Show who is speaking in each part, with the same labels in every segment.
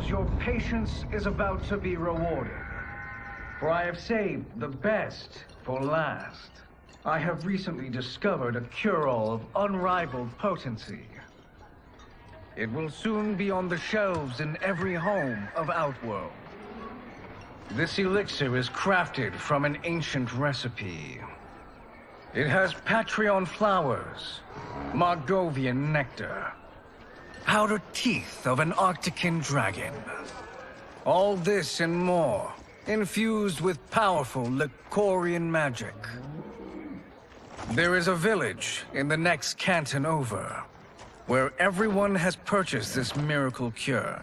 Speaker 1: yourselves, your patience is about to be rewarded. For I have saved the best for last. I have recently discovered a cure-all of unrivaled potency. It will soon be on the shelves in every home of Outworld. This elixir is crafted from an ancient recipe. It has Patreon flowers, Margovian nectar, powdered teeth of an Arctican dragon. All this and more, infused with powerful Lycorian magic. There is a village in the next canton over, where everyone has purchased this miracle cure.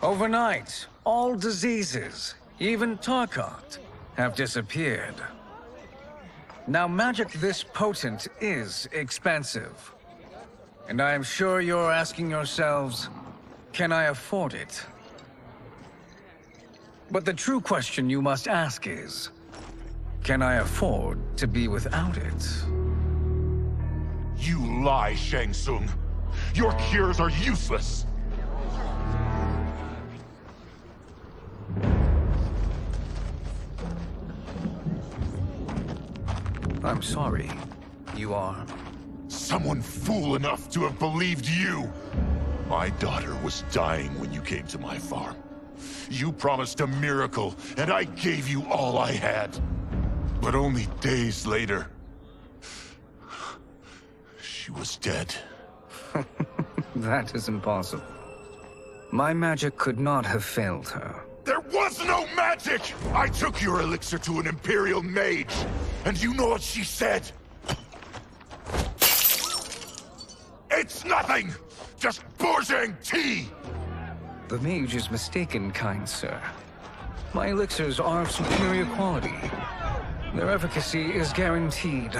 Speaker 1: Overnight, all diseases, even Tarkat, have disappeared. Now, magic this potent is expensive. And I am sure you're asking yourselves, can I afford it? But the true question you must ask is, can I afford to be without it?
Speaker 2: You lie, Shang Tsung. Your cures are useless.
Speaker 1: I'm sorry. You are?
Speaker 2: Someone fool enough to have believed you. My daughter was dying when you came to my farm. You promised a miracle, and I gave you all I had. But only days later, she was dead.
Speaker 1: That is impossible. My magic could not have failed her.
Speaker 2: There was no magic! I took your elixir to an Imperial mage, and you know what she said? It's nothing! Just bourgeois tea!
Speaker 1: The mage is mistaken, kind sir. My elixirs are of superior quality. Their efficacy is guaranteed.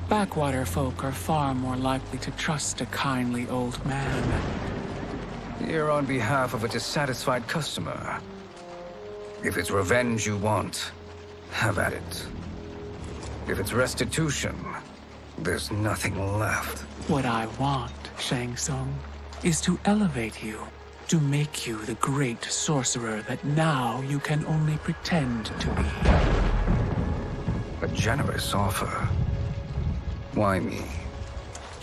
Speaker 3: Backwater folk are far more likely to trust a kindly old man.
Speaker 1: Here on behalf of a dissatisfied customer. If it's revenge you want, have at it. If it's restitution, there's nothing left.
Speaker 3: What I want, Shang Tsung, is to elevate you, to make you the great sorcerer that now you can only pretend to be.
Speaker 1: A generous offer. Why me?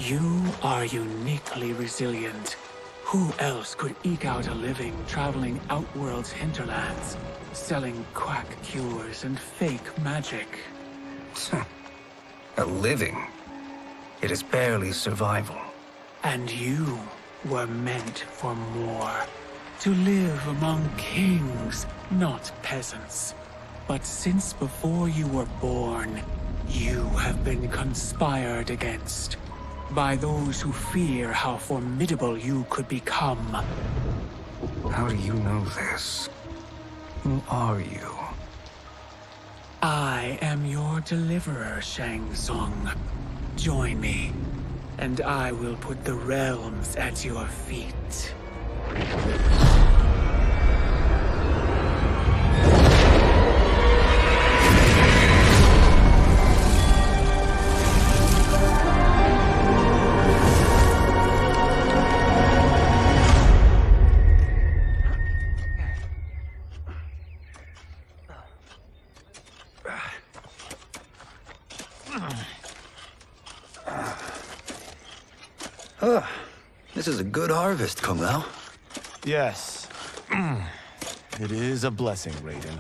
Speaker 3: You are uniquely resilient. Who else could eke out a living traveling Outworld's hinterlands, selling quack cures and fake magic?
Speaker 1: A living? It is barely survival.
Speaker 3: And you were meant for more. To live among kings, not peasants. But since before you were born, you have been conspired against by those who fear how formidable you could become.
Speaker 1: How do you know this? Who are you?
Speaker 3: I am your deliverer, Shang Tsung. Join me, and I will put the realms at your feet.
Speaker 4: This is a good harvest, Kung Lao.
Speaker 5: Yes. It is a blessing, Raiden.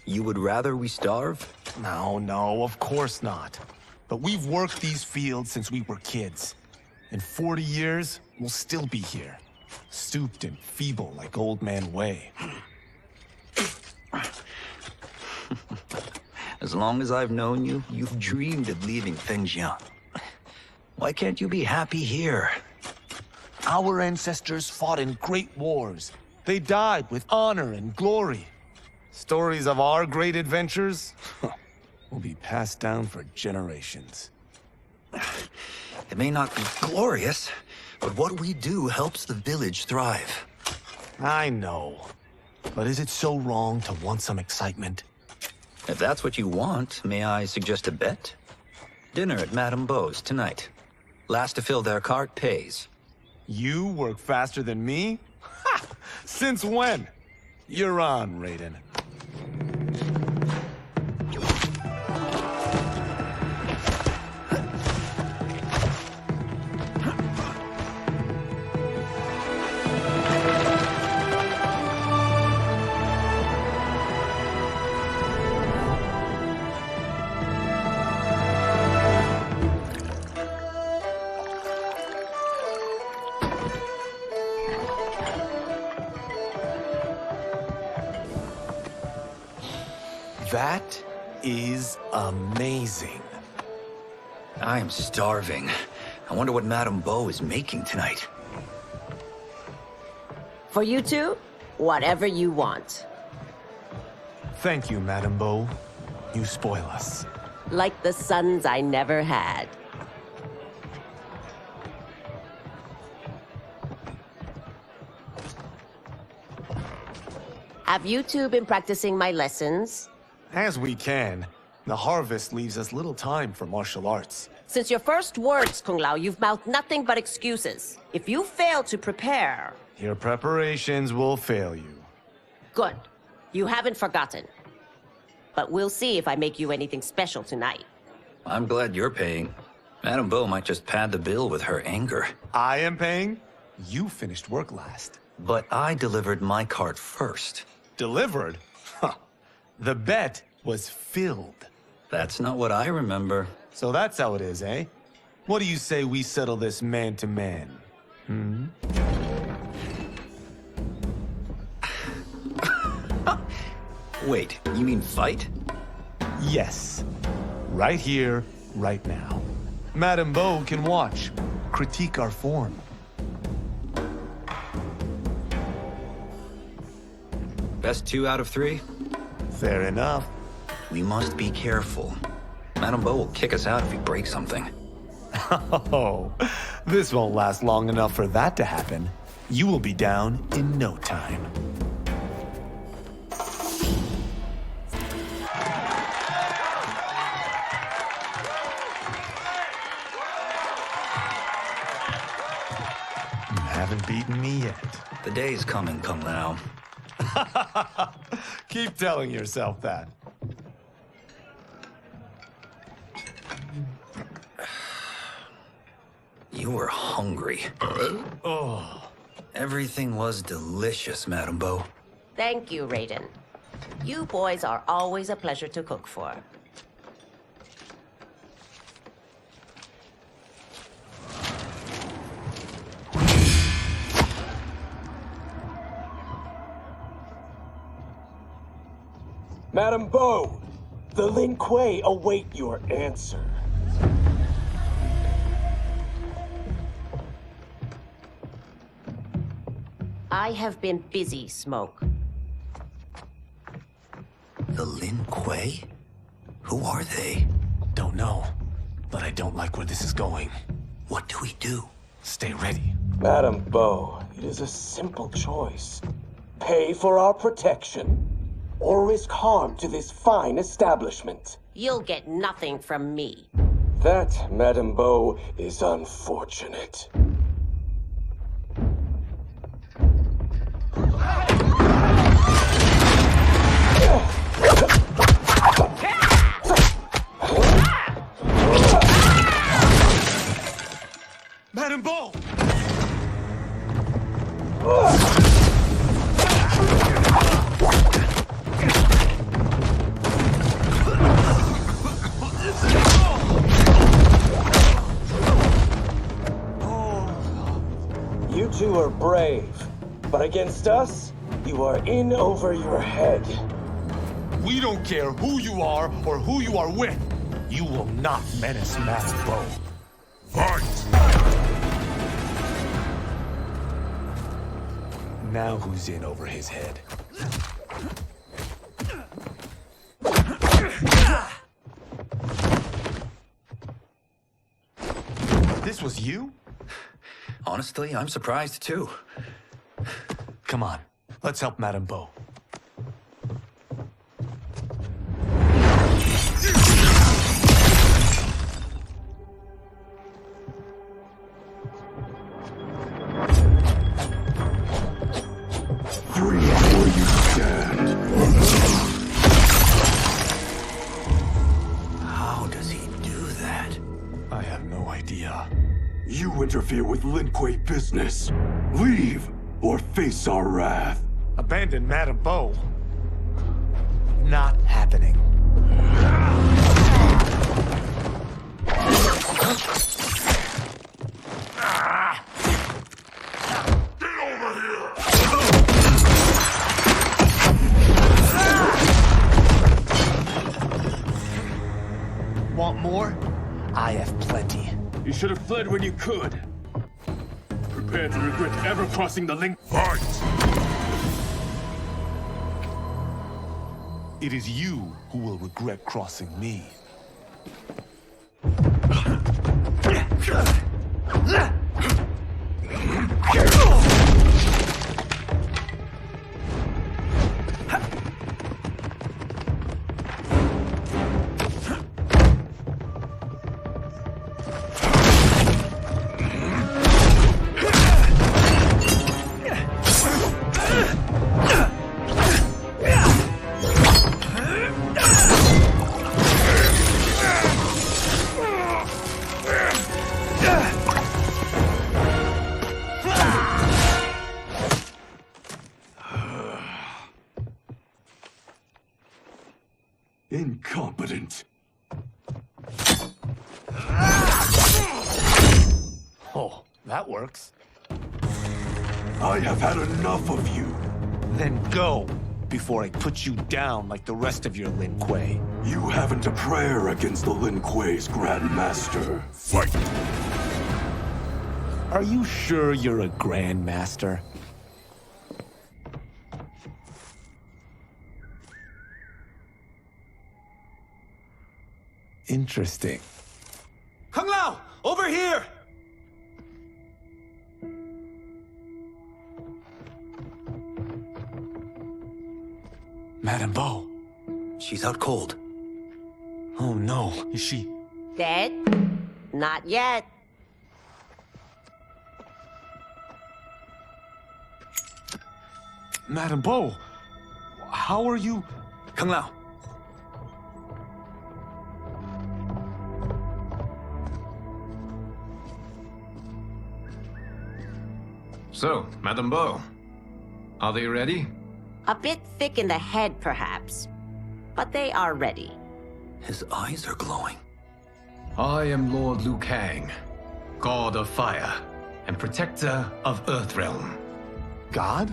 Speaker 4: You would rather we starve?
Speaker 5: No, of course not. But we've worked these fields since we were kids. In 40 years, we'll still be here. Stooped and feeble like Old Man Wei.
Speaker 4: As long as I've known you, you've dreamed of leaving things young. Why can't you be happy here?
Speaker 5: Our ancestors fought in great wars. They died with honor and glory. Stories of our great adventures will be passed down for generations.
Speaker 4: It may not be glorious, but what we do helps the village thrive.
Speaker 5: I know. But is it so wrong to want some excitement?
Speaker 4: If that's what you want, may I suggest a bet? Dinner at Madame Beau's tonight. Last to fill their cart pays.
Speaker 5: You work faster than me? Ha! Since when? You're on, Raiden. That is amazing.
Speaker 4: I am starving. I wonder what Madame Beau is making tonight.
Speaker 6: For you two, whatever you want.
Speaker 5: Thank you, Madame Beau. You spoil us.
Speaker 6: Like the sons I never had. Have you two been practicing my lessons?
Speaker 5: As we can. The harvest leaves us little time for martial arts.
Speaker 6: Since your first words, Kung Lao, you've mouthed nothing but excuses. If you fail to prepare...
Speaker 5: Your preparations will fail you.
Speaker 6: Good. You haven't forgotten. But we'll see if I make you anything special tonight.
Speaker 4: I'm glad you're paying. Madame Beau might just pad the bill with her anger.
Speaker 5: I am paying? You finished work last.
Speaker 4: But I delivered my cart first.
Speaker 5: Delivered? Huh. The bet was filled.
Speaker 4: That's not what I remember.
Speaker 5: So that's how it is, eh? What do you say we settle this man to man? Hmm?
Speaker 4: Wait, you mean fight?
Speaker 5: Yes. Right here, right now. Madame Beau can watch, critique our form.
Speaker 4: Best 2 out of 3?
Speaker 5: Fair enough.
Speaker 4: We must be careful. Madame Beau will kick us out if we break something.
Speaker 5: Oh, this won't last long enough for that to happen. You will be down in no time. You haven't beaten me yet.
Speaker 4: The day's coming, Kung Lao.
Speaker 5: Keep telling yourself that.
Speaker 4: You were hungry.
Speaker 5: Oh.
Speaker 4: Everything was delicious, Madame Beau.
Speaker 6: Thank you, Raiden. You boys are always a pleasure to cook for.
Speaker 7: Madame Beau, the Lin Kuei await your answer.
Speaker 6: I have been busy, Smoke.
Speaker 4: The Lin Kuei? Who are they?
Speaker 5: Don't know, but I don't like where this is going.
Speaker 4: What do we do?
Speaker 5: Stay ready.
Speaker 7: Madame Beau, it is a simple choice. Pay for our protection, or risk harm to this fine establishment.
Speaker 6: You'll get nothing from me.
Speaker 7: That, Madame Beau, is unfortunate.
Speaker 5: Madame Beau!
Speaker 7: You two are brave, but against us, you are in over your head.
Speaker 5: We don't care who you are or who you are with. You will not menace Madame Bo.
Speaker 2: Fight!
Speaker 5: Now who's in over his head? This was you?
Speaker 4: Honestly, I'm surprised too.
Speaker 5: Come on, let's help Madame Bo.
Speaker 4: How does he do that?
Speaker 5: I have no idea.
Speaker 8: You interfere with Lin Kuei business. Leave, or face our wrath.
Speaker 5: Abandon Madame Bo? Not happening. Want more? I have plenty.
Speaker 8: You should have fled when you could. Prepare to regret ever crossing the link.
Speaker 2: Fight!
Speaker 5: It is you who will regret crossing me.
Speaker 8: Incompetent.
Speaker 5: Oh, that works.
Speaker 8: I have had enough of you.
Speaker 5: Then go, before I put you down like the rest of your Lin Kuei.
Speaker 8: You haven't a prayer against the Lin Kuei's Grand Master.
Speaker 2: Fight!
Speaker 5: Are you sure you're a Grand Master? Interesting. Kung Lao! Over here! Madame Bo.
Speaker 4: She's out cold.
Speaker 5: Oh no, is she...
Speaker 6: Dead? Not yet.
Speaker 5: Madame Bo, how are you...
Speaker 4: Kung Lao.
Speaker 9: So, Madame Bo, are they ready?
Speaker 6: A bit thick in the head, perhaps. But they are ready.
Speaker 4: His eyes are glowing.
Speaker 9: I am Lord Liu Kang, God of Fire and Protector of Earthrealm.
Speaker 5: God?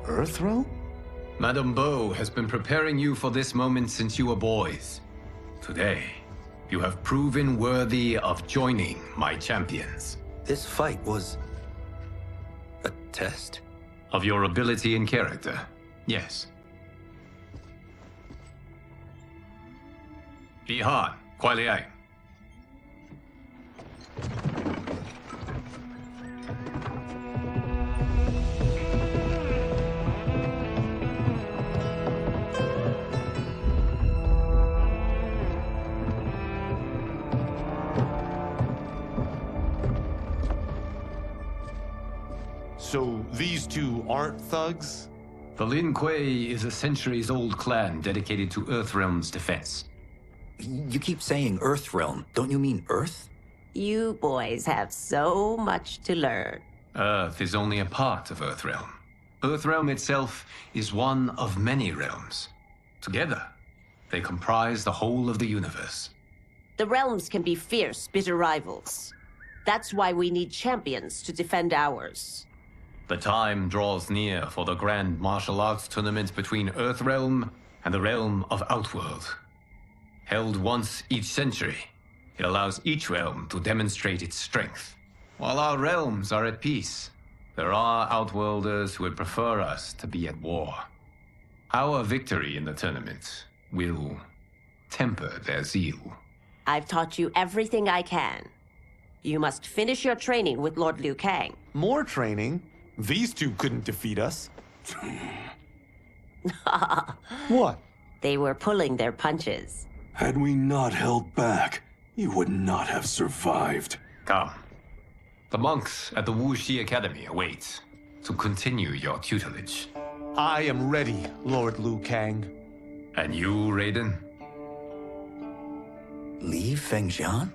Speaker 5: Earthrealm?
Speaker 9: Madame Bo has been preparing you for this moment since you were boys. Today, you have proven worthy of joining my champions.
Speaker 4: This fight was... a test?
Speaker 9: Of your ability and character, yes. Ihan, Kuai Liang.
Speaker 5: So these two aren't thugs?
Speaker 9: The Lin Kuei is a centuries-old clan dedicated to Earthrealm's defense.
Speaker 4: You keep saying Earthrealm. Don't you mean Earth?
Speaker 6: You boys have so much to learn.
Speaker 9: Earth is only a part of Earthrealm. Earthrealm itself is one of many realms. Together, they comprise the whole of the universe.
Speaker 6: The realms can be fierce, bitter rivals. That's why we need champions to defend ours.
Speaker 9: The time draws near for the grand martial arts tournament between Earthrealm and the realm of Outworld. Held once each century, it allows each realm to demonstrate its strength. While our realms are at peace, there are Outworlders who would prefer us to be at war. Our victory in the tournament will temper their zeal.
Speaker 6: I've taught you everything I can. You must finish your training with Lord Liu Kang.
Speaker 5: More training? These two couldn't defeat us. What?
Speaker 6: They were pulling their punches.
Speaker 8: Had we not held back, you would not have survived.
Speaker 9: Come. The monks at the Wuxi Academy await to continue your tutelage.
Speaker 5: I am ready, Lord Liu Kang.
Speaker 9: And you, Raiden?
Speaker 4: Leave Fengjian?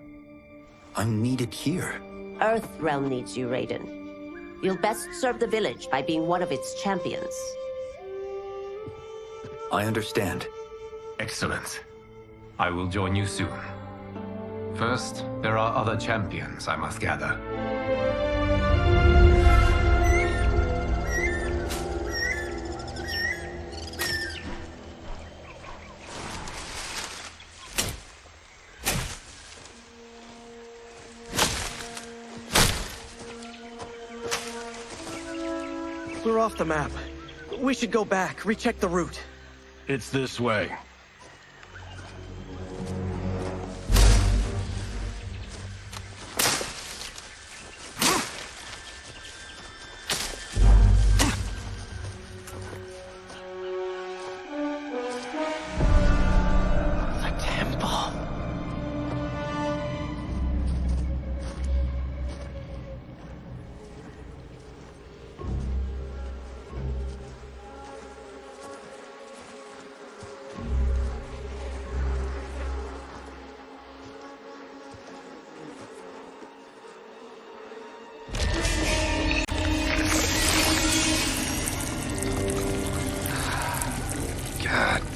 Speaker 4: I'm needed here.
Speaker 6: Earthrealm needs you, Raiden. You'll best serve the village by being one of its champions.
Speaker 4: I understand.
Speaker 9: Excellent. I will join you soon. First, there are other champions I must gather.
Speaker 10: We're off the map. We should go back, recheck the route.
Speaker 11: It's this way.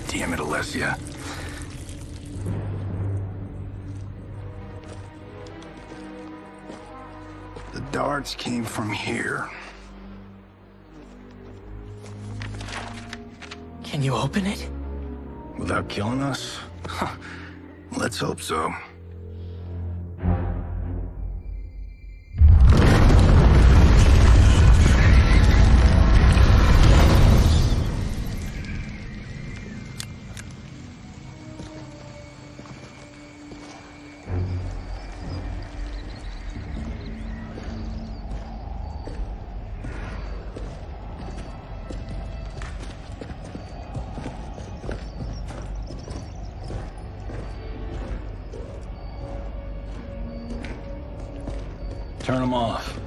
Speaker 11: Damn it, Alessia. The darts came from here.
Speaker 10: Can you open it?
Speaker 11: Without killing us? Let's hope so. Turn them off.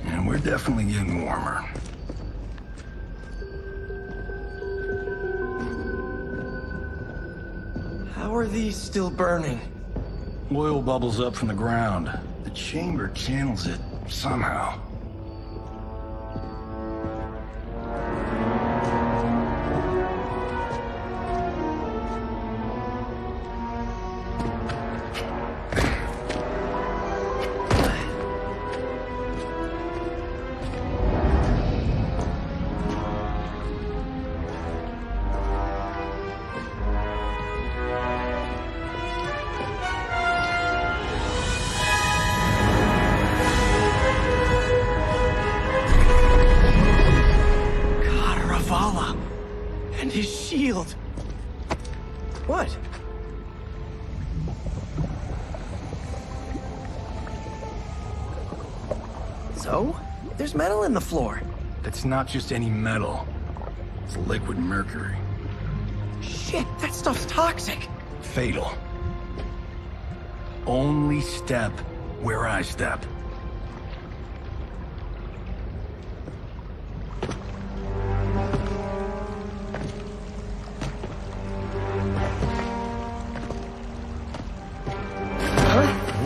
Speaker 11: And we're definitely getting warmer.
Speaker 10: How are these still burning?
Speaker 11: Oil bubbles up from the ground. The chamber channels it somehow.
Speaker 10: And his shield. What? So? There's metal in the floor.
Speaker 11: It's not just any metal. It's liquid mercury.
Speaker 10: Shit, that stuff's toxic.
Speaker 11: Fatal. Only step where I step.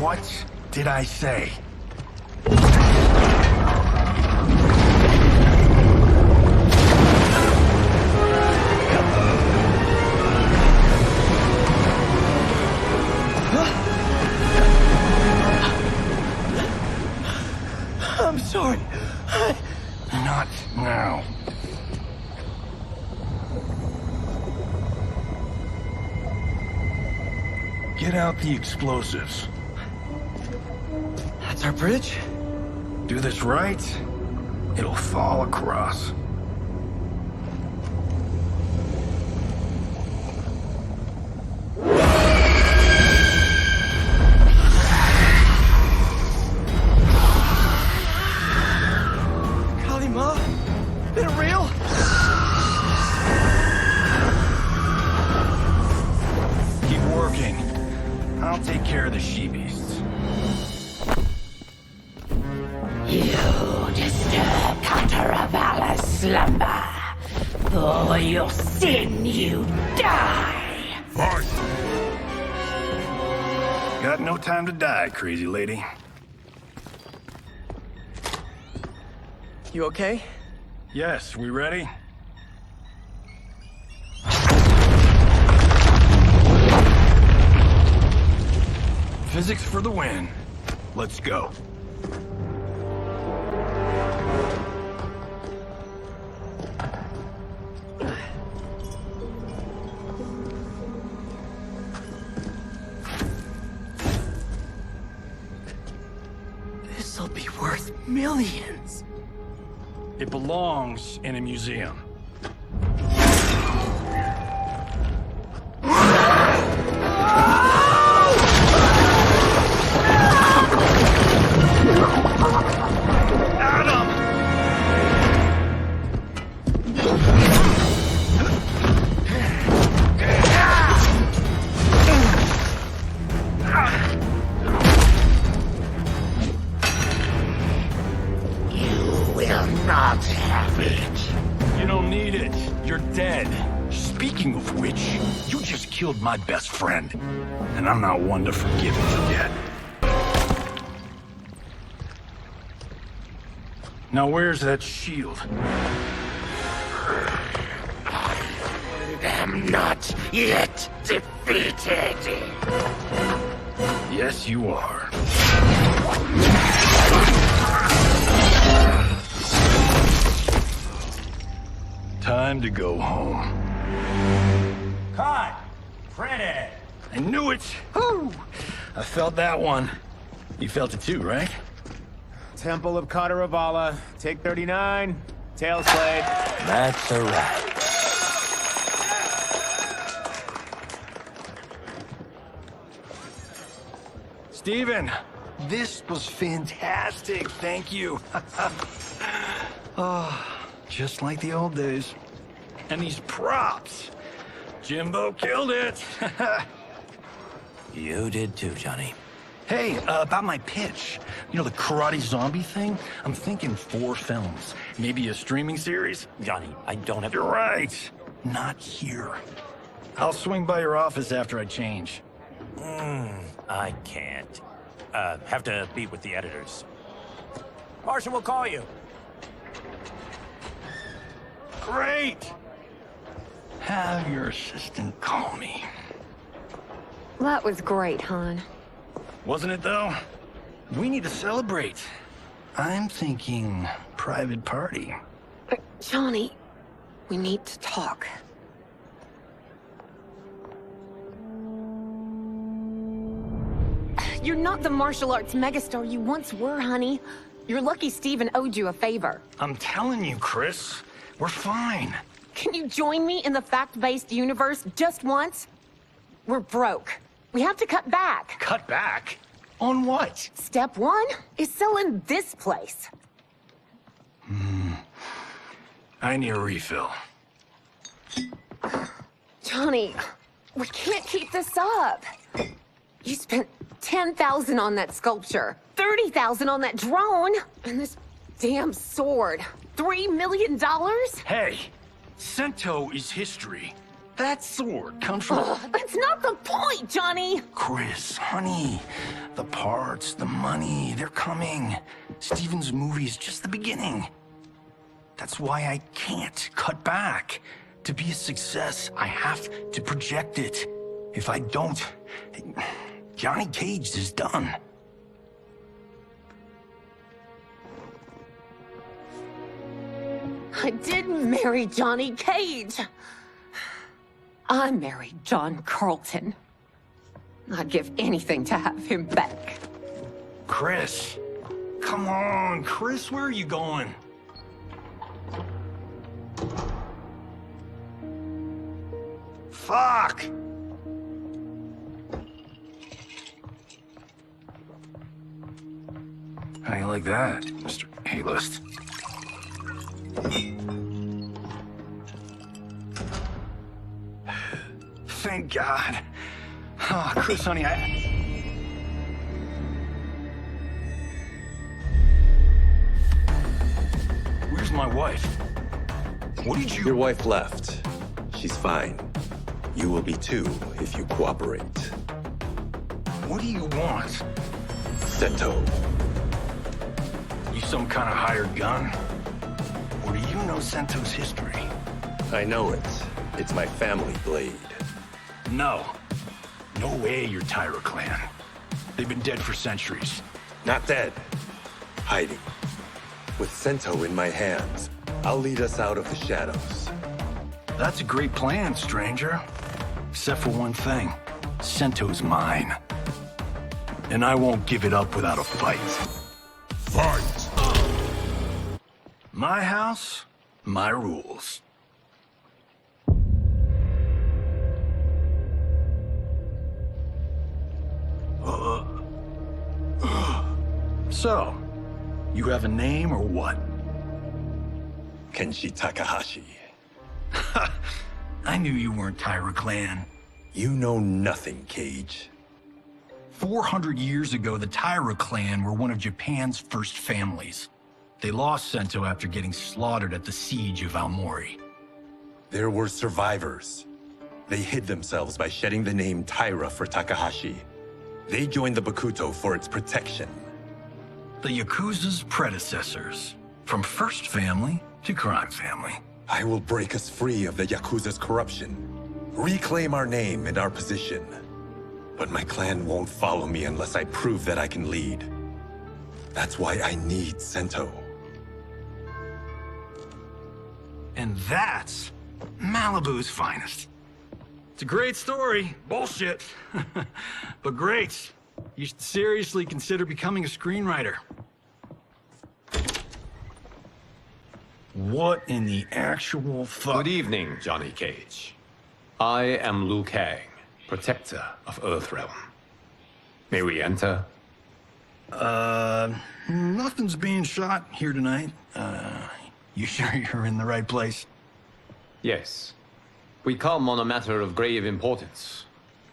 Speaker 11: What did I say?
Speaker 10: I'm sorry.
Speaker 11: Not now. Get out the explosives.
Speaker 10: That's our bridge?
Speaker 11: Do this right, it'll fall across.
Speaker 10: Kalima? NetherRealm?
Speaker 11: Keep working. I'll take care of the she-beasts.
Speaker 12: You disturb Kataraval's slumber. For your sin, you die.
Speaker 2: Fight!
Speaker 11: Got no time to die, crazy lady.
Speaker 10: You okay?
Speaker 11: Yes, we ready? Physics for the win. Let's go.
Speaker 10: This'll be worth millions.
Speaker 11: It belongs in a museum.
Speaker 12: Not have it.
Speaker 11: You don't need it. You're dead. Speaking of which, you just killed my best friend. And I'm not one to forgive and forget. Now where's that shield?
Speaker 12: I'm not yet defeated.
Speaker 11: Yes, you are. Time to go home.
Speaker 13: Cut! Printed!
Speaker 11: I knew it! Woo! I felt that one. You felt it too, right?
Speaker 13: Temple of Kataravala, take 39, tail slade.
Speaker 4: That's a wrap.
Speaker 11: Steven, this was fantastic. Thank you. Oh, just like the old days. And these props. Jimbo killed it.
Speaker 4: You did too, Johnny.
Speaker 11: Hey, about my pitch. You know, the karate zombie thing? I'm thinking 4 films. Maybe a streaming series?
Speaker 4: Johnny, I don't have...
Speaker 11: You're right. Not here. I'll swing by your office after I change.
Speaker 13: I can't. Have to be with the editors. Martian will call you.
Speaker 11: Great! Have your assistant call me.
Speaker 14: That was great, hon.
Speaker 11: Wasn't it, though? We need to celebrate. I'm thinking private party.
Speaker 14: Johnny, we need to talk. You're not the martial arts megastar you once were, honey. You're lucky Steven owed you a favor.
Speaker 11: I'm telling you, Chris. We're fine.
Speaker 14: Can you join me in the fact-based universe just once? We're broke. We have to cut back.
Speaker 11: Cut back? On what?
Speaker 14: Step 1 is selling this place.
Speaker 11: I need a refill.
Speaker 14: Johnny, we can't keep this up. You spent $10,000 on that sculpture, $30,000 on that drone, and this damn sword. $3 million?
Speaker 11: Hey, Sento is history. That sword comes from...
Speaker 14: That's not the point, Johnny!
Speaker 11: Chris, honey, the parts, the money, they're coming. Steven's movie is just the beginning. That's why I can't cut back. To be a success, I have to project it. If I don't, Johnny Cage is done.
Speaker 14: I didn't marry Johnny Cage. I married John Carlton. I'd give anything to have him back.
Speaker 11: Chris. Come on, Chris, where are you going? Fuck! How you like that, Mr. A-list? Thank God. Oh, Chris, honey, Where's my wife? What did you...
Speaker 15: Your wife left. She's fine. You will be too, if you cooperate.
Speaker 11: What do you want?
Speaker 15: Sento.
Speaker 11: You some kind of hired gun? Or do you know Sento's history?
Speaker 15: I know it. It's my family blade.
Speaker 11: No. No way you're Tyra clan. They've been dead for centuries.
Speaker 15: Not dead. Hiding. With Sento in my hands, I'll lead us out of the shadows.
Speaker 11: That's a great plan, stranger. Except for one thing. Sento's mine. And I won't give it up without a fight.
Speaker 2: Fight!
Speaker 11: My house, my rules. So, you have a name or what?
Speaker 15: Kenshi Takahashi.
Speaker 11: I knew you weren't Tyra clan.
Speaker 15: You know nothing, Cage.
Speaker 11: 400 years ago, the Tyra clan were one of Japan's first families. They lost Sento after getting slaughtered at the siege of Aomori.
Speaker 15: There were survivors. They hid themselves by shedding the name Tyra for Takahashi. They joined the Bakuto for its protection.
Speaker 11: The Yakuza's predecessors. From first family to crime family.
Speaker 15: I will break us free of the Yakuza's corruption. Reclaim our name and our position. But my clan won't follow me unless I prove that I can lead. That's why I need Sento.
Speaker 11: And that's Malibu's finest. It's a great story. Bullshit. But great. You should seriously consider becoming a screenwriter. What in the actual fuck?
Speaker 9: Good evening, Johnny Cage. I am Liu Kang, protector of Earthrealm. May we enter?
Speaker 11: Nothing's being shot here tonight. You sure you're in the right place?
Speaker 9: Yes. We come on a matter of grave importance.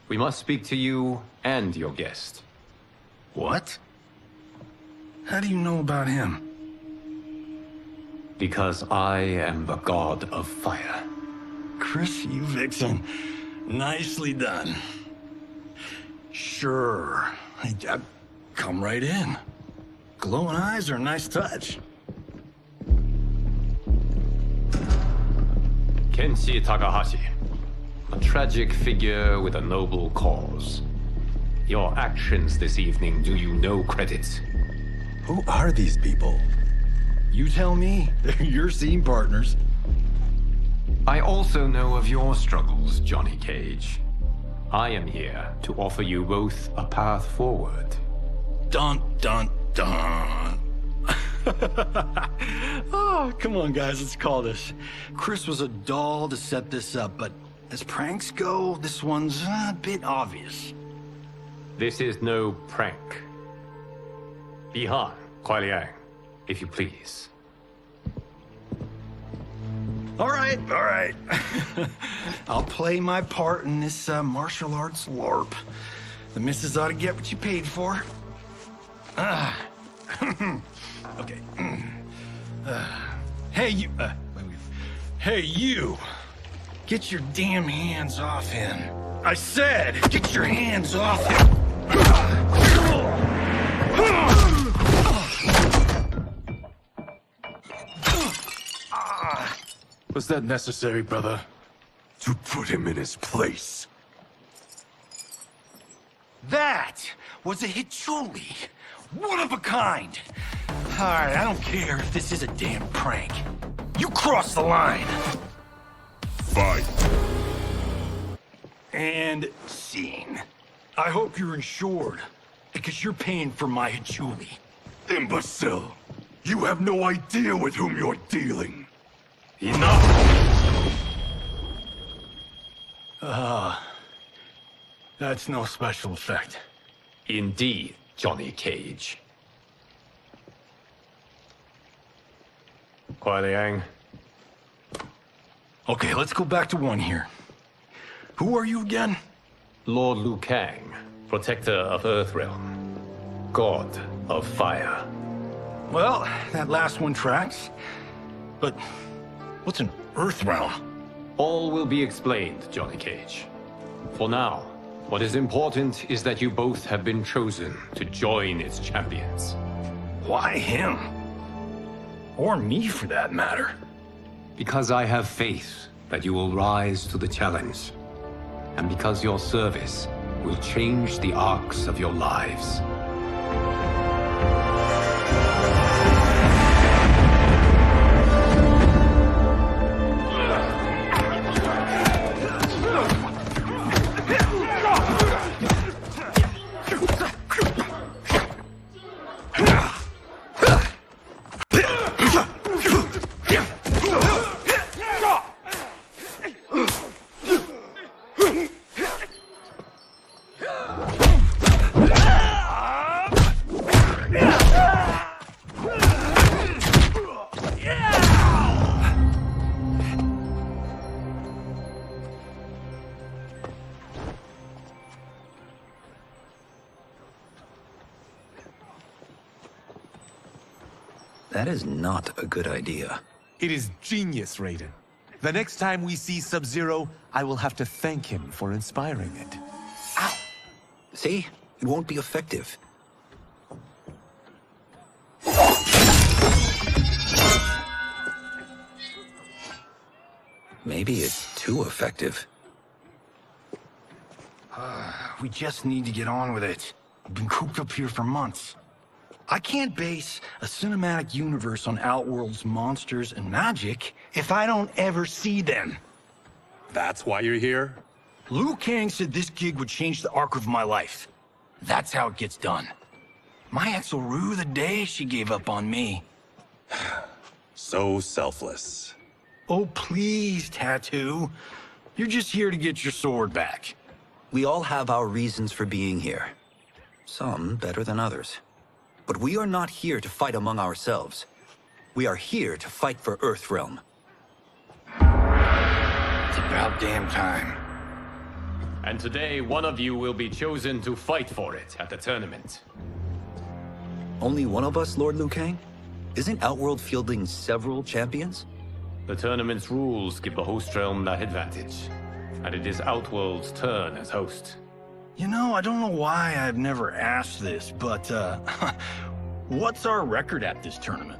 Speaker 9: We must speak to you and your guest.
Speaker 11: What? How do you know about him?
Speaker 9: Because I am the god of fire.
Speaker 11: Chris, you vixen. Nicely done. Sure. I come right in. Glowing eyes are a nice touch.
Speaker 9: Kenshi Takahashi. A tragic figure with a noble cause. Your actions this evening do you no credit.
Speaker 15: Who are these people?
Speaker 11: You tell me. They're your scene partners.
Speaker 9: I also know of your struggles, Johnny Cage. I am here to offer you both a path forward.
Speaker 11: Dun, dun, dun. Oh, come on, guys, let's call this. Chris was a doll to set this up, but as pranks go, this one's a bit obvious.
Speaker 9: This is no prank. Bihan, Kuai Liang, if you please.
Speaker 11: All right. I'll play my part in this martial arts LARP. The missus ought to get what you paid for. Okay. Hey, you... Hey, you! Get your damn hands off him. I said, get your hands off him!
Speaker 8: Was that necessary, brother? To put him in his place.
Speaker 11: That was a Hichuli. One of a kind. All right, I don't care if this is a damn prank. You crossed the line!
Speaker 2: Fight.
Speaker 11: And scene. I hope you're insured, because you're paying for my Julie.
Speaker 8: Imbecile! You have no idea with whom you're dealing.
Speaker 11: Enough! That's no special effect.
Speaker 9: Indeed, Johnny Cage. Kuai Liang.
Speaker 11: Okay, let's go back to one here. Who are you again?
Speaker 9: Lord Liu Kang, protector of Earthrealm, god of fire.
Speaker 11: Well, that last one tracks. But what's an Earthrealm?
Speaker 9: All will be explained, Johnny Cage. For now, what is important is that you both have been chosen to join its champions.
Speaker 11: Why him? Or me, for that matter.
Speaker 9: Because I have faith that you will rise to the challenge. And because your service will change the arcs of your lives.
Speaker 4: That is not a good idea.
Speaker 5: It is genius, Raiden. The next time we see Sub-Zero, I will have to thank him for inspiring it.
Speaker 4: Ow! See? It won't be effective. Maybe it's too effective.
Speaker 11: We just need to get on with it. I've been cooped up here for months. I can't base a cinematic universe on Outworld's monsters and magic if I don't ever see them.
Speaker 15: That's why you're here?
Speaker 11: Liu Kang said this gig would change the arc of my life. That's how it gets done. My ex will rue the day she gave up on me.
Speaker 15: So selfless.
Speaker 11: Oh, please, Tattoo. You're just here to get your sword back.
Speaker 4: We all have our reasons for being here. Some better than others. But we are not here to fight among ourselves. We are here to fight for Earthrealm.
Speaker 11: It's about damn time.
Speaker 9: And today, one of you will be chosen to fight for it at the tournament.
Speaker 4: Only one of us, Lord Liu Kang? Isn't Outworld fielding several champions?
Speaker 9: The tournament's rules give the host realm that advantage. And it is Outworld's turn as host.
Speaker 11: You know, I don't know why I've never asked this, but, what's our record at this tournament?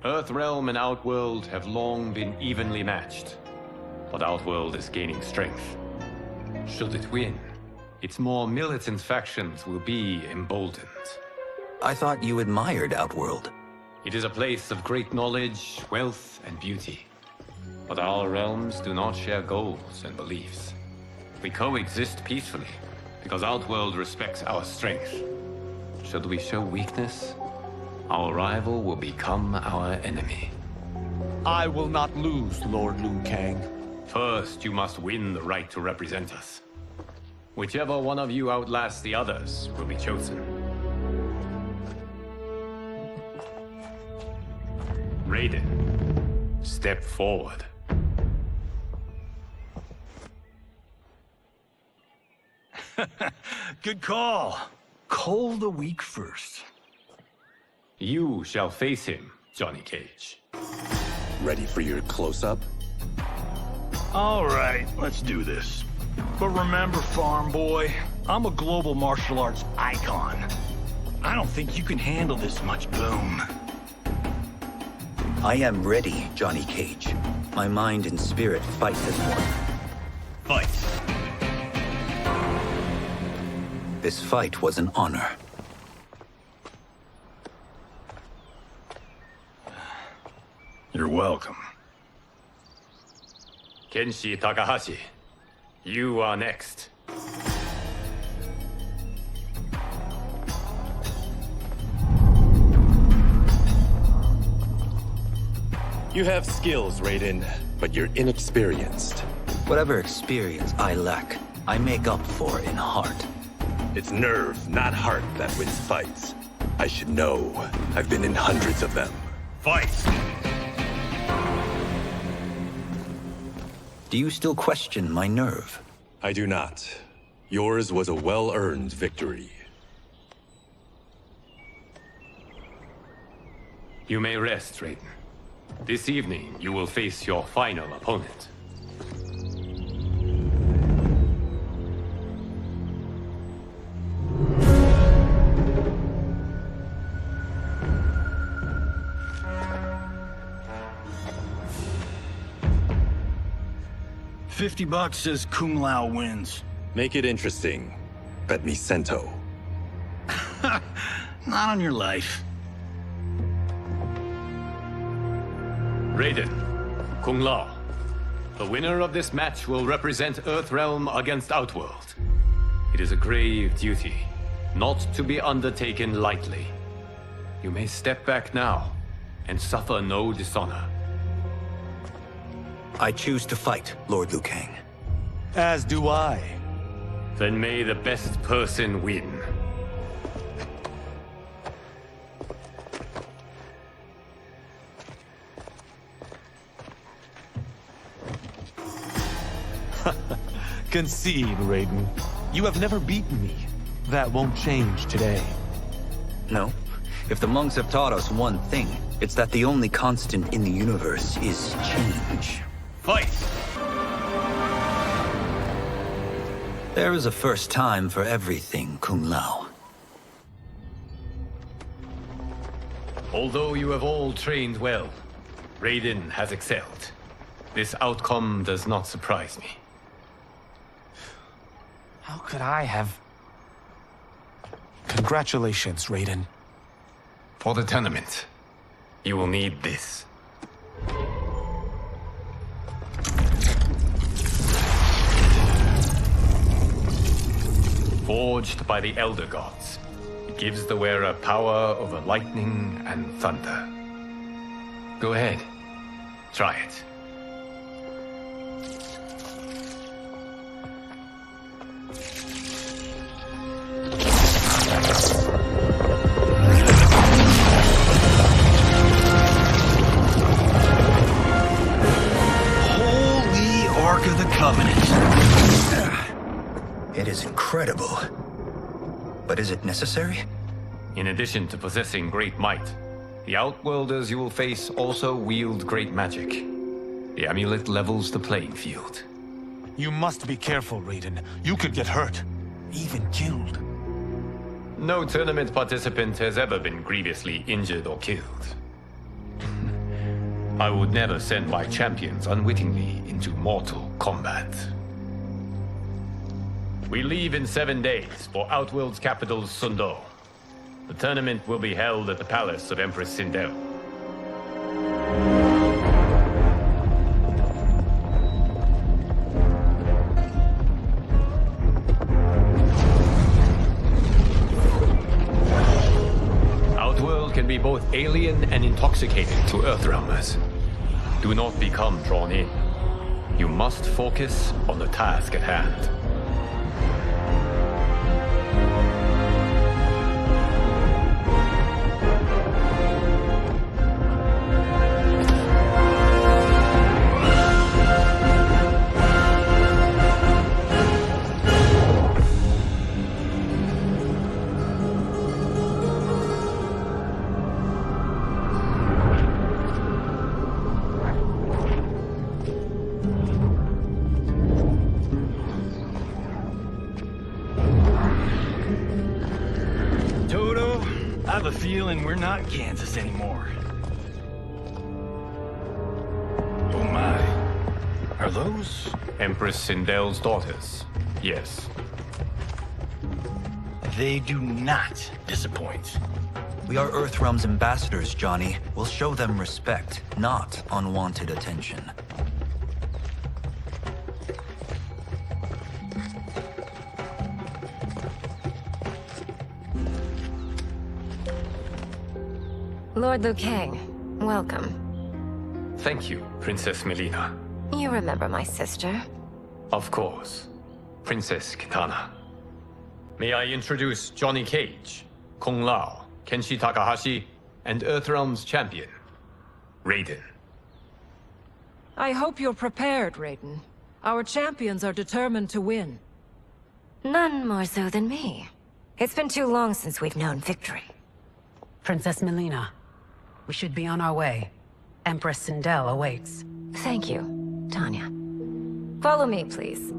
Speaker 9: Earthrealm and Outworld have long been evenly matched. But Outworld is gaining strength. Should it win, its more militant factions will be emboldened.
Speaker 4: I thought you admired Outworld.
Speaker 9: It is a place of great knowledge, wealth, and beauty. But our realms do not share goals and beliefs. We coexist peacefully, because Outworld respects our strength. Should we show weakness, our rival will become our enemy.
Speaker 5: I will not lose, Lord Liu Kang.
Speaker 9: First, you must win the right to represent us. Whichever one of you outlasts the others will be chosen. Raiden, step forward.
Speaker 11: Good call. Cull the weak first.
Speaker 9: You shall face him, Johnny Cage.
Speaker 15: Ready for your close-up?
Speaker 11: All right, let's do this. But remember, farm boy, I'm a global martial arts icon. I don't think you can handle this much boom.
Speaker 4: I am ready, Johnny Cage. My mind and spirit fight this one.
Speaker 11: Fight.
Speaker 4: This fight was an honor.
Speaker 11: You're welcome.
Speaker 9: Kenshi Takahashi, you are next.
Speaker 15: You have skills, Raiden, but you're inexperienced.
Speaker 4: Whatever experience I lack, I make up for in heart.
Speaker 15: It's nerve, not heart, that wins fights. I should know. I've been in hundreds of them.
Speaker 9: Fight!
Speaker 4: Do you still question my nerve?
Speaker 15: I do not. Yours was a well-earned victory.
Speaker 9: You may rest, Raiden. This evening, you will face your final opponent.
Speaker 11: $50 says Kung Lao wins.
Speaker 15: Make it interesting. Bet me cento.
Speaker 11: Not on your life.
Speaker 9: Raiden, Kung Lao. The winner of this match will represent Earthrealm against Outworld. It is a grave duty, not to be undertaken lightly. You may step back now, and suffer no dishonor.
Speaker 4: I choose to fight, Lord Liu Kang.
Speaker 5: As do I.
Speaker 9: Then may the best person win.
Speaker 5: Concede, Raiden. You have never beaten me. That won't change today.
Speaker 4: No. If the monks have taught us one thing, it's that the only constant in the universe is change.
Speaker 9: Fight!
Speaker 4: There is a first time for everything, Kung Lao.
Speaker 9: Although you have all trained well, Raiden has excelled. This outcome does not surprise me.
Speaker 5: How could I have... Congratulations, Raiden.
Speaker 9: For the tournament, you will need this. Forged by the Elder Gods, it gives the wearer power over lightning and thunder. Go ahead, try it.
Speaker 11: Holy Ark of the Covenant.
Speaker 4: It is incredible. But is it necessary?
Speaker 9: In addition to possessing great might, the Outworlders you will face also wield great magic. The amulet levels the playing field.
Speaker 5: You must be careful, Raiden. You could get hurt. Even killed.
Speaker 9: No tournament participant has ever been grievously injured or killed. I would never send my champions unwittingly into mortal combat. We leave in 7 days for Outworld's capital, Sundo. The tournament will be held at the palace of Empress Sindel. Outworld can be both alien and intoxicating to Earthrealmers. Do not become drawn in. You must focus on the task at hand.
Speaker 11: I have a feeling we're not Kansas anymore. Oh my. Are those?
Speaker 9: Empress Sindel's daughters, yes.
Speaker 11: They do not disappoint.
Speaker 4: We are Earthrealm's ambassadors, Johnny. We'll show them respect, not unwanted attention.
Speaker 16: Lord Liu Kang, welcome.
Speaker 9: Thank you, Princess Melina.
Speaker 16: You remember my sister?
Speaker 9: Of course. Princess Kitana. May I introduce Johnny Cage, Kung Lao, Kenshi Takahashi, and Earthrealm's champion, Raiden.
Speaker 17: I hope you're prepared, Raiden. Our champions are determined to win.
Speaker 16: None more so than me. It's been too long since we've known victory.
Speaker 18: Princess Melina, we should be on our way. Empress Sindel awaits.
Speaker 16: Thank you, Tanya. Follow me, please.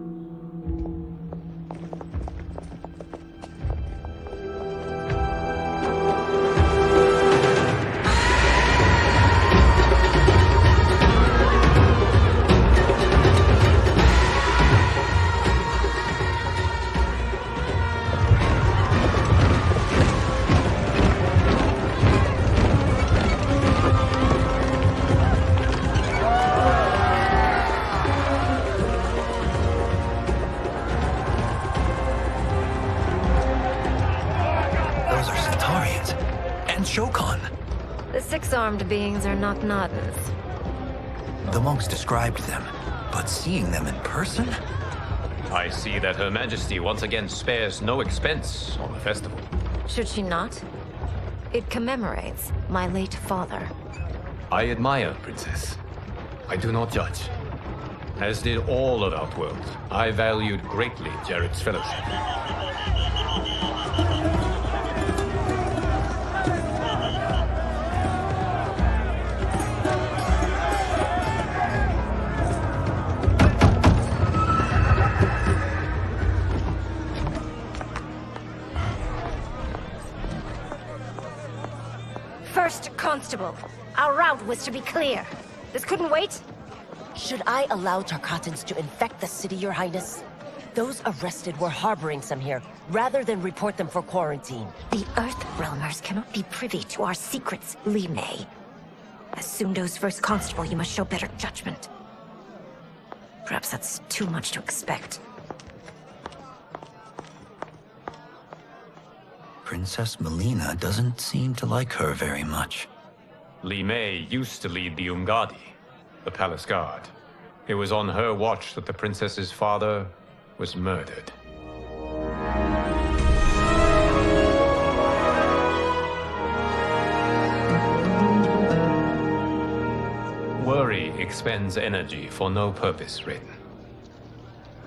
Speaker 16: Six-armed beings are not Nodens.
Speaker 4: The monks described them, but seeing them in person?
Speaker 9: I see that Her Majesty once again spares no expense on the festival.
Speaker 16: Should she not? It commemorates my late father.
Speaker 9: I admire, Princess. I do not judge. As did all of Outworld, I valued greatly Jared's fellowship.
Speaker 16: Constable, our route was to be clear. This couldn't wait?
Speaker 6: Should I allow Tarkatans to infect the city, Your Highness? Those arrested were harboring some here, rather than report them for quarantine.
Speaker 16: The Earthrealmers cannot be privy to our secrets, Li Mei. As Sundo's first constable, you must show better judgment. Perhaps that's too much to expect.
Speaker 4: Princess Melina doesn't seem to like her very much.
Speaker 9: Li Mei used to lead the Umgadi, the palace guard. It was on her watch that the princess's father was murdered. Worry expends energy for no purpose, Raiden.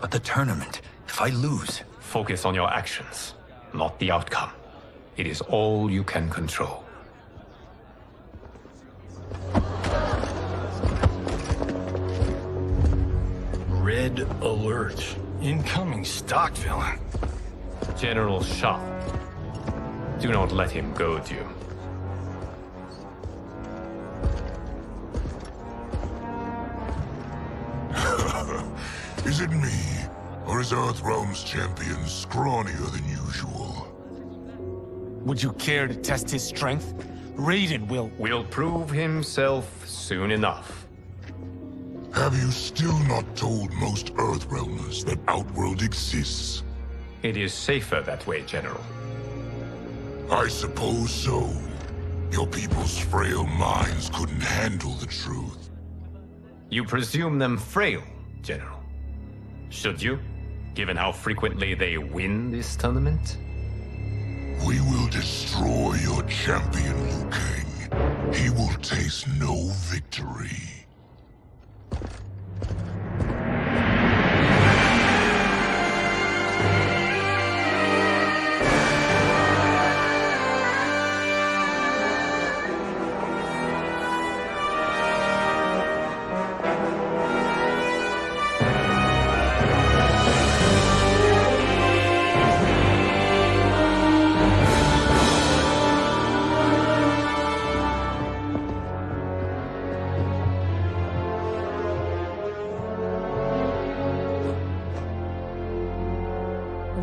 Speaker 4: But the tournament, if I lose...
Speaker 9: Focus on your actions, not the outcome. It is all you can control.
Speaker 11: Red alert. Incoming stock villain.
Speaker 9: General Shao. Do not let him goad you.
Speaker 2: Is it me? Or is Earthrealm's champion scrawnier than usual?
Speaker 5: Would you care to test his strength? Raiden will
Speaker 9: prove himself soon enough.
Speaker 2: Have you still not told most Earthrealmers that Outworld exists?
Speaker 9: It is safer that way, General.
Speaker 2: I suppose so. Your people's frail minds couldn't handle the truth.
Speaker 9: You presume them frail, General. Should you, given how frequently they win this tournament?
Speaker 2: We will destroy your champion, Liu Kang. He will taste no victory.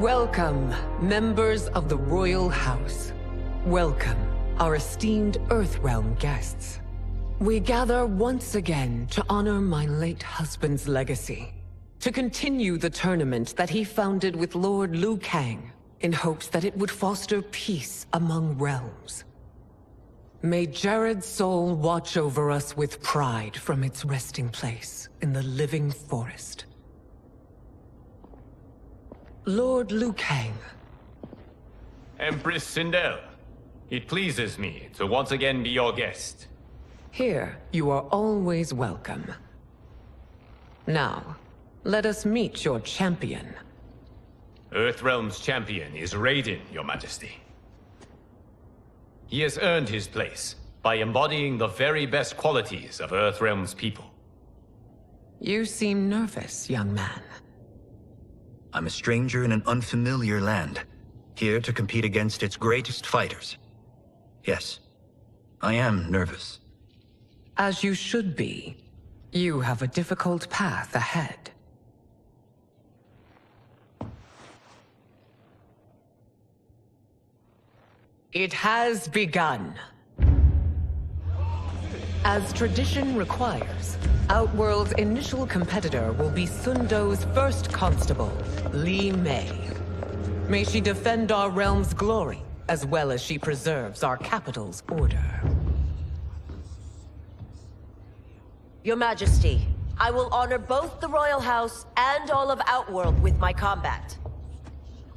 Speaker 19: Welcome, members of the Royal House. Welcome, our esteemed Earthrealm guests. We gather once again to honor my late husband's legacy, to continue the tournament that he founded with Lord Liu Kang, in hopes that it would foster peace among realms. May Jared's soul watch over us with pride from its resting place in the living forest. Lord Liu Kang.
Speaker 9: Empress Sindel, it pleases me to once again be your guest.
Speaker 19: Here, you are always welcome. Now, let us meet your champion.
Speaker 9: Earthrealm's champion is Raiden, Your Majesty. He has earned his place by embodying the very best qualities of Earthrealm's people.
Speaker 19: You seem nervous, young man.
Speaker 4: I'm a stranger in an unfamiliar land, here to compete against its greatest fighters. Yes, I am nervous.
Speaker 19: As you should be. You have a difficult path ahead. It has begun. As tradition requires, Outworld's initial competitor will be Sundo's first constable, Li Mei. May she defend our realm's glory, as well as she preserves our capital's order.
Speaker 6: Your Majesty, I will honor both the Royal House and all of Outworld with my combat.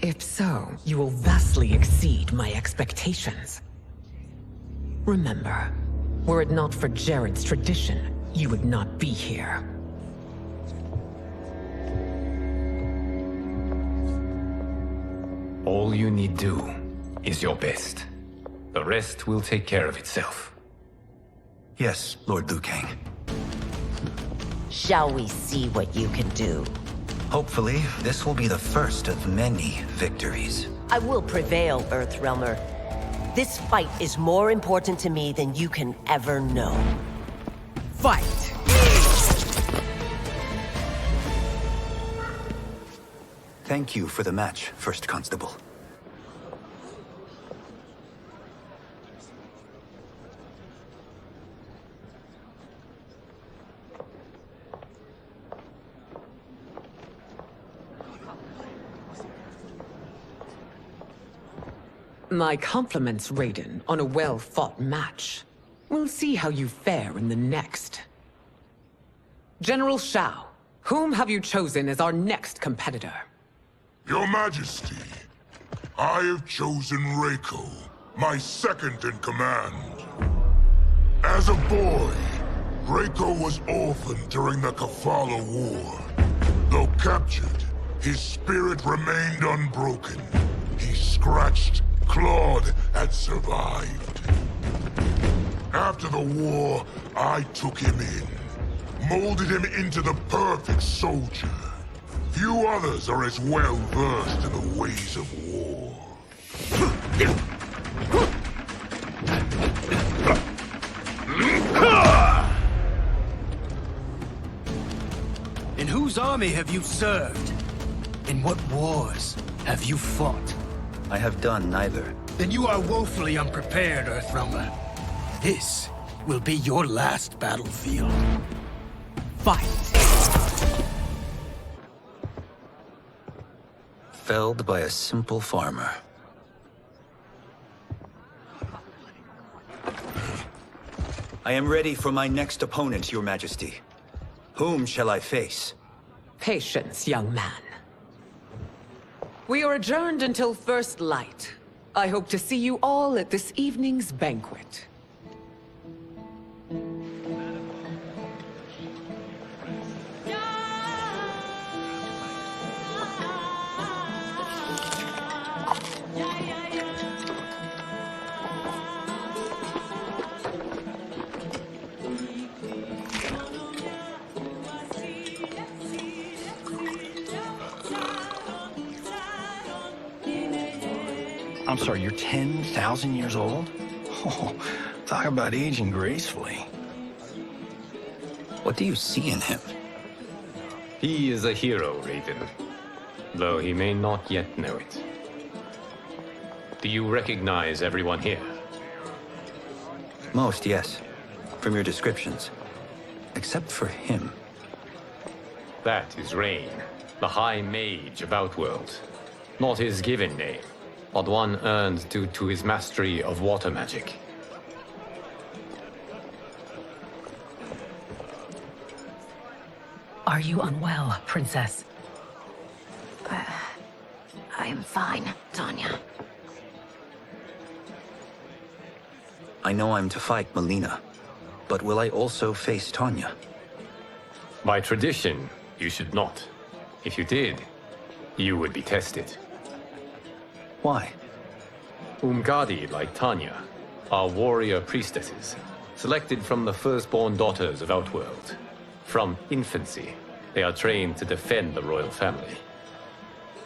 Speaker 19: If so, you will vastly exceed my expectations. Remember, were it not for Jared's tradition, you would not be here.
Speaker 9: All you need do is your best. The rest will take care of itself.
Speaker 4: Yes, Lord Liu Kang.
Speaker 6: Shall we see what you can do?
Speaker 4: Hopefully, this will be the first of many victories.
Speaker 6: I will prevail, Earthrealmer. This fight is more important to me than you can ever know.
Speaker 19: Fight!
Speaker 4: Thank you for the match, First Constable.
Speaker 19: My compliments, Raiden, on a well-fought match. We'll see how you fare in the next. General Shao, whom have you chosen as our next competitor?
Speaker 2: Your Majesty, I have chosen Reiko, my second in command. As a boy, Reiko was orphaned during the Kafala War. Though captured, his spirit remained unbroken. He scratched, clawed, and survived. After the war, I took him in, molded him into the perfect soldier. Few others are as well versed in the ways of war.
Speaker 20: In whose army have you served? In what wars have you fought?
Speaker 4: I have done neither.
Speaker 20: Then you are woefully unprepared, Earthrealmer. This will be your last battlefield. Fight!
Speaker 4: Felled by a simple farmer. I am ready for my next opponent, Your Majesty. Whom shall I face?
Speaker 19: Patience, young man. We are adjourned until first light. I hope to see you all at this evening's banquet.
Speaker 11: I'm sorry, you're 10,000 years old? Oh, talk about aging gracefully.
Speaker 4: What do you see in him?
Speaker 9: He is a hero, Raiden, though he may not yet know it. Do you recognize everyone here?
Speaker 4: Most, yes. From your descriptions. Except for him.
Speaker 9: That is Rain, the High Mage of Outworld. Not his given name, but one earned due to his mastery of water magic.
Speaker 18: Are you unwell, Princess?
Speaker 16: I am fine, Tanya.
Speaker 4: I know I'm to fight Melina, but will I also face Tanya?
Speaker 9: By tradition, you should not. If you did, you would be tested.
Speaker 4: Why?
Speaker 9: Umgadi, like Tanya, are warrior priestesses, selected from the firstborn daughters of Outworld. From infancy, they are trained to defend the royal family.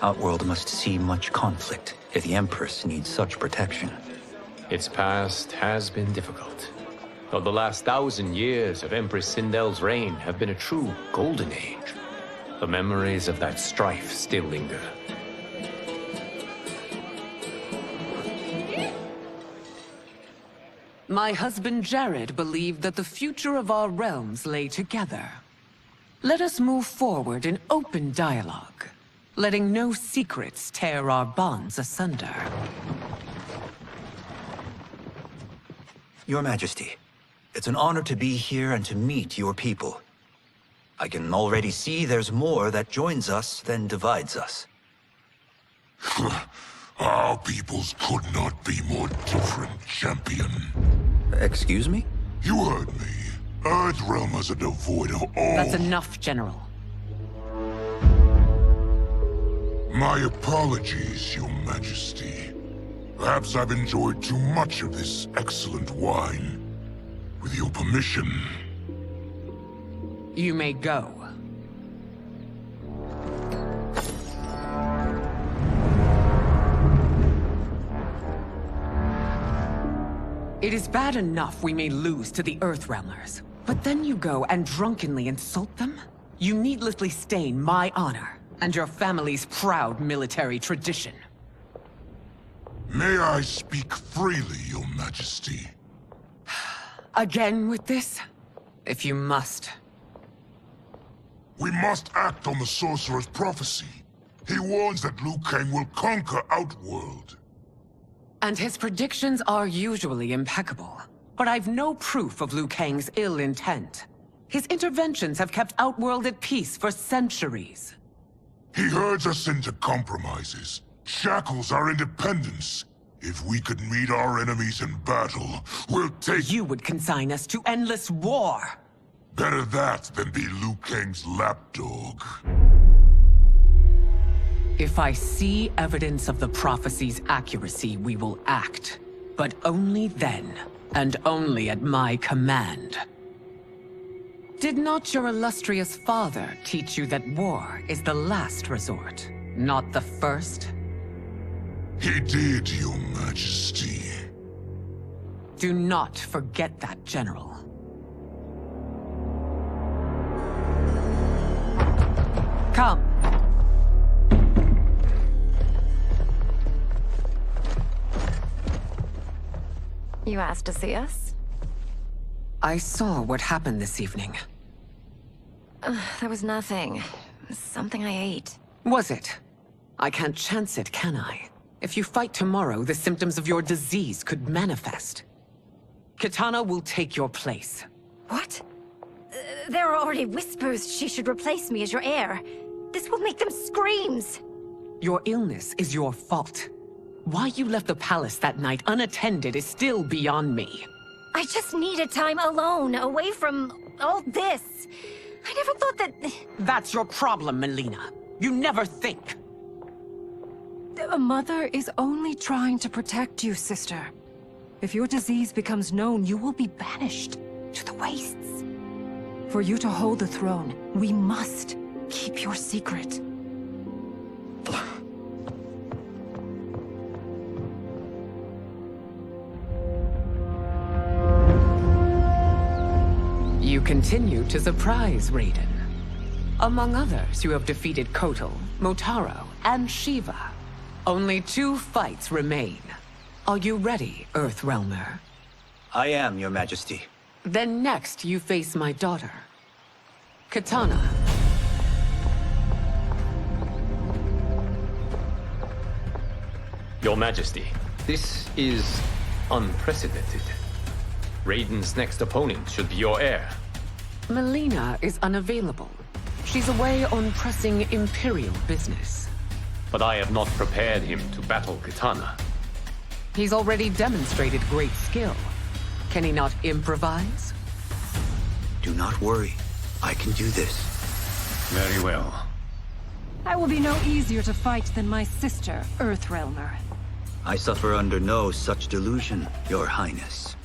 Speaker 4: Outworld must see much conflict if the Empress needs such protection.
Speaker 9: Its past has been difficult, though the last 1,000 years of Empress Sindel's reign have been a true golden age. The memories of that strife still linger.
Speaker 19: My husband Jared believed that the future of our realms lay together. Let us move forward in open dialogue, letting no secrets tear our bonds asunder.
Speaker 4: Your Majesty, it's an honor to be here and to meet your people. I can already see there's more that joins us than divides us.
Speaker 2: Our peoples could not be more different, champion.
Speaker 4: Excuse me?
Speaker 2: You heard me. Earthrealmers are devoid of all...
Speaker 19: That's enough, General.
Speaker 2: My apologies, Your Majesty. Perhaps I've enjoyed too much of this excellent wine. With your permission...
Speaker 19: You may go. It is bad enough we may lose to the Earthrealmers, but then you go and drunkenly insult them? You needlessly stain my honor and your family's proud military tradition.
Speaker 2: May I speak freely, Your Majesty?
Speaker 19: Again with this? If you must.
Speaker 2: We must act on the Sorcerer's prophecy. He warns that Liu Kang will conquer Outworld.
Speaker 19: And his predictions are usually impeccable. But I've no proof of Liu Kang's ill intent. His interventions have kept Outworld at peace for centuries.
Speaker 2: He herds us into compromises, shackles our independence. If we could meet our enemies in battle, we'll take...
Speaker 19: You would consign us to endless war!
Speaker 2: Better that than be Liu Kang's lapdog.
Speaker 19: If I see evidence of the prophecy's accuracy, we will act. But only then, and only at my command. Did not your illustrious father teach you that war is the last resort, not the first?
Speaker 2: He did, Your Majesty.
Speaker 19: Do not forget that, General. Come.
Speaker 16: You asked to see us?
Speaker 19: I saw what happened this evening.
Speaker 16: There was nothing. Something I ate.
Speaker 19: Was it? I can't chance it, can I? If you fight tomorrow, the symptoms of your disease could manifest. Kitana will take your place.
Speaker 16: What? There are already whispers she should replace me as your heir. This will make them screams!
Speaker 19: Your illness is your fault. Why you left the palace that night unattended is still beyond me.
Speaker 16: I just needed time alone, away from all this. I never thought that...
Speaker 19: That's your problem, Melina. You never think.
Speaker 17: A mother is only trying to protect you, sister. If your disease becomes known, you will be banished to the wastes. For you to hold the throne, we must keep your secret.
Speaker 19: You continue to surprise Raiden. Among others, you have defeated Kotal, Motaro, and Shiva. Only 2 fights remain. Are you ready, Earthrealmer?
Speaker 4: I am, Your Majesty.
Speaker 19: Then next, you face my daughter, Kitana.
Speaker 9: Your Majesty, this is unprecedented. Raiden's next opponent should be your heir.
Speaker 19: Melina is unavailable. She's away on pressing Imperial business.
Speaker 9: But I have not prepared him to battle Kitana.
Speaker 19: He's already demonstrated great skill. Can he not improvise?
Speaker 4: Do not worry. I can do this.
Speaker 9: Very well.
Speaker 17: I will be no easier to fight than my sister, Earthrealmer.
Speaker 4: I suffer under no such delusion, Your Highness.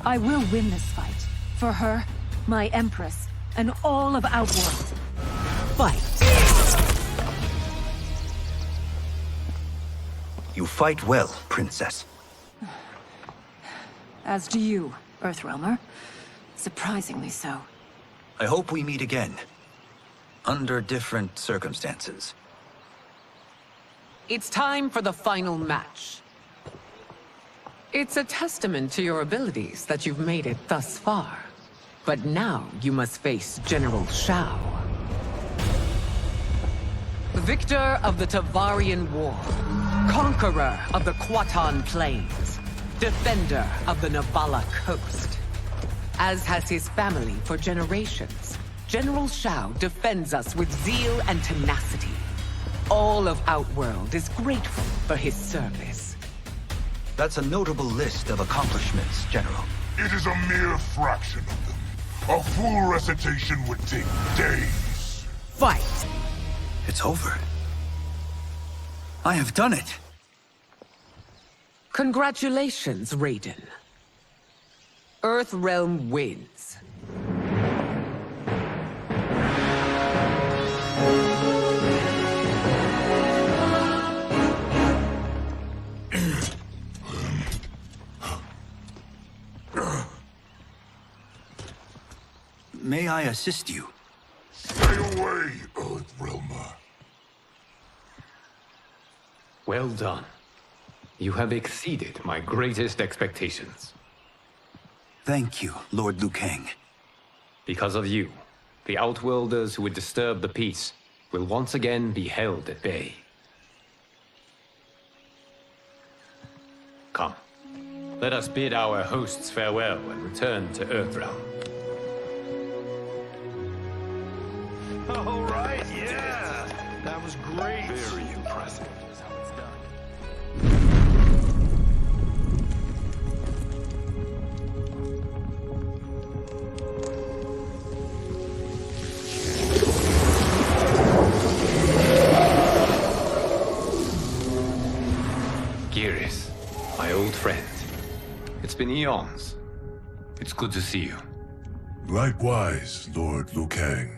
Speaker 17: I will win this fight. For her, my Empress, and all of Outworld. Fight!
Speaker 4: You fight well, Princess.
Speaker 17: As do you, Earthrealmer. Surprisingly so.
Speaker 4: I hope we meet again. Under different circumstances.
Speaker 19: It's time for the final match. It's a testament to your abilities that you've made it thus far. But now you must face General Shao. Victor of the Tavarian War. Conqueror of the Kwatan Plains. Defender of the Navala Coast. As has his family for generations, General Shao defends us with zeal and tenacity. All of Outworld is grateful for his service.
Speaker 4: That's a notable list of accomplishments, General.
Speaker 2: It is a mere fraction of them. A full recitation would take days.
Speaker 19: Fight!
Speaker 4: It's over. I have done it.
Speaker 19: Congratulations, Raiden. Earthrealm wins.
Speaker 4: May I assist you?
Speaker 2: Stay away, Earthrealmer.
Speaker 9: Well done. You have exceeded my greatest expectations.
Speaker 4: Thank you, Lord Liu Kang.
Speaker 9: Because of you, the Outworlders who would disturb the peace will once again be held at bay. Come, let us bid our hosts farewell and return to Earthrealm.
Speaker 12: All right, yeah. That was great.
Speaker 15: Very impressive.
Speaker 9: Geras, my old friend. It's been eons. It's good to see you.
Speaker 8: Likewise, Lord Liu Kang.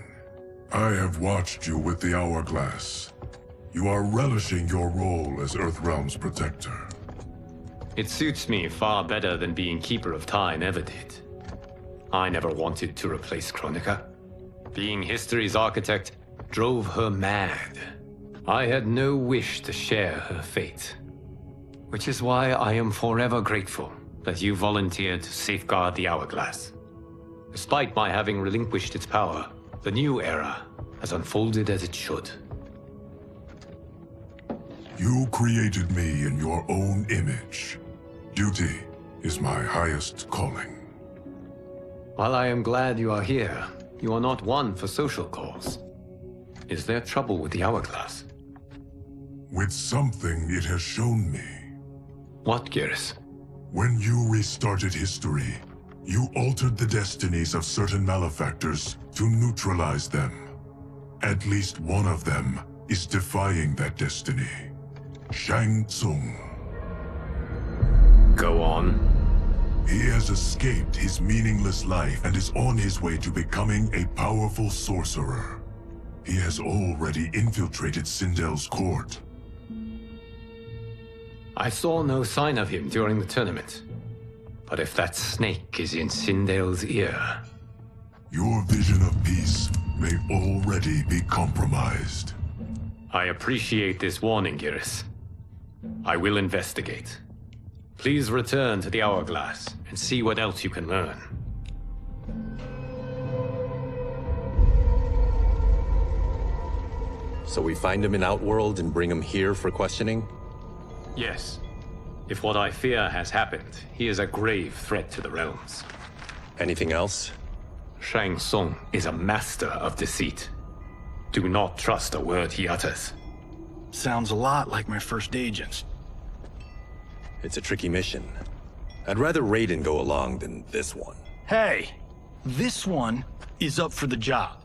Speaker 8: I have watched you with the Hourglass. You are relishing your role as Earthrealm's protector.
Speaker 9: It suits me far better than being Keeper of Time ever did. I never wanted to replace Chronica. Being history's architect drove her mad. I had no wish to share her fate. Which is why I am forever grateful that you volunteered to safeguard the Hourglass. Despite my having relinquished its power, the new era has unfolded as it should.
Speaker 8: You created me in your own image. Duty is my highest calling.
Speaker 9: While I am glad you are here, you are not one for social calls. Is there trouble with the Hourglass?
Speaker 8: With something it has shown me.
Speaker 9: What, Geras?
Speaker 8: When you restarted history, you altered the destinies of certain malefactors to neutralize them. At least one of them is defying that destiny. Tsung.
Speaker 9: Go on.
Speaker 8: He has escaped his meaningless life and is on his way to becoming a powerful sorcerer. He has already infiltrated Sindel's court.
Speaker 9: I saw no sign of him during the tournament. But if that snake is in Sindel's ear...
Speaker 8: Your vision of peace may already be compromised.
Speaker 9: I appreciate this warning, Geras. I will investigate. Please return to the Hourglass and see what else you can learn.
Speaker 15: So we find him in Outworld and bring him here for questioning?
Speaker 9: Yes. If what I fear has happened, he is a grave threat to the realms.
Speaker 15: Anything else?
Speaker 9: Shang Tsung is a master of deceit. Do not trust a word he utters.
Speaker 11: Sounds a lot like my first agents.
Speaker 15: It's a tricky mission. I'd rather Raiden go along than this one.
Speaker 11: Hey, this one is up for the job.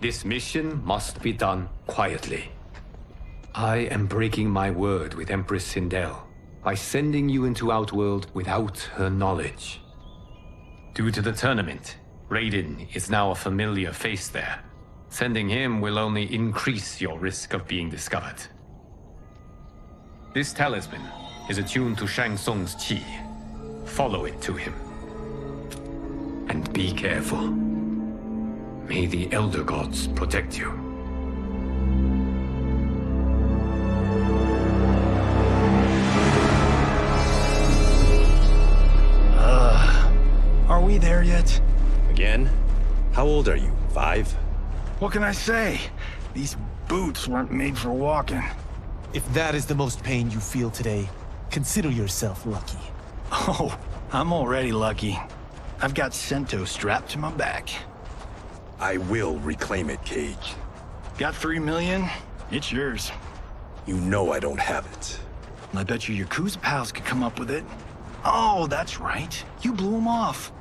Speaker 9: This mission must be done quietly. I am breaking my word with Empress Sindel by sending you into Outworld without her knowledge. Due to the tournament, Raiden is now a familiar face there. Sending him will only increase your risk of being discovered. This talisman is attuned to Shang Tsung's chi. Follow it to him. And be careful. May the Elder Gods protect you.
Speaker 11: Are we there yet?
Speaker 15: Again? How old are you? 5?
Speaker 11: What can I say? These boots weren't made for walking.
Speaker 5: If that is the most pain you feel today, consider yourself lucky.
Speaker 11: Oh, I'm already lucky. I've got Sento strapped to my back.
Speaker 15: I will reclaim it, Cage.
Speaker 11: Got 3 million? It's yours.
Speaker 15: You know I don't have it.
Speaker 11: I bet you Yakuza pals could come up with it. Oh, that's right. You blew them off.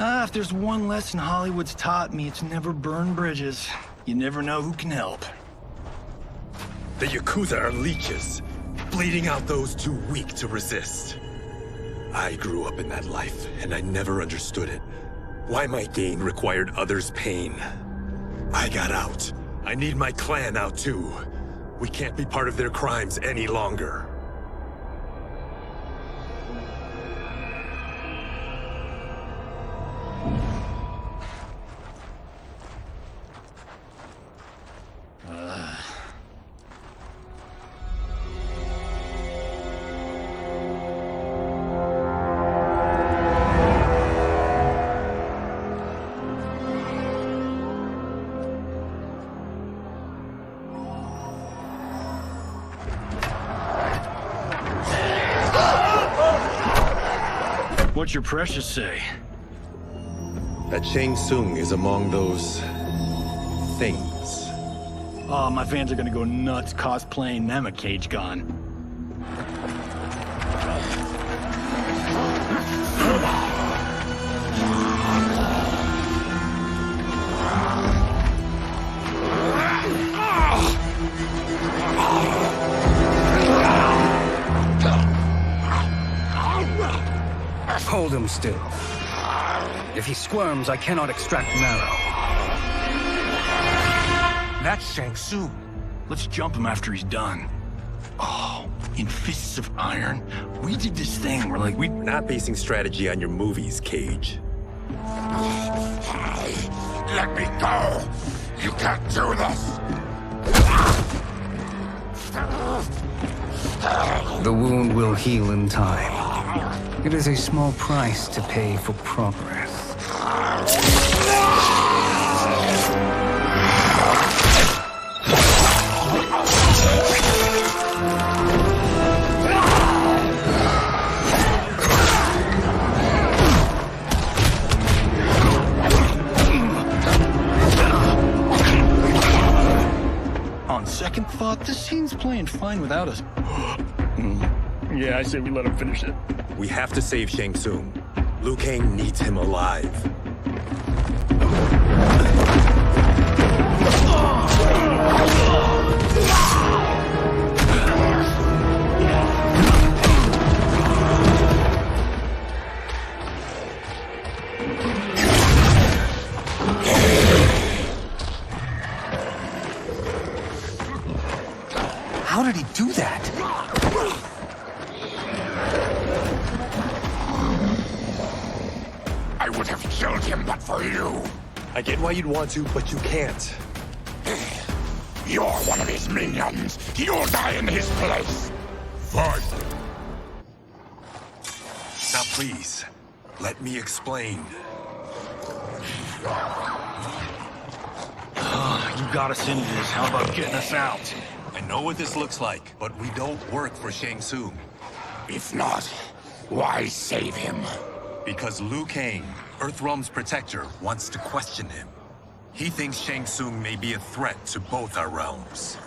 Speaker 11: If there's one lesson Hollywood's taught me, it's never burn bridges. You never know who can help.
Speaker 15: The Yakuza are leeches, bleeding out those too weak to resist. I grew up in that life, and I never understood it. Why my gain required others' pain. I got out. I need my clan out too. We can't be part of their crimes any longer.
Speaker 11: What's your precious say?
Speaker 15: That Shang Tsung is among those... things.
Speaker 11: Oh, my fans are gonna go nuts cosplaying them a Cage Gone.
Speaker 21: Hold him still. If he squirms, I cannot extract marrow.
Speaker 11: That's Shang Tsung. Let's jump him after he's done. Oh, in Fists of Iron, we did this thing where we're
Speaker 15: not basing strategy on your movies, Cage.
Speaker 2: Let me go! You can't do this!
Speaker 21: The wound will heal in time. It is a small price to pay for progress.
Speaker 11: On second thought, this scene's playing fine without us. Yeah, I say we let him finish it.
Speaker 15: We have to save Shang Tsung. Liu Kang needs him alive.
Speaker 5: How did he do that?
Speaker 2: I would have killed him but for you.
Speaker 15: I get why you'd want to, but you can't.
Speaker 2: You're one of his minions. You'll die in his place.
Speaker 8: Fight!
Speaker 15: Now please, let me explain.
Speaker 11: You got us into this. How about getting us out?
Speaker 15: I know what this looks like, but we don't work for Shang Tsung.
Speaker 2: If not, why save him?
Speaker 15: Because Liu Kang, Earthrealm's protector, wants to question him. He thinks Shang Tsung may be a threat to both our realms.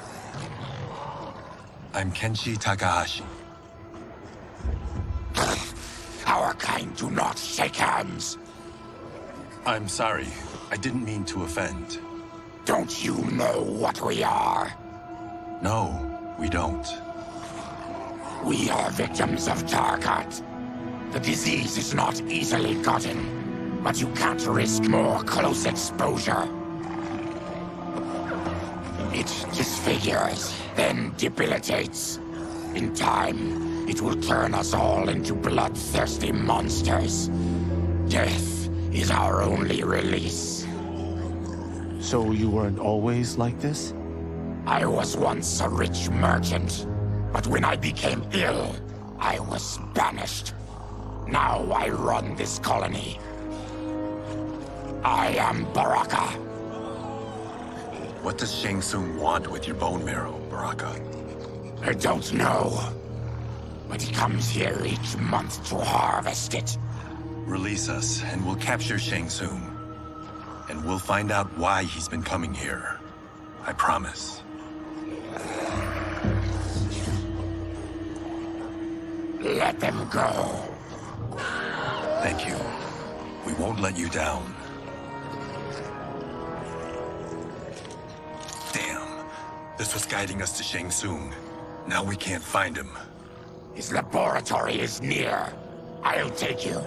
Speaker 15: I'm Kenshi Takahashi.
Speaker 2: Our kind do not shake hands.
Speaker 15: I'm sorry. I didn't mean to offend.
Speaker 2: Don't you know what we are?
Speaker 15: No, we don't.
Speaker 2: We are victims of Tarkat. The disease is not easily gotten, but you can't risk more close exposure. It disfigures, then debilitates. In time, it will turn us all into bloodthirsty monsters. Death is our only release.
Speaker 5: So you weren't always like this?
Speaker 2: I was once a rich merchant, but when I became ill, I was banished. Now I run this colony. I am Baraka.
Speaker 15: What does Shang Tsung want with your bone marrow, Baraka?
Speaker 2: I don't know. But he comes here each month to harvest it.
Speaker 15: Release us, and we'll capture Shang Tsung. And we'll find out why he's been coming here. I promise.
Speaker 2: Let them go.
Speaker 15: Thank you. We won't let you down. Damn. This was guiding us to Shang Tsung. Now we can't find him.
Speaker 2: His laboratory is near. I'll take you.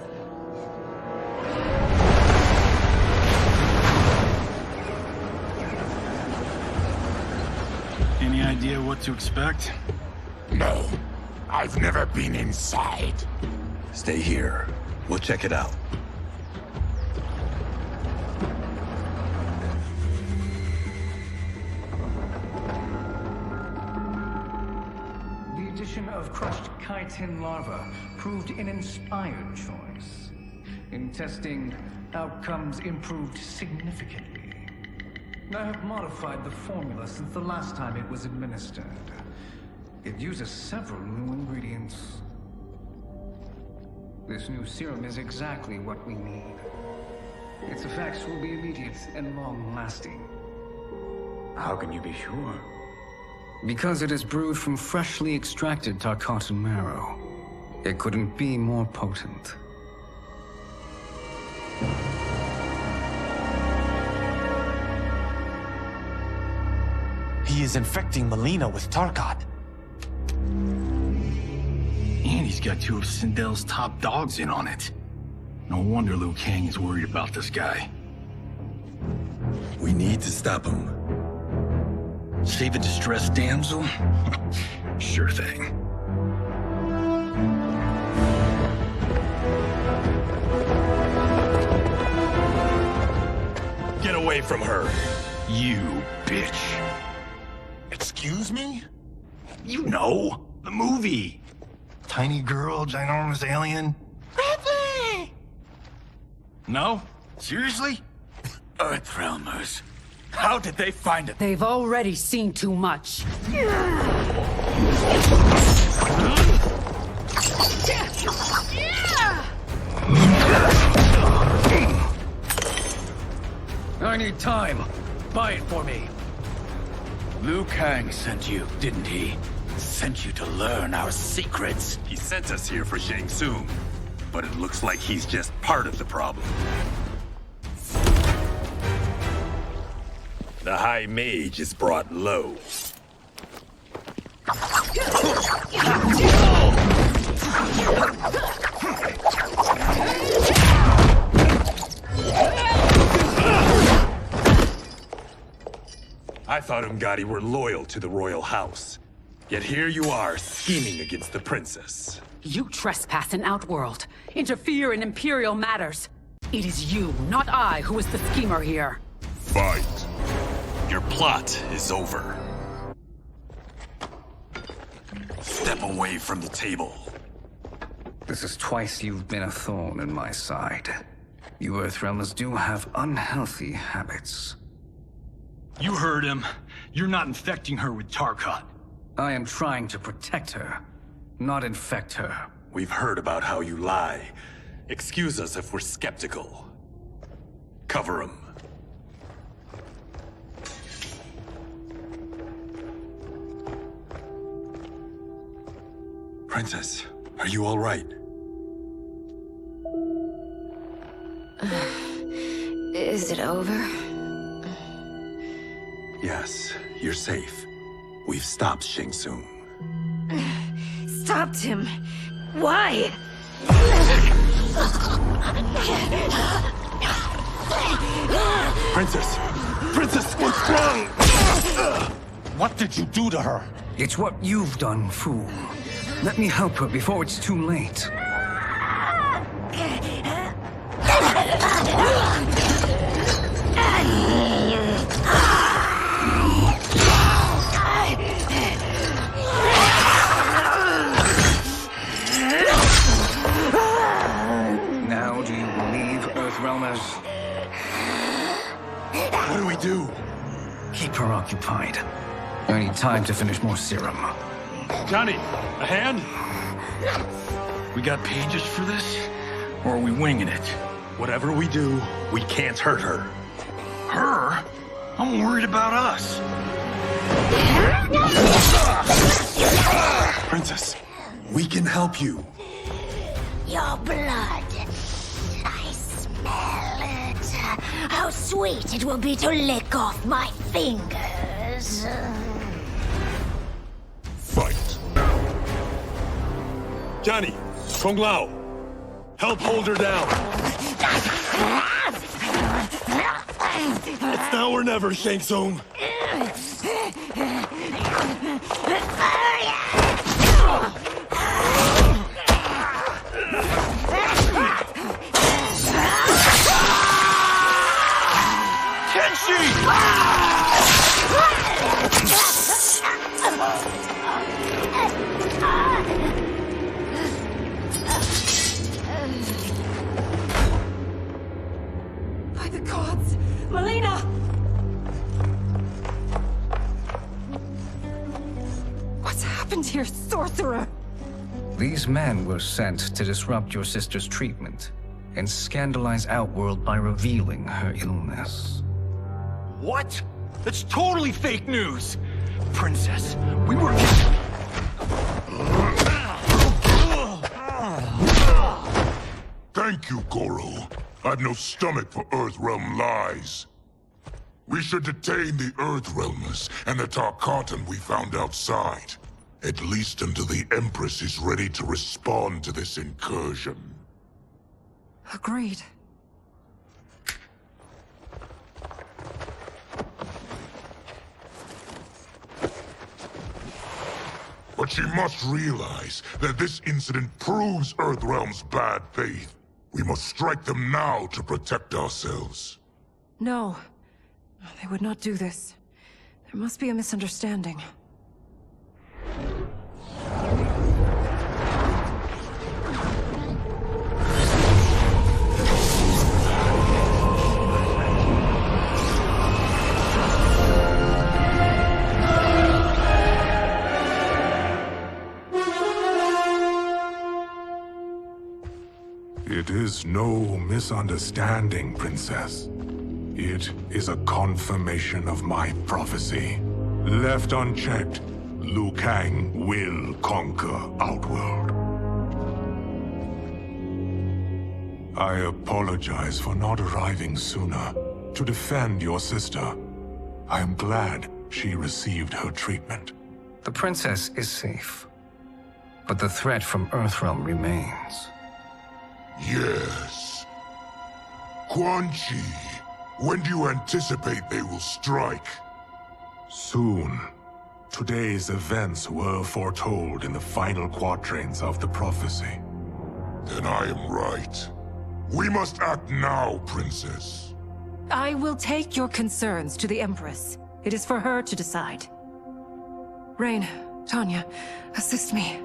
Speaker 20: Any idea what to expect?
Speaker 2: No. I've never been inside.
Speaker 15: Stay here. We'll check it out.
Speaker 21: The addition of crushed chitin larva proved an inspired choice. In testing, outcomes improved significantly. I have modified the formula since the last time it was administered. It uses several new ingredients. This new serum is exactly what we need. Its effects will be immediate and long-lasting. How can you be sure? Because it is brewed from freshly extracted Tarkatan marrow. It couldn't be more potent.
Speaker 5: He is infecting Mileena with Tarkat.
Speaker 20: And he's got two of Sindel's top dogs in on it. No wonder Liu Kang is worried about this guy.
Speaker 15: We need to stop him.
Speaker 20: Save a distressed damsel? Sure thing.
Speaker 15: Get away from her!
Speaker 20: You bitch.
Speaker 2: Excuse me?
Speaker 20: You know, the movie. Tiny girl, ginormous alien.
Speaker 2: Bradley!
Speaker 20: No? Seriously?
Speaker 12: Earthrealmers. How did they find it?
Speaker 18: They've already seen too much.
Speaker 20: I need time. Buy it for me.
Speaker 12: Liu Kang sent you, didn't he? Sent you to learn our secrets.
Speaker 15: He sent us here for Shang Tsung, but it looks like he's just part of the problem. The High Mage is brought low. I thought Umgadi were loyal to the royal house. Yet here you are, scheming against the princess.
Speaker 18: You trespass in Outworld, interfere in Imperial matters. It is you, not I, who is the schemer here.
Speaker 15: Fight. Your plot is over. Step away from the table.
Speaker 21: This is twice you've been a thorn in my side. You Earthrealmers do have unhealthy habits.
Speaker 20: You heard him. You're not infecting her with Tarkat.
Speaker 21: I am trying to protect her, not infect her.
Speaker 15: We've heard about how you lie. Excuse us if we're skeptical. Cover him. Princess, are you all right?
Speaker 16: Is it over?
Speaker 15: Yes, you're safe. We've stopped Shang Tsung.
Speaker 16: Stopped him? Why?
Speaker 11: Princess! Princess, what's wrong? What did you do to her?
Speaker 12: It's what you've done, fool. Let me help her before it's too late. Now do you believe, Earthrealmers?
Speaker 11: What do we do?
Speaker 12: Keep her occupied. I need time to finish more serum.
Speaker 20: Johnny, a hand? We got pages for this? Or are we winging it?
Speaker 11: Whatever we do, we can't hurt her.
Speaker 20: Her? I'm worried about us.
Speaker 15: Princess, we can help you.
Speaker 16: Your blood. I smell it. How sweet it will be to lick off my fingers.
Speaker 2: Fight.
Speaker 11: Johnny, Kung Lao, help hold her down. It's now or never, Shang Tsung.
Speaker 17: By the gods! Melina! What's happened here, sorcerer?
Speaker 12: These men were sent to disrupt your sister's treatment and scandalize Outworld by revealing her illness.
Speaker 20: What? That's totally fake news! Princess, we were...
Speaker 2: Thank you, Goro. I've no stomach for Earthrealm lies. We should detain the Earthrealmers and the Tarkatan we found outside. At least until the Empress is ready to respond to this incursion.
Speaker 17: Agreed.
Speaker 2: But she must realize that this incident proves Earthrealm's bad faith. We must strike them now to protect ourselves.
Speaker 17: No. They would not do this. There must be a misunderstanding.
Speaker 8: It is no misunderstanding, Princess. It is a confirmation of my prophecy. Left unchecked, Liu Kang will conquer Outworld. I apologize for not arriving sooner to defend your sister. I am glad she received her treatment.
Speaker 12: The princess is safe, but the threat from Earthrealm remains.
Speaker 2: Yes. Quan Chi, when do you anticipate they will strike?
Speaker 8: Soon. Today's events were foretold in the final quatrains of the prophecy.
Speaker 2: Then I am right. We must act now, Princess.
Speaker 17: I will take your concerns to the Empress. It is for her to decide. Rain, Tanya, assist me.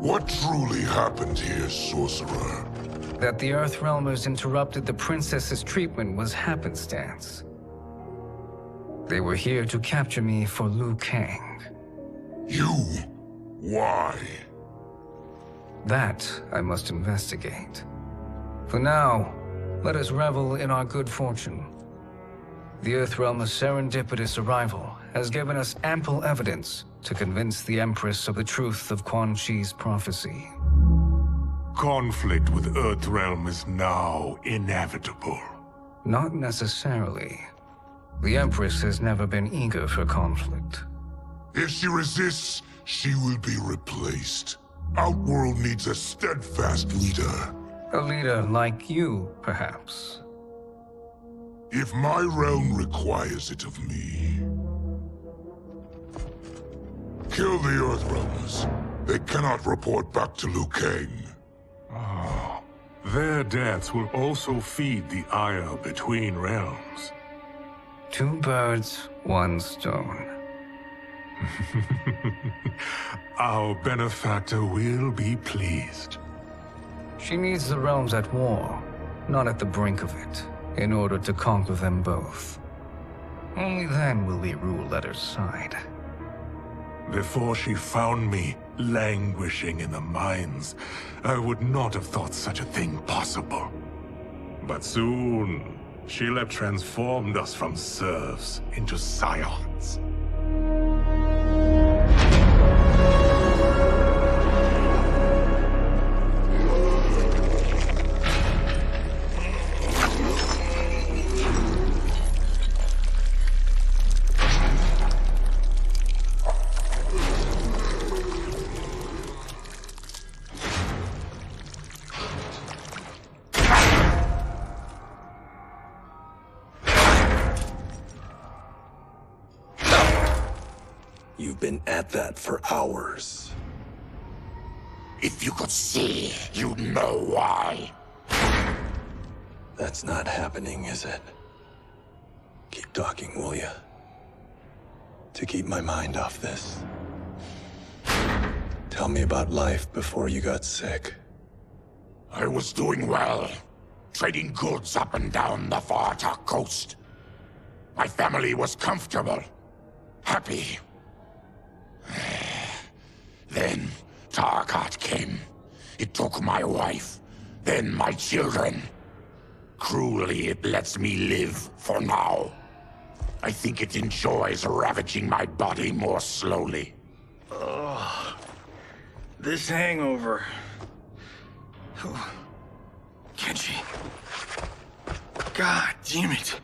Speaker 2: What truly happened here, sorcerer?
Speaker 12: That the Earthrealmers interrupted the princess's treatment was happenstance. They were here to capture me for Liu Kang.
Speaker 2: You? Why?
Speaker 12: That I must investigate. For now, let us revel in our good fortune. The Earthrealm's serendipitous arrival has given us ample evidence to convince the Empress of the truth of Quan Chi's prophecy.
Speaker 8: Conflict with Earthrealm is now inevitable.
Speaker 12: Not necessarily. The Empress has never been eager for conflict.
Speaker 8: If she resists, she will be replaced. Outworld needs a steadfast leader.
Speaker 12: A leader like you, perhaps.
Speaker 8: If my realm requires it of me. Kill the Earthrealmers. They cannot report back to Liu Kang. Oh, their deaths will also feed the ire between realms.
Speaker 12: 2 birds, 1 stone.
Speaker 8: Our benefactor will be pleased.
Speaker 12: She needs the realms at war, not at the brink of it, in order to conquer them both. Only then will we rule at her side.
Speaker 8: Before she found me languishing in the mines, I would not have thought such a thing possible. But soon, she'll have transformed us from serfs into scions.
Speaker 15: You've been at that for hours.
Speaker 2: If you could see, you'd know why.
Speaker 15: That's not happening, is it? Keep talking, will ya? To keep my mind off this. Tell me about life before you got sick.
Speaker 2: I was doing well, trading goods up and down the Varta coast. My family was comfortable, happy. Then Tarkat came. It took my wife, then my children. Cruelly, it lets me live for now. I think it enjoys ravaging my body more slowly.
Speaker 11: Ugh. This hangover. Kenji. God damn it.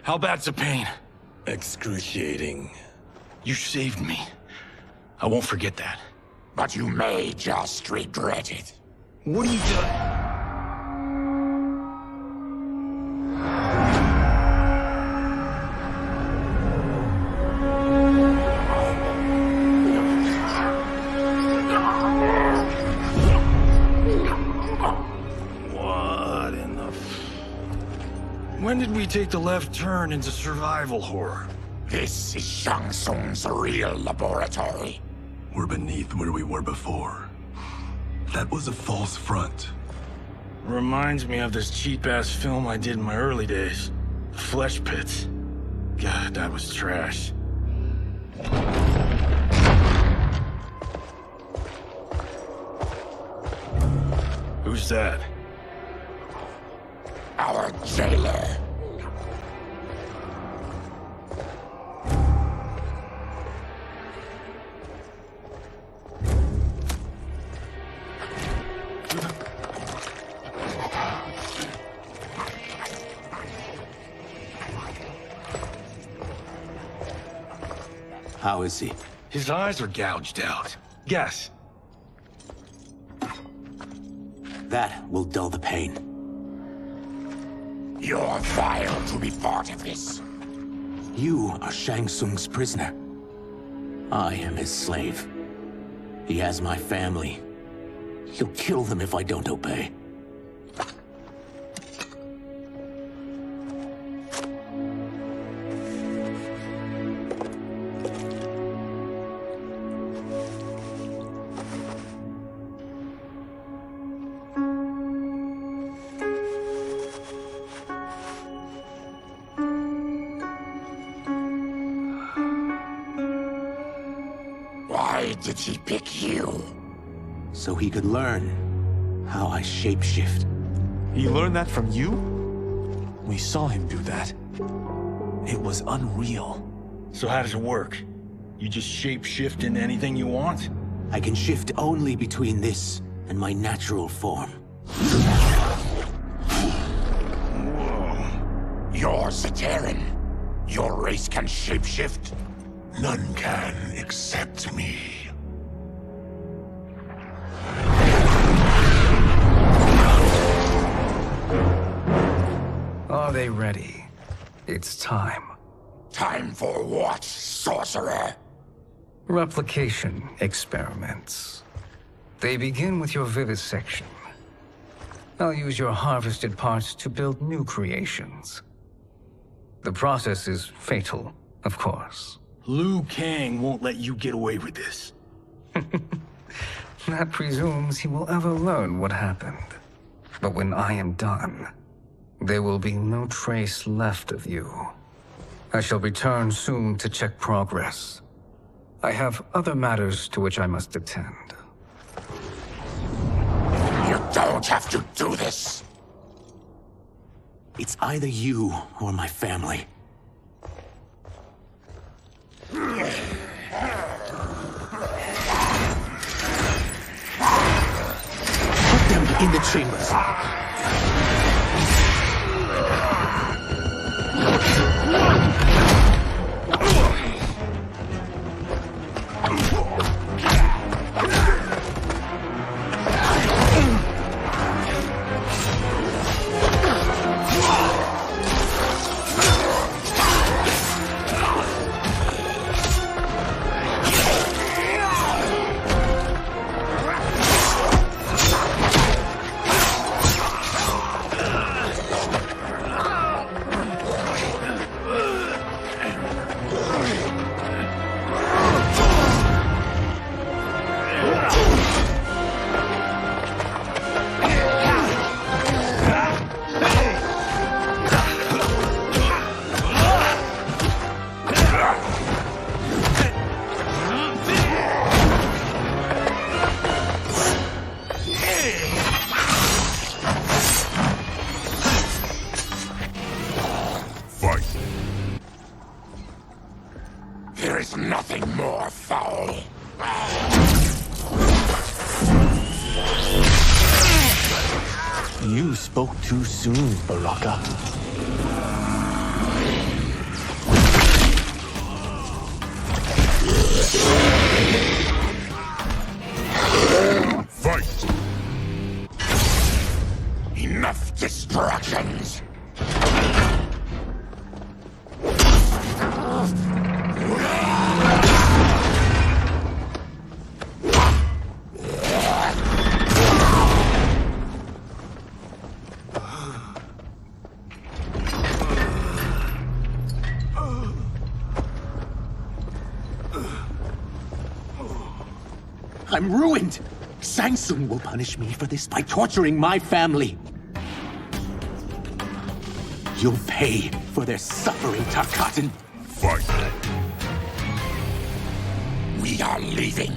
Speaker 11: How bad's the pain?
Speaker 15: Excruciating.
Speaker 11: You saved me. I won't forget that.
Speaker 2: But you may just regret it.
Speaker 11: What are you doing? What in the... When did we take the left turn into survival horror?
Speaker 2: This is Shang Tsung's real laboratory.
Speaker 15: We're beneath where we were before. That was a false front.
Speaker 11: Reminds me of this cheap-ass film I did in my early days. Flesh Pits. God, that was trash. Who's that?
Speaker 2: Our jailer.
Speaker 11: How is he? His eyes are gouged out. Guess.
Speaker 1: That will dull the pain.
Speaker 2: You're vile to be part of this.
Speaker 1: You are Shang Tsung's prisoner. I am his slave. He has my family. He'll kill them if I don't obey.
Speaker 2: Why did he pick you?
Speaker 1: So he could learn how I shapeshift.
Speaker 5: He learned that from you? We saw him do that. It was unreal.
Speaker 20: So how does it work? You just shape-shift into anything you want?
Speaker 1: I can shift only between this and my natural form.
Speaker 2: You're Zateran. Your race can shapeshift.
Speaker 8: None can except me.
Speaker 12: Are they ready? It's time.
Speaker 2: Time for what, sorcerer?
Speaker 12: Replication experiments. They begin with your vivisection. I'll use your harvested parts to build new creations. The process is fatal, of course.
Speaker 20: Liu Kang won't let you get away with this.
Speaker 12: That presumes he will ever learn what happened. But when I am done, there will be no trace left of you. I shall return soon to check progress. I have other matters to which I must attend.
Speaker 2: You don't have to do this!
Speaker 1: It's either you or my family. Put them in the chambers.
Speaker 2: There is nothing more foul.
Speaker 5: You spoke too soon, Baraka.
Speaker 2: Fight! Enough distractions!
Speaker 1: I'm ruined! Tsung will punish me for this by torturing my family. You'll pay for their suffering, Tarkatan.
Speaker 2: Fight! We are leaving.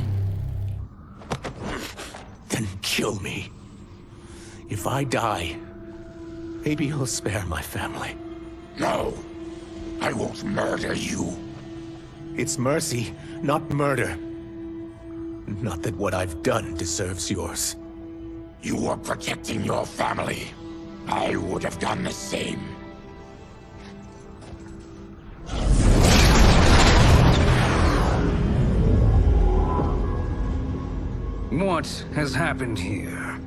Speaker 1: Then kill me. If I die, maybe you'll spare my family.
Speaker 2: No, I won't murder you.
Speaker 1: It's mercy, not murder. Not that what I've done deserves yours.
Speaker 2: You were protecting your family. I would have done the same.
Speaker 12: What has happened here?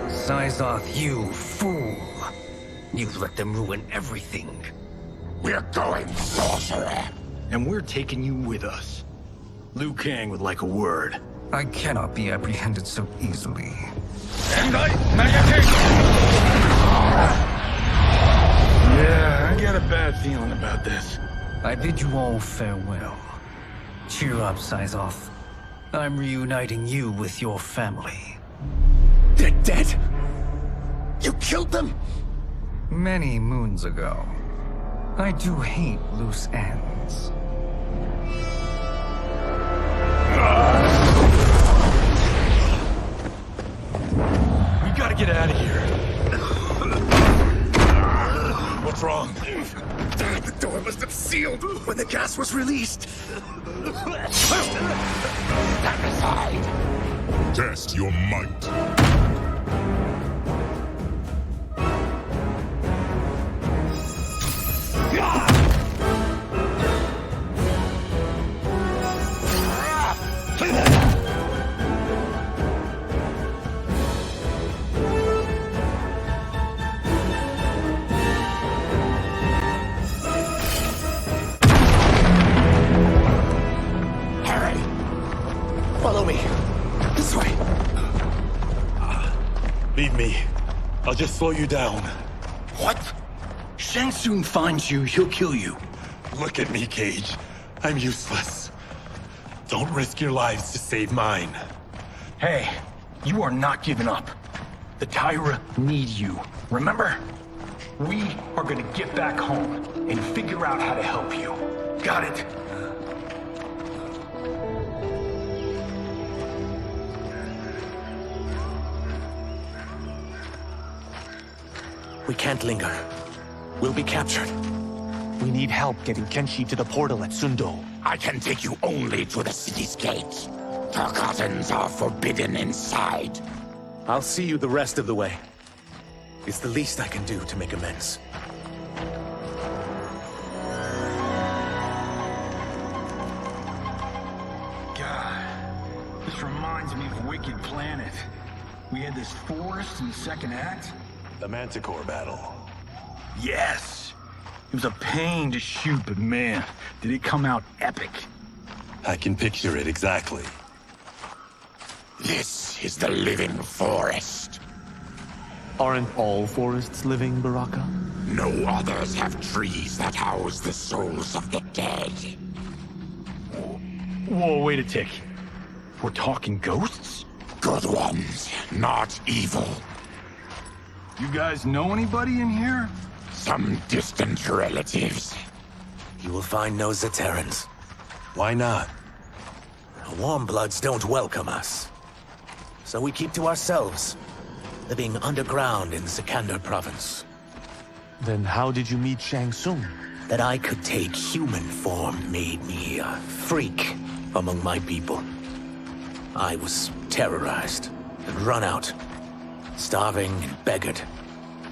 Speaker 12: Saibot, you fool! You've let them ruin everything.
Speaker 2: We're going, sorcerer!
Speaker 20: And we're taking you with us. Liu Kang would like a word.
Speaker 12: I cannot be apprehended so easily.
Speaker 20: Yeah, I got a bad feeling about this.
Speaker 12: I bid you all farewell. Cheer up, Saibot. I'm reuniting you with your family.
Speaker 1: They're dead? You killed them?
Speaker 12: Many moons ago. I do hate loose ends.
Speaker 11: get out of here. What's wrong? The door must have sealed when the gas was released.
Speaker 2: Stand aside.
Speaker 8: Test your might.
Speaker 11: Follow me. This way.
Speaker 15: Leave me. I'll just slow you down.
Speaker 11: What? Shang soon finds you, he'll kill you.
Speaker 15: Look at me, Cage. I'm useless. Don't risk your lives to save mine.
Speaker 11: Hey, you are not giving up. The Tyra need you, remember? We are gonna get back home and figure out how to help you. Got it?
Speaker 1: We can't linger. We'll be captured.
Speaker 5: We need help getting Kenshi to the portal at Sundo.
Speaker 2: I can take you only to the city's gate. Forgottens are forbidden inside.
Speaker 1: I'll see you the rest of the way. It's the least I can do to make amends.
Speaker 11: God, this reminds me of Wicked Planet. We had this forest in the second act.
Speaker 15: The Manticore battle.
Speaker 11: Yes! It was a pain to shoot, but man, did it come out epic.
Speaker 15: I can picture it exactly.
Speaker 2: This is the living forest.
Speaker 5: Aren't all forests living, Baraka?
Speaker 2: No others have trees that house the souls of the dead.
Speaker 11: Whoa, wait a tick. We're talking ghosts?
Speaker 2: Good ones, not evil.
Speaker 11: You guys know anybody in here?
Speaker 2: Some distant relatives.
Speaker 1: You will find no Zaterrans.
Speaker 15: Why not?
Speaker 1: The Warmbloods don't welcome us. So we keep to ourselves, living underground in Sikander province.
Speaker 5: Then how did you meet Shang Tsung?
Speaker 1: That I could take human form made me a freak among my people. I was terrorized and run out, starving and beggared.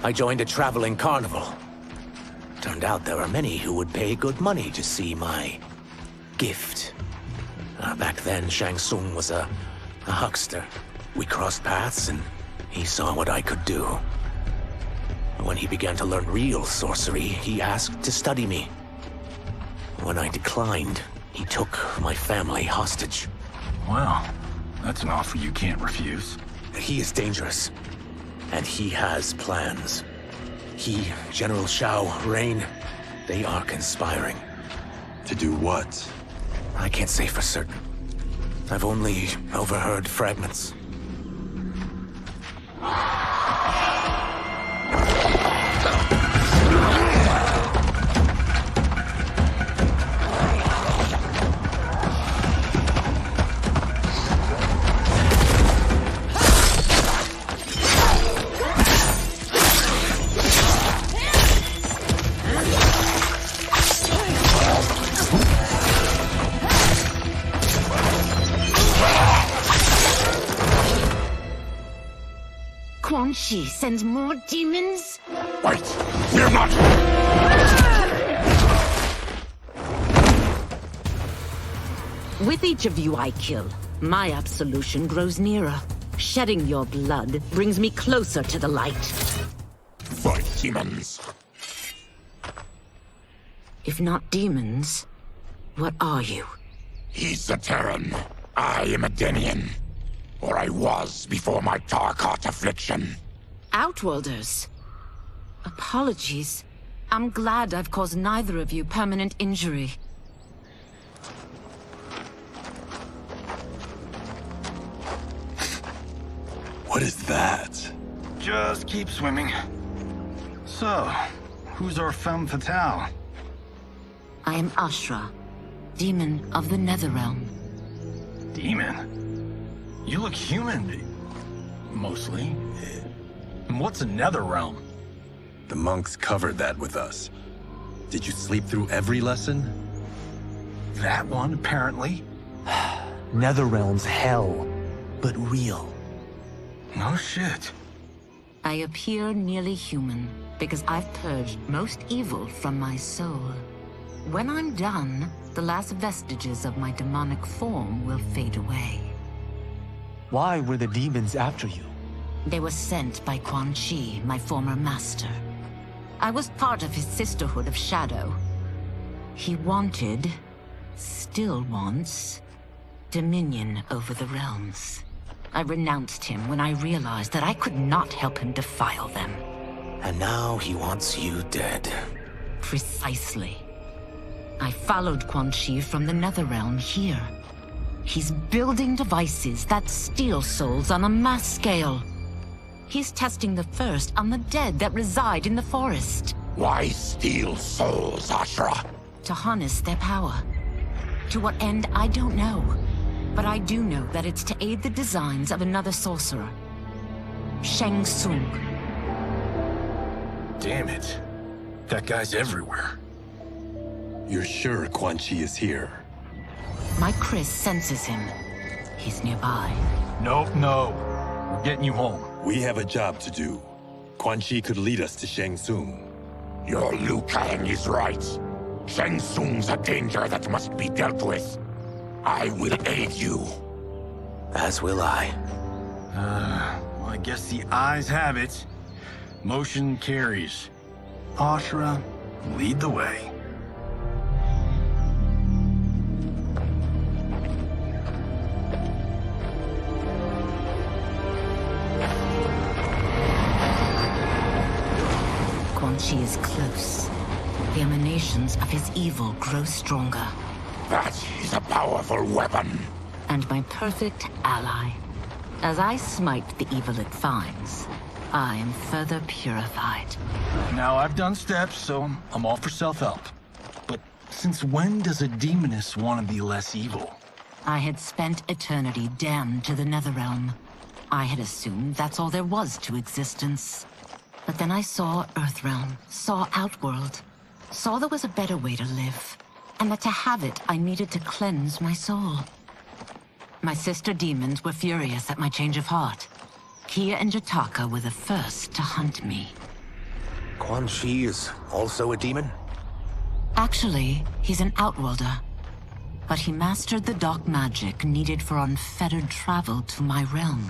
Speaker 1: I joined a traveling carnival. Turned out there are many who would pay good money to see my gift. Back then, Shang Tsung was a huckster. We crossed paths and he saw what I could do. When he began to learn real sorcery, he asked to study me. When I declined, he took my family hostage.
Speaker 11: Wow, that's an offer you can't refuse.
Speaker 1: He is dangerous, and he has plans. He, General Shao, Rain, they are conspiring.
Speaker 15: To do what?
Speaker 1: I can't say for certain. I've only overheard fragments.
Speaker 16: Quan Chi sends more demons?
Speaker 2: Wait! Fear not!
Speaker 3: With each of you I kill, my absolution grows nearer. Shedding your blood brings me closer to the light.
Speaker 2: Fight demons!
Speaker 3: If not demons, what are you?
Speaker 2: He's a Terran. I am a Denian. Or I was before my Tarkat affliction.
Speaker 3: Outworlders. Apologies. I'm glad I've caused neither of you permanent injury.
Speaker 15: What is that?
Speaker 11: Just keep swimming. So, who's our femme fatale?
Speaker 3: I am Ashra, demon of the NetherRealm.
Speaker 11: Demon? You look human. Mostly. And what's a NetherRealm?
Speaker 15: The monks covered that with us. Did you sleep through every lesson?
Speaker 11: That one, apparently.
Speaker 5: NetherRealm's hell, but real.
Speaker 11: No shit.
Speaker 3: I appear nearly human because I've purged most evil from my soul. When I'm done, the last vestiges of my demonic form will fade away.
Speaker 5: Why were the demons after you?
Speaker 3: They were sent by Quan Chi, my former master. I was part of his Sisterhood of Shadow. He wanted, still wants, dominion over the realms. I renounced him when I realized that I could not help him defile them.
Speaker 1: And now he wants you dead.
Speaker 3: Precisely. I followed Quan Chi from the NetherRealm here. He's building devices that steal souls on a mass scale. He's testing the first on the dead that reside in the forest.
Speaker 2: Why steal souls, Ashra?
Speaker 3: To harness their power. To what end, I don't know. But I do know that it's to aid the designs of another sorcerer. Tsung.
Speaker 11: Damn it. That guy's everywhere.
Speaker 15: You're sure Quan Chi is here?
Speaker 3: My Chris senses him. He's nearby.
Speaker 11: Nope, no. We're getting you home.
Speaker 15: We have a job to do. Quan Chi could lead us to Shang Tsung.
Speaker 2: Your Liu Kang is right. Shang Tsung's a danger that must be dealt with. I will aid you.
Speaker 1: As will I.
Speaker 11: Well, I guess the eyes have it. Motion carries. Ashra, lead the way.
Speaker 3: Quan Chi is close. The emanations of his evil grow stronger.
Speaker 2: That is a powerful weapon.
Speaker 3: And my perfect ally. As I smite the evil it finds, I am further purified.
Speaker 11: Now, I've done steps, so I'm all for self-help. But since when does a demoness want to be less evil?
Speaker 3: I had spent eternity damned to the NetherRealm. I had assumed that's all there was to existence. But then I saw Earthrealm, saw Outworld, saw there was a better way to live, and that to have it, I needed to cleanse my soul. My sister demons were furious at my change of heart. Kia and Jataka were the first to hunt me.
Speaker 1: Quan Chi is also a demon?
Speaker 3: Actually, he's an Outworlder. But he mastered the dark magic needed for unfettered travel to my realm.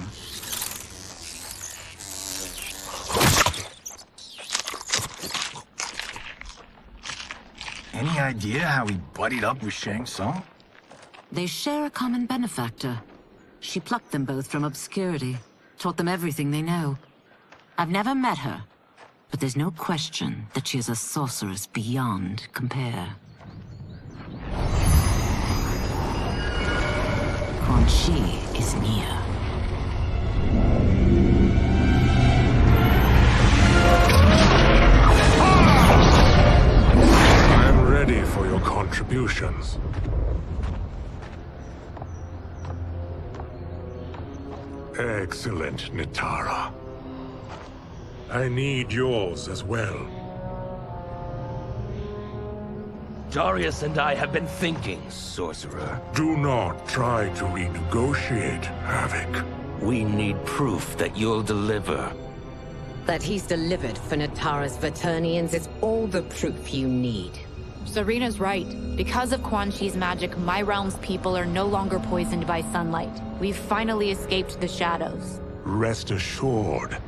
Speaker 11: Any idea how he buddied up with Shang Tsung?
Speaker 3: They share a common benefactor. She plucked them both from obscurity, taught them everything they know. I've never met her, but there's no question that she is a sorceress beyond compare. Quan Chi is near.
Speaker 8: I'm ready for your contributions. Excellent, Nitara. I need yours as well.
Speaker 7: Darius and I have been thinking, Sorcerer.
Speaker 8: Do not try to renegotiate, Havoc.
Speaker 7: We need proof that you'll deliver.
Speaker 22: That he's delivered for Natara's Vaternians is all the proof you need.
Speaker 23: Serena's right. Because of Quan Chi's magic, my realm's people are no longer poisoned by sunlight. We've finally escaped the shadows.
Speaker 8: Rest assured,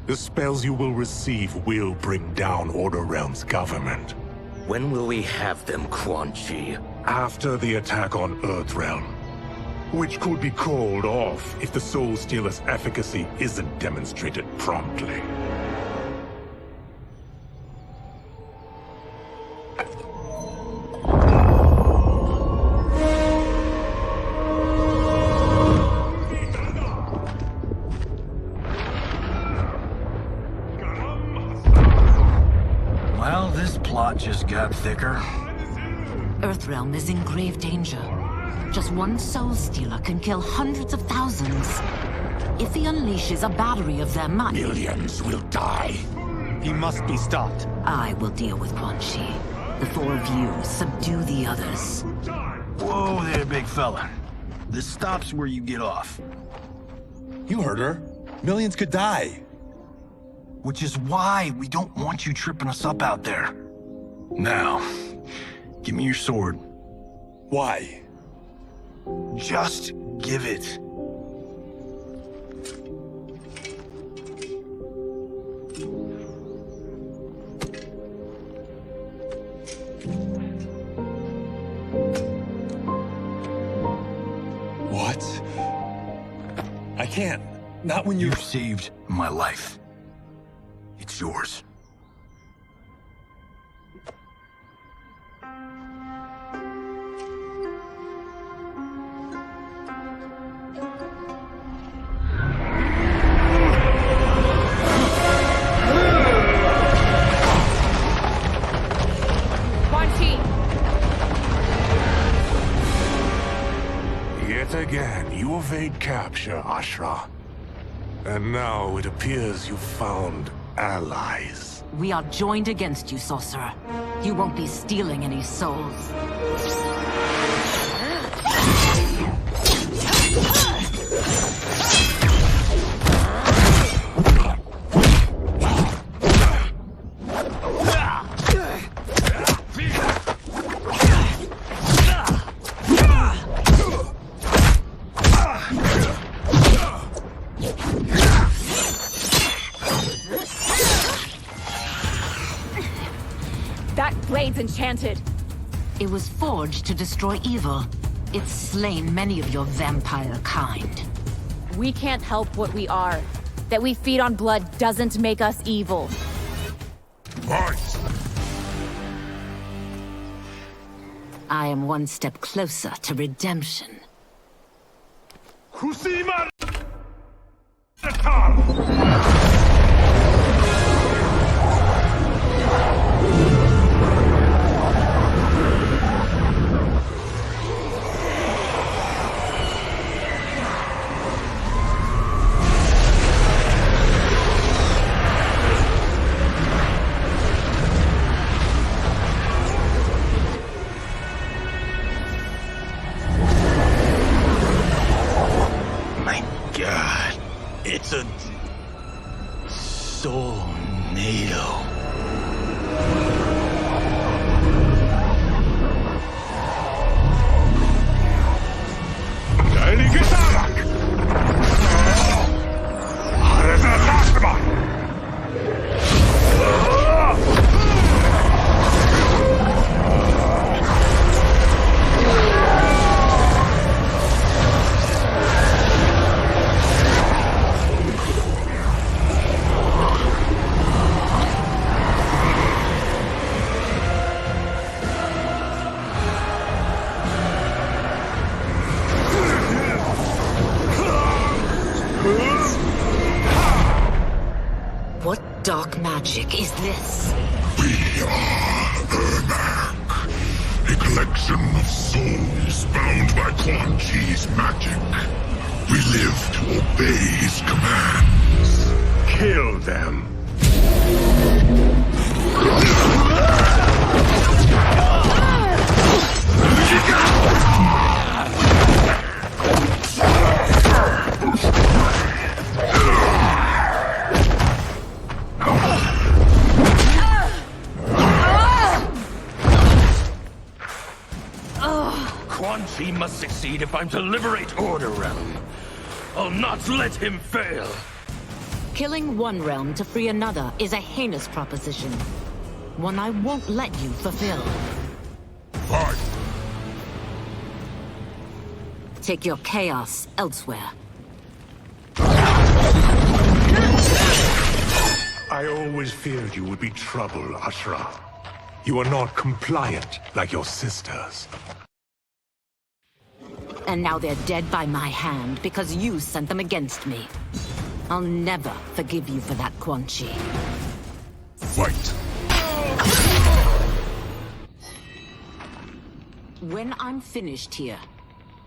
Speaker 8: the spells you will receive will bring down Order Realm's government.
Speaker 7: When will we have them, Quan Chi?
Speaker 8: After the attack on Earthrealm, which could be called off if the Soul Stealer's efficacy isn't demonstrated promptly.
Speaker 11: Well, this plot just got thicker.
Speaker 3: Earthrealm is in grave danger. Just one Soul Stealer can kill hundreds of thousands. If he unleashes a battery of them,
Speaker 2: Millions will die.
Speaker 5: He must be stopped.
Speaker 3: I will deal with Quan Chi. The four of you subdue the others.
Speaker 11: Whoa there, big fella. This stops where you get off.
Speaker 15: You heard her. Millions could die.
Speaker 11: Which is why we don't want you tripping us up out there. Now, give me your sword.
Speaker 15: Why?
Speaker 11: Just give it.
Speaker 15: What? I can't. Not when
Speaker 11: You've saved my life. It's yours.
Speaker 2: Yet again, you evade capture, Ashra. And now it appears you've found allies.
Speaker 3: We are joined against you, sorcerer. You won't be stealing any souls.
Speaker 23: Enchanted.
Speaker 3: It was forged to destroy evil. It's slain many of your vampire kind.
Speaker 23: We can't help what we are. That we feed on blood doesn't make us evil.
Speaker 2: Fight!
Speaker 3: I am one step closer to redemption.
Speaker 2: Kusima!
Speaker 11: It's a soul-nado.
Speaker 3: What dark magic is this?
Speaker 8: We are Ermac, a collection of souls bound by Quan Chi's magic. We live to obey his commands.
Speaker 2: Kill them.
Speaker 7: Quan Chi must succeed if I'm to liberate Order Realm. I'll not let him fail.
Speaker 3: Killing one realm to free another is a heinous proposition. One I won't let you fulfill.
Speaker 2: Fight!
Speaker 3: Take your chaos elsewhere.
Speaker 2: I always feared you would be trouble, Ashra. You are not compliant like your sisters.
Speaker 3: And now they're dead by my hand because you sent them against me. I'll never forgive you for that, Quan Chi.
Speaker 2: Fight!
Speaker 3: When I'm finished here,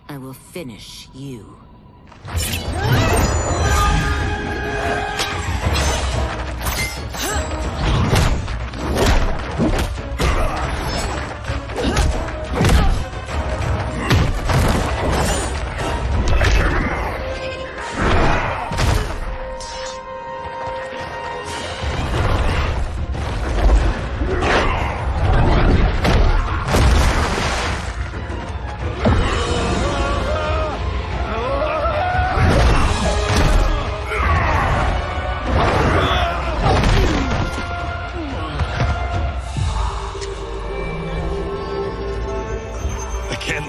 Speaker 3: I will finish you.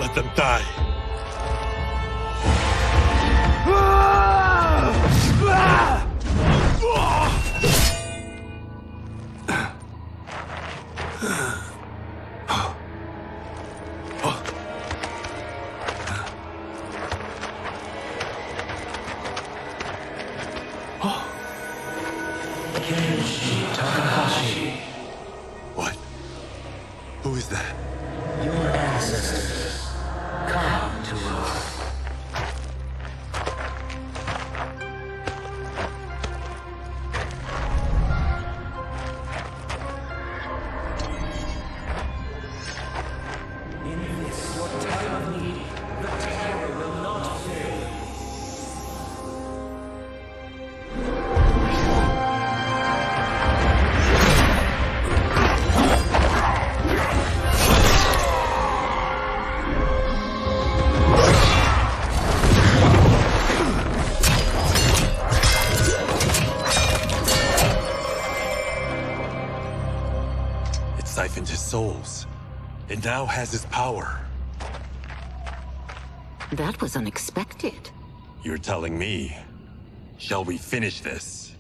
Speaker 15: let them die. What? Who is that?
Speaker 10: Your ancestors come to Earth. In this, your time of need, the terror will not fail.
Speaker 15: It siphoned his souls. It now has his power.
Speaker 3: That was unexpected.
Speaker 15: You're telling me. Shall we finish this?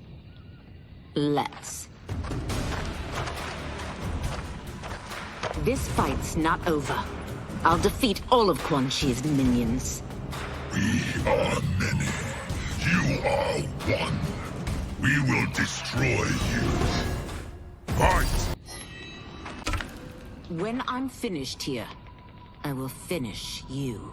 Speaker 3: Let's. This fight's not over. I'll defeat all of Quan Chi's minions.
Speaker 2: We are many. You are one. We will destroy you. Fight!
Speaker 3: When I'm finished here, I will finish you.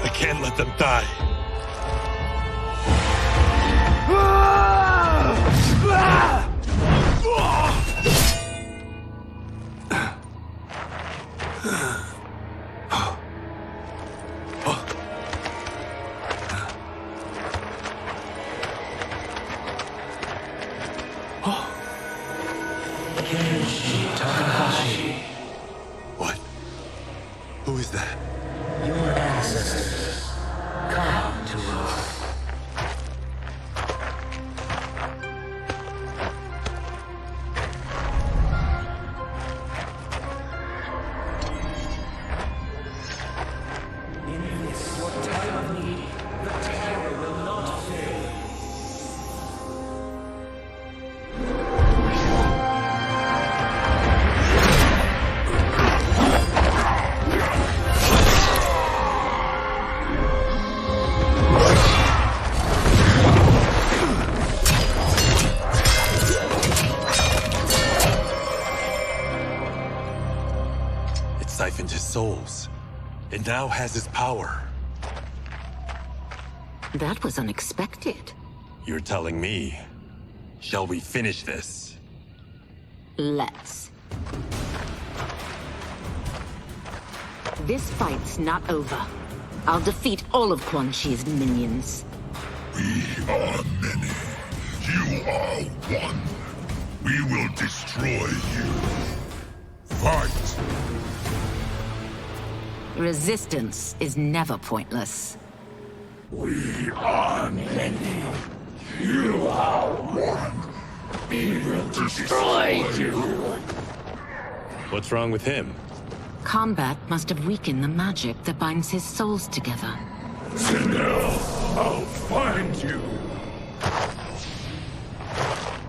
Speaker 15: I can't let them die. What? Who is that?
Speaker 10: Your ancestors come to Earth. In this, your time of need, the terror will not fail.
Speaker 15: It siphoned his souls. It now has his power.
Speaker 3: That was unexpected.
Speaker 15: You're telling me. Shall we finish this?
Speaker 3: Let's. This fight's not over. I'll defeat all of Quan Chi's minions.
Speaker 2: We are many. You are one. We will destroy you. Fight!
Speaker 3: Resistance is never pointless.
Speaker 2: We are many. You are one. We will destroy you.
Speaker 15: What's wrong with him?
Speaker 3: Combat must have weakened the magic that binds his souls together.
Speaker 2: Sinner, I'll find you.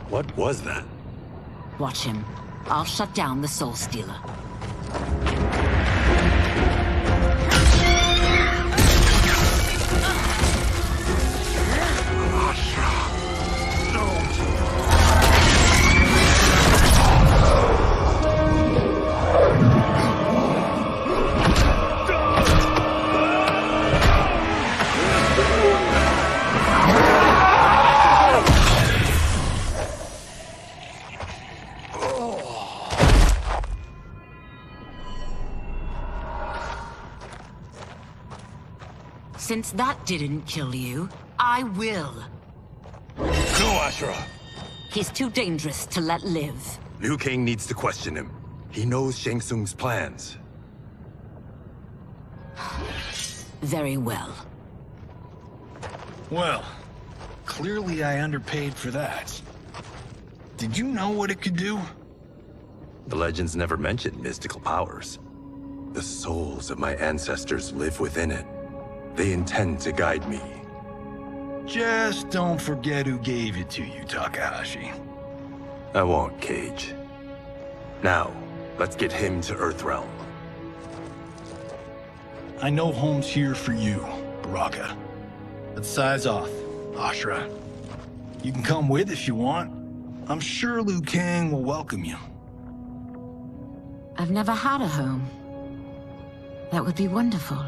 Speaker 15: What was that?
Speaker 3: Watch him. I'll shut down the Soul Stealer. Since that didn't kill you, I will.
Speaker 15: No, Ashura!
Speaker 3: He's too dangerous to let live.
Speaker 15: Liu Kang needs to question him. He knows Shang Tsung's plans.
Speaker 3: Very well.
Speaker 11: Well, clearly I underpaid for that. Did you know what it could do?
Speaker 15: The legends never mentioned mystical powers. The souls of my ancestors live within it. They intend to guide me.
Speaker 11: Just don't forget who gave it to you, Takahashi.
Speaker 15: I won't, Cage. Now, let's get him to Earthrealm.
Speaker 11: I know home's here for you, Baraka. But size off, Ashura. You can come with if you want. I'm sure Liu Kang will welcome you.
Speaker 3: I've never had a home. That would be wonderful.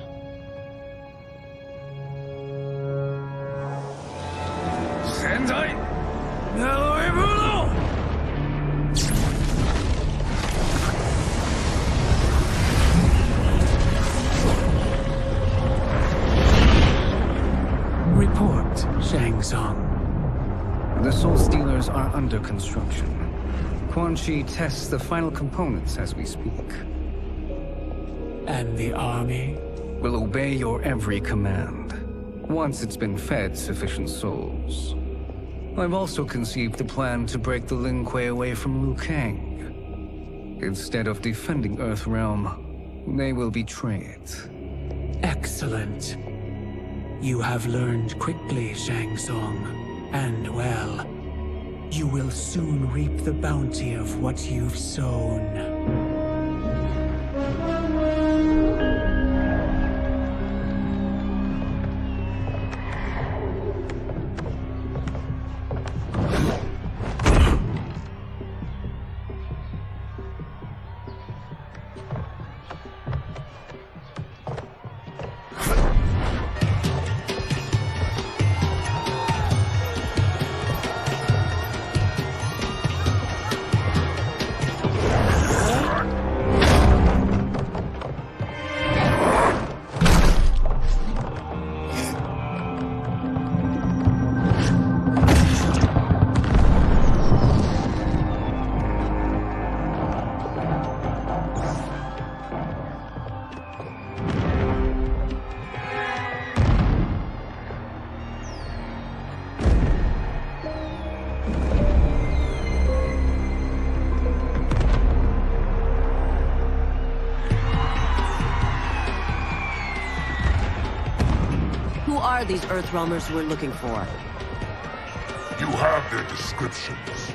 Speaker 7: Sentai! Now
Speaker 12: Report, Shang Tsung. The Soul Stealers are under construction. Quan Chi tests the final components as we speak. And the army? Will obey your every command, once it's been fed sufficient souls. I've also conceived a plan to break the Lin Kuei away from Liu Kang. Instead of defending Earthrealm, they will betray it.
Speaker 6: Excellent. You have learned quickly, Shang Tsung. And well, you will soon reap the bounty of what you've sown.
Speaker 13: These Earthrealmers we're looking for.
Speaker 2: You have their descriptions.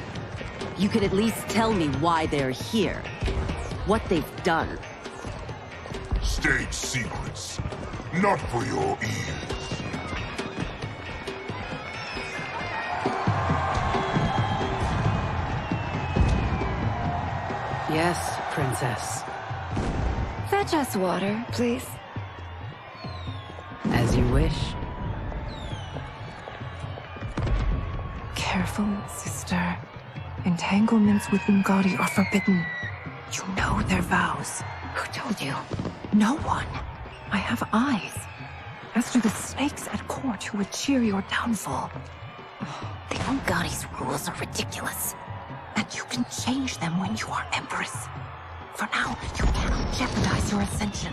Speaker 13: You could at least tell me why they're here. What they've done.
Speaker 2: State secrets. Not for your ears.
Speaker 18: Yes, Princess.
Speaker 16: Fetch us water, please.
Speaker 18: As you wish.
Speaker 17: Careful, sister. Entanglements with Ungadi are forbidden. You know their vows.
Speaker 16: Who told you?
Speaker 17: No one. I have eyes. As do the snakes at court who would cheer your downfall.
Speaker 16: The Ungadi's rules are ridiculous.
Speaker 17: And you can change them when you are Empress. For now, you cannot jeopardize your ascension.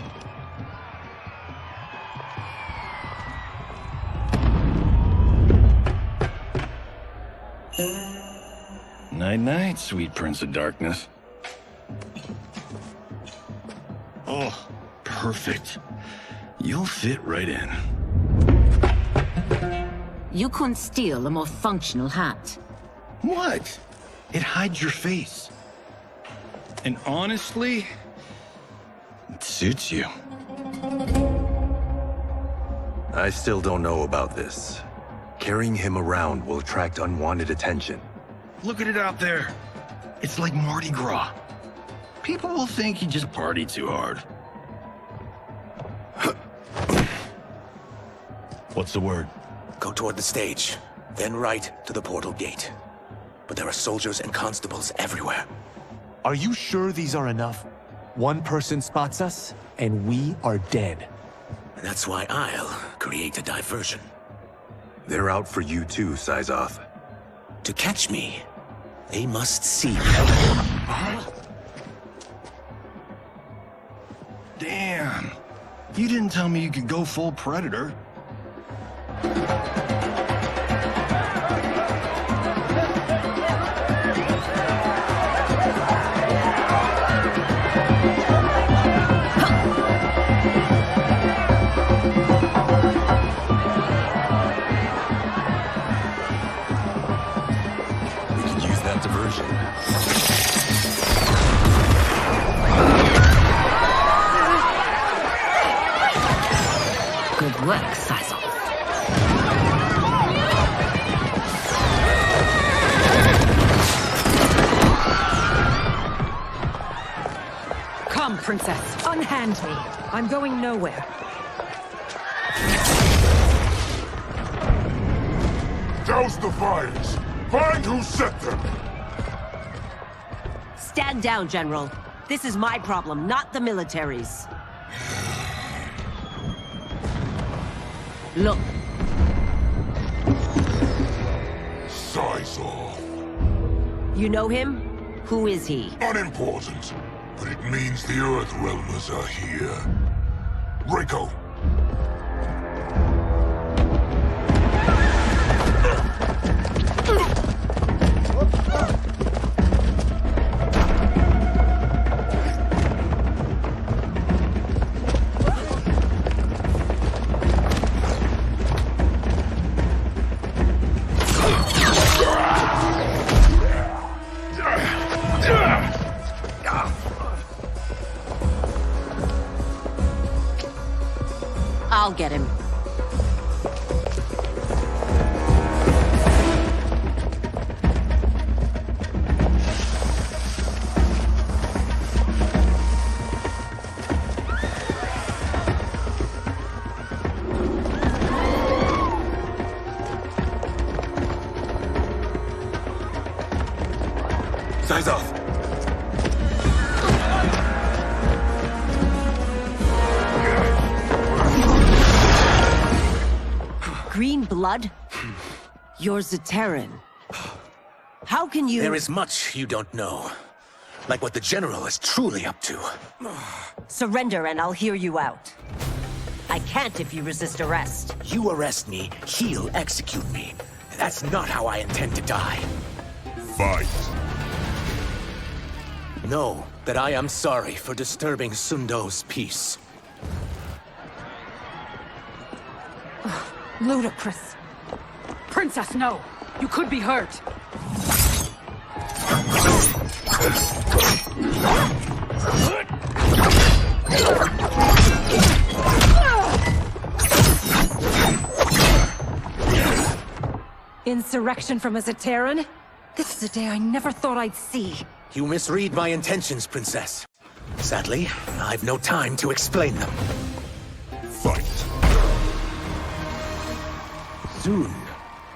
Speaker 11: Night-night, sweet Prince of Darkness. Oh, perfect. You'll fit right in.
Speaker 3: You couldn't steal a more functional hat.
Speaker 11: What? It hides your face. And honestly, it suits you.
Speaker 15: I still don't know about this. Carrying him around will attract unwanted attention.
Speaker 11: Look at it out there. It's like Mardi Gras. People will think you just party too hard. What's the word?
Speaker 1: Go toward the stage, then right to the portal gate. But there are soldiers and constables everywhere.
Speaker 5: Are you sure these are enough? One person spots us, and we are dead.
Speaker 1: That's why I'll create a diversion.
Speaker 15: They're out for you too, Saibot.
Speaker 1: To catch me, they must see me.
Speaker 11: Damn. You didn't tell me you could go full Predator.
Speaker 15: Diversion.
Speaker 3: Good work, Saibot.
Speaker 18: Come, Princess.
Speaker 17: Unhand me. I'm going nowhere.
Speaker 2: Douse the fires! Find who set them!
Speaker 4: Stand down, General. This is my problem, not the military's. Look.
Speaker 2: Saibot.
Speaker 4: You know him? Who is he?
Speaker 2: Unimportant, but it means the Earthrealmers are here. Reiko.
Speaker 4: I'll get him.
Speaker 15: Saibot!
Speaker 4: Green blood? You're Zaterran. How can you—
Speaker 1: There is much you don't know. Like what the General is truly up to.
Speaker 4: Surrender and I'll hear you out. I can't if you resist arrest.
Speaker 1: You arrest me, he'll execute me. That's not how I intend to die.
Speaker 2: Fight.
Speaker 1: Know that I am sorry for disturbing Sundo's peace.
Speaker 17: Ludicrous.
Speaker 18: Princess, no! You could be hurt!
Speaker 17: Insurrection from a Zaterran? This is a day I never thought I'd see.
Speaker 1: You misread my intentions, Princess. Sadly, I've no time to explain them.
Speaker 2: Fight.
Speaker 1: Soon,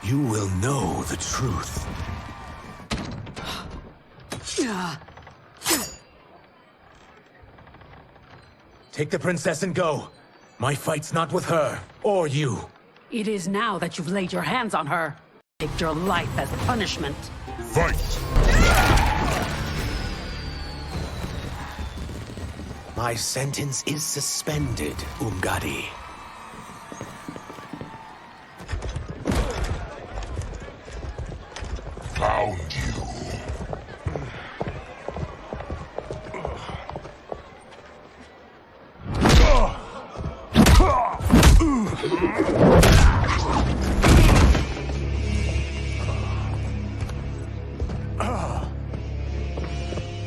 Speaker 1: you will know the truth. Take the princess and go. My fight's not with her, or you.
Speaker 18: It is now that you've laid your hands on her. Take your life as punishment.
Speaker 2: Fight!
Speaker 1: My sentence is suspended, Umgadi.
Speaker 2: Found you.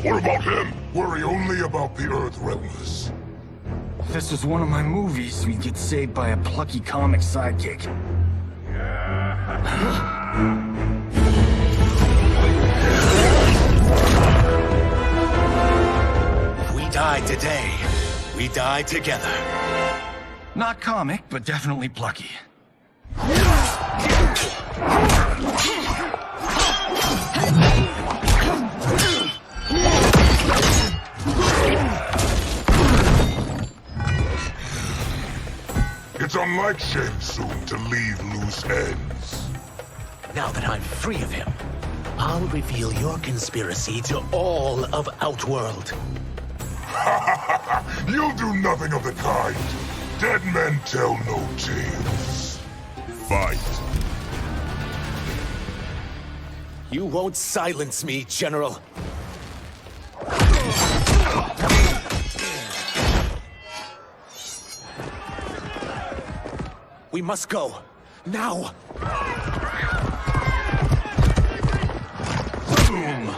Speaker 2: What about him? Worry only about the Earthrealmers.
Speaker 11: If this was one of my movies, we'd get saved by a plucky comic sidekick.
Speaker 1: If we die today, we die together.
Speaker 11: Not comic, but definitely plucky.
Speaker 8: It's unlike Shang Tsung to leave loose ends.
Speaker 1: Now that I'm free of him, I'll reveal your conspiracy to all of Outworld.
Speaker 8: You'll do nothing of the kind. Dead men tell no tales. Fight.
Speaker 1: You won't silence me, General. We must go. Now! Boom!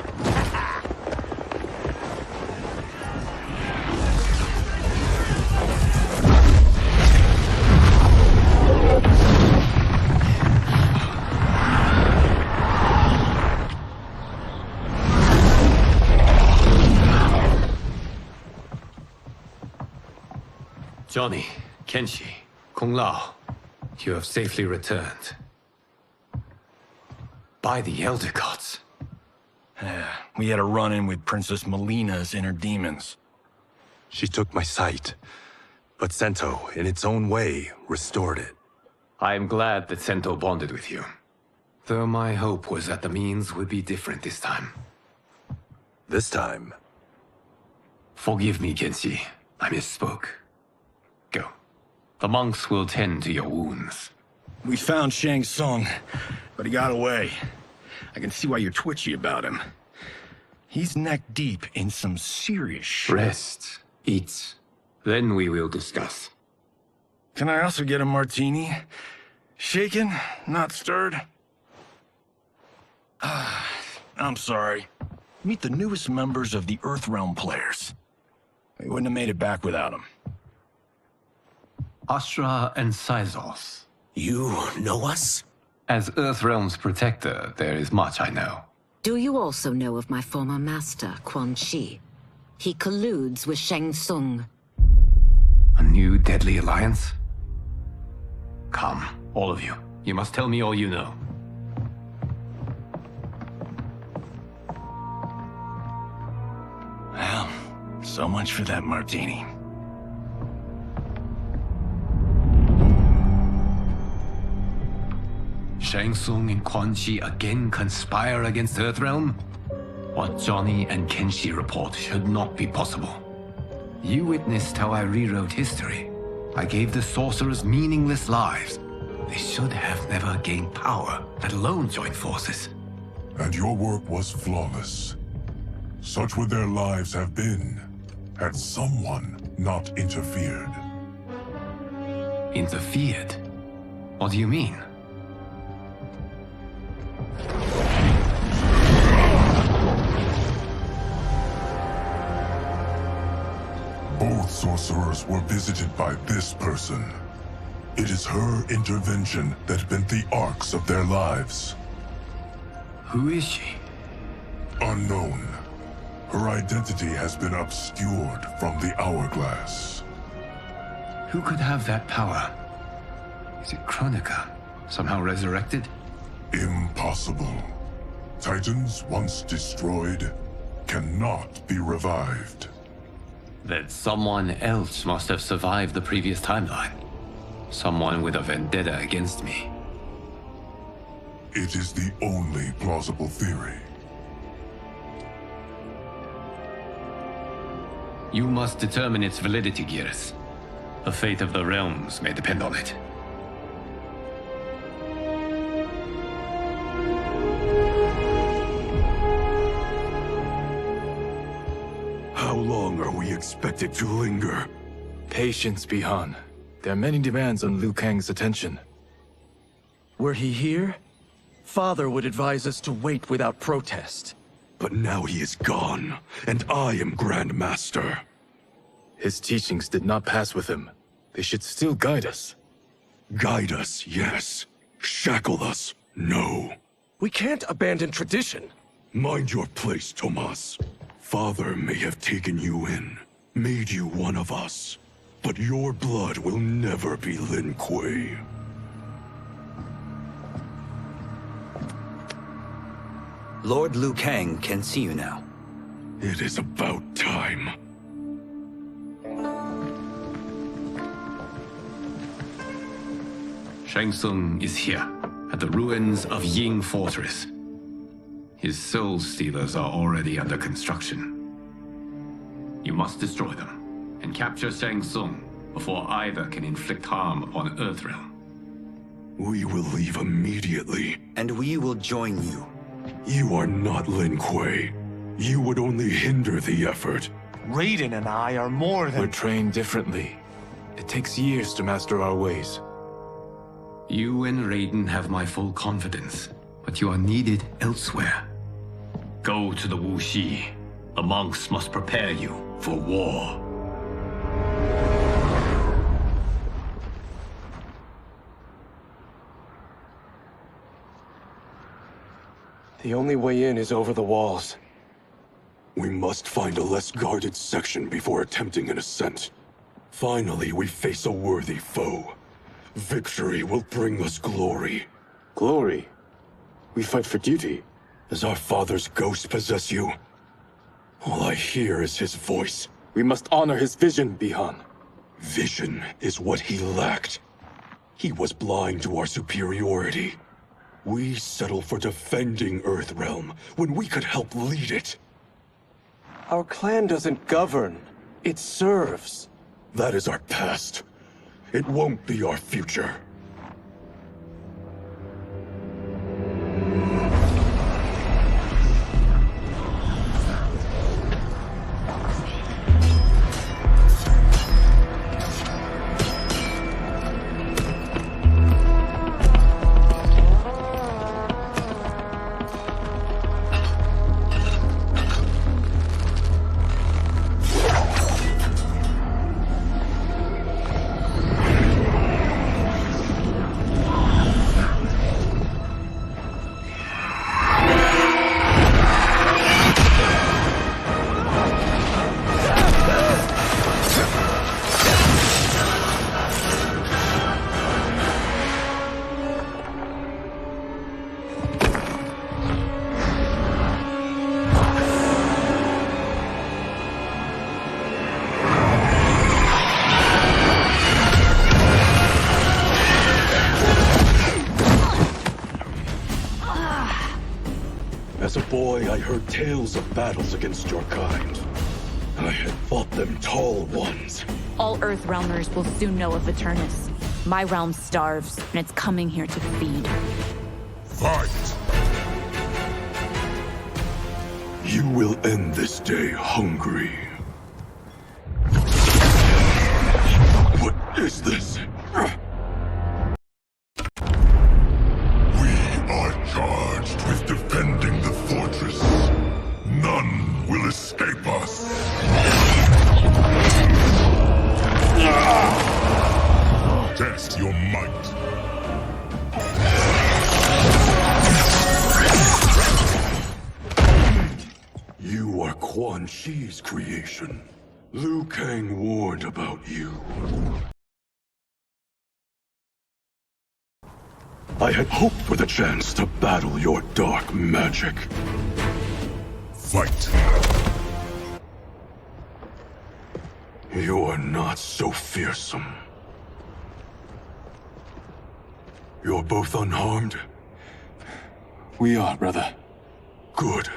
Speaker 9: Johnny, Kenshi, Kung Lao, you have safely returned. By the Elder Gods.
Speaker 11: We had a run-in with Princess Melina's inner demons.
Speaker 15: She took my sight, but Sento, in its own way, restored it.
Speaker 9: I am glad that Sento bonded with you. Though my hope was that the means would be different this time.
Speaker 15: This time?
Speaker 9: Forgive me, Kenshi. I misspoke. Go. The monks will tend to your wounds.
Speaker 11: We found Shang Tsung, but he got away. I can see why you're twitchy about him. He's neck-deep in some serious shit.
Speaker 9: Rest. Eat. Then we will discuss.
Speaker 11: Can I also get a martini? Shaken, not stirred? I'm sorry. Meet the newest members of the Earthrealm players. We wouldn't have made it back without them.
Speaker 9: Astra and Sizos.
Speaker 1: You know us?
Speaker 9: As Earthrealm's protector, there is much I know.
Speaker 3: Do you also know of my former master, Quan Chi? He colludes with Shang Tsung.
Speaker 9: A new deadly alliance? Come, all of you. You must tell me all you know.
Speaker 11: Well, so much for that martini.
Speaker 9: Shang Tsung and Quan Chi again conspire against Earthrealm? What Johnny and Kenshi report should not be possible. You witnessed how I rewrote history. I gave the sorcerers meaningless lives. They should have never gained power, let alone joined forces.
Speaker 8: And your work was flawless. Such would their lives have been, had someone not interfered.
Speaker 9: Interfered? What do you mean?
Speaker 8: Both sorcerers were visited by this person. It is her intervention that bent the arcs of their lives.
Speaker 9: Who is she?
Speaker 8: Unknown. Her identity has been obscured from the hourglass.
Speaker 9: Who could have that power? Is it Kronika? Somehow resurrected?
Speaker 8: Impossible. Titans once destroyed cannot be revived.
Speaker 9: Then someone else must have survived the previous timeline. Someone with a vendetta against me.
Speaker 8: It is the only plausible theory.
Speaker 9: You must determine its validity, Geras. The fate of the realms may depend on it.
Speaker 14: How long are we expected to linger? Patience, Bihan. There are many demands on Liu Kang's attention. Were he here, Father would advise us to wait without protest.
Speaker 19: But now he is gone, and I am Grand Master.
Speaker 14: His teachings did not pass with him. They should still guide us.
Speaker 19: Guide us, yes. Shackle us, no.
Speaker 14: We can't abandon tradition.
Speaker 19: Mind your place, Tomas. Father may have taken you in, made you one of us. But your blood will never be Lin Kuei.
Speaker 24: Lord Liu Kang can see you now.
Speaker 19: It is about time.
Speaker 9: Shang Tsung is here, at the ruins of Ying Fortress. His soul stealers are already under construction. You must destroy them, and capture Shang Tsung before either can inflict harm upon Earthrealm.
Speaker 19: We will leave immediately.
Speaker 24: And we will join you.
Speaker 19: You are not Lin Kuei. You would only hinder the effort.
Speaker 5: Raiden and I are more than...
Speaker 14: We're trained differently. It takes years to master our ways.
Speaker 9: You and Raiden have my full confidence, but you are needed elsewhere. Go to the Wuxi. The monks must prepare you for war.
Speaker 14: The only way in is over the walls.
Speaker 19: We must find a less guarded section before attempting an ascent. Finally, we face a worthy foe. Victory will bring us glory.
Speaker 14: Glory? We fight for duty.
Speaker 19: Does our father's ghost possess you? All I hear is his voice.
Speaker 14: We must honor his vision, Bi-Han.
Speaker 19: Vision is what he lacked. He was blind to our superiority. We settle for defending Earthrealm when we could help lead it.
Speaker 14: Our clan doesn't govern. It serves.
Speaker 19: That is our past. It won't be our future. As a boy, I heard tales of battles against your kind. I had fought them tall ones.
Speaker 20: All Earthrealmers will soon know of Eternus. My realm starves, and it's coming here to feed.
Speaker 19: Fight! You will end this day hungry. What is this? We are charged with defending the fortress. None will escape us. Test your might. You are Quan Chi's creation. Liu Kang warned about you. I had hoped for the chance to battle your dark magic. Fight. You are not so fearsome. You're both unharmed?
Speaker 14: We are, brother.
Speaker 19: Good.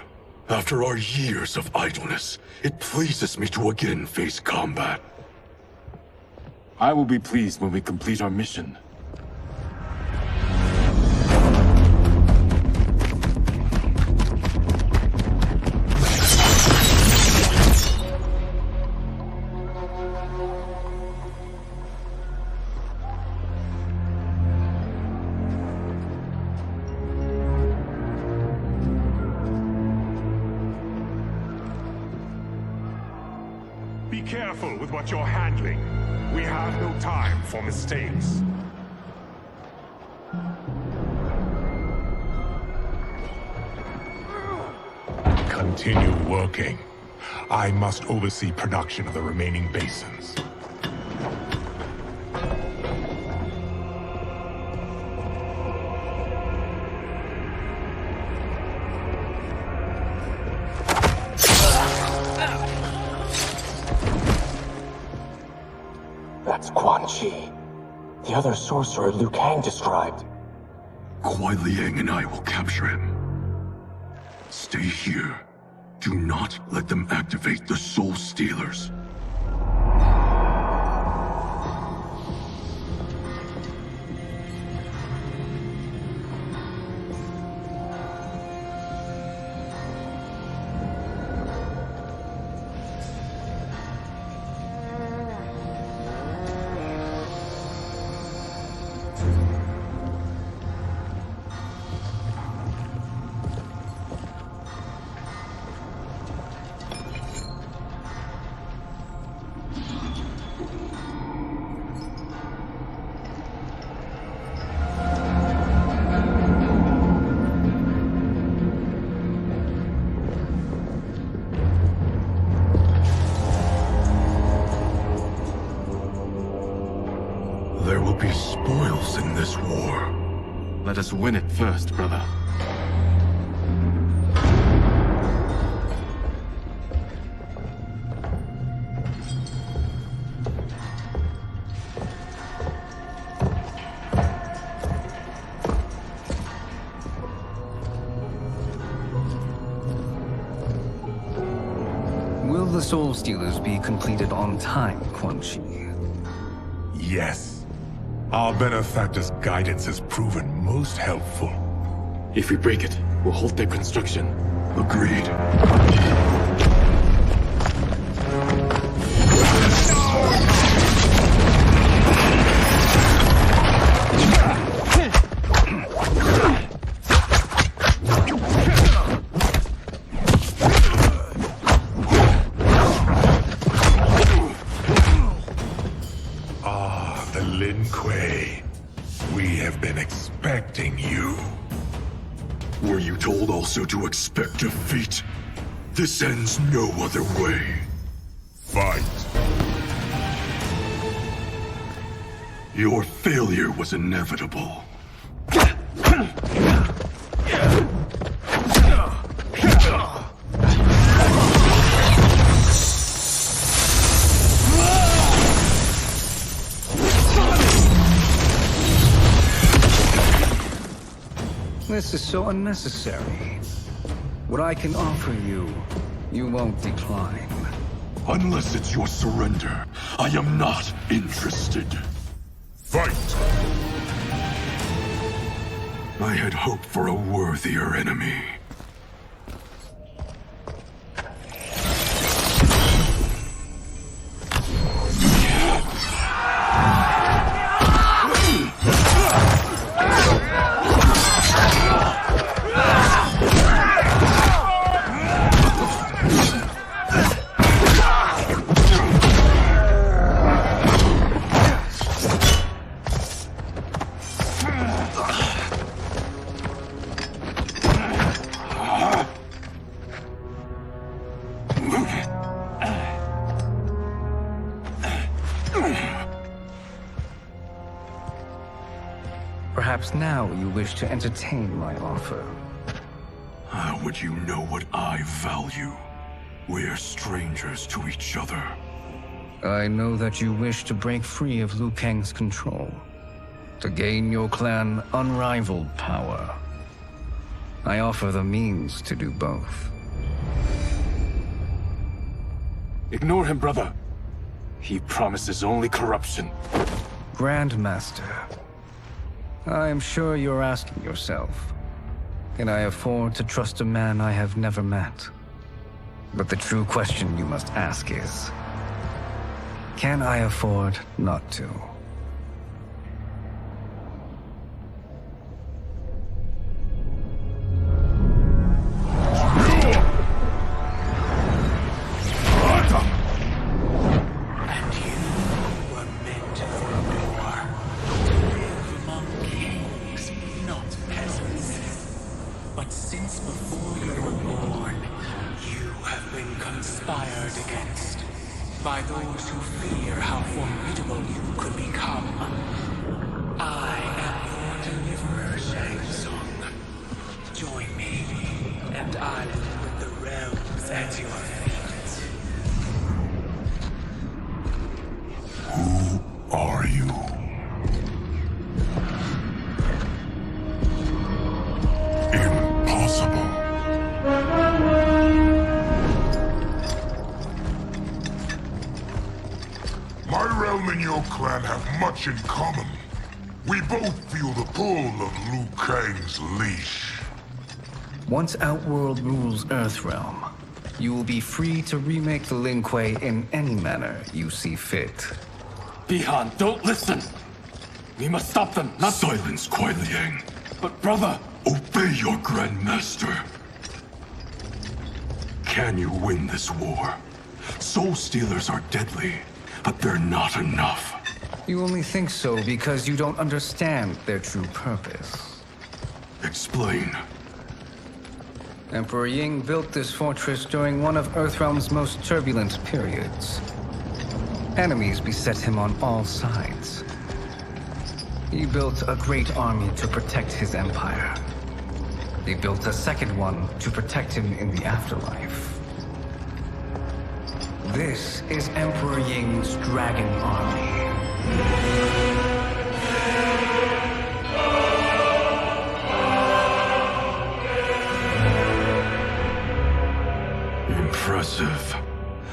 Speaker 19: After our years of idleness, it pleases me to again face combat.
Speaker 14: I will be pleased when we complete our mission.
Speaker 21: Be careful with what you're handling. We have no time for mistakes. Continue working. I must oversee production of the remaining basins.
Speaker 14: That's Quan Chi, the
Speaker 19: other sorcerer Liu Kang described.
Speaker 8: Kuai Liang and I will capture him. Stay here. Do not let them activate the Soul Stealers. There will be spoils in this war.
Speaker 14: Let us win it first, brother.
Speaker 12: Will the Soul Stealers be completed on time, Quan Chi?
Speaker 21: Yes. Our benefactor's guidance has proven most helpful.
Speaker 14: If we break it, we'll halt their construction.
Speaker 8: Agreed. Were you told also to expect defeat? This ends no other way.
Speaker 21: Fight.
Speaker 8: Your failure was inevitable.
Speaker 12: This is so unnecessary. What I can offer you, you won't decline.
Speaker 8: Unless it's your surrender, I am not interested.
Speaker 21: Fight!
Speaker 8: I had hoped for a worthier enemy.
Speaker 12: Perhaps now you wish to entertain my offer.
Speaker 8: How would you know what I value? We're strangers to each other.
Speaker 12: I know that you wish to break free of Liu Kang's control, to gain your clan unrivaled power. I offer the means to do both.
Speaker 14: Ignore him, brother. He promises only corruption.
Speaker 12: Grandmaster, I am sure you're asking yourself, can I afford to trust a man I have never met? But the true question you must ask is, can I afford not to?
Speaker 6: By those who fear how formidable you could become. I am your deliverer, Shang. Join me, and I will put the realms at your feet.
Speaker 21: Who are you? much in common. We both feel the pull of Liu Kang's leash.
Speaker 12: Once Outworld rules Earthrealm, you will be free to remake the Lin Kuei in any manner you see fit.
Speaker 14: Bihan, don't listen! We must stop them, not—
Speaker 19: Silence, Kuai Liang.
Speaker 14: But brother—
Speaker 19: Obey your Grandmaster. Can you win this war? Soul Stealers are deadly, but they're not enough.
Speaker 12: You only think so because you don't understand their true purpose.
Speaker 19: Explain.
Speaker 12: Emperor Ying built this fortress during one of Earthrealm's most turbulent periods. Enemies beset him on all sides. He built a great army to protect his empire. He built a second one to protect him in the afterlife. This is Emperor Ying's Dragon Army.
Speaker 19: Impressive.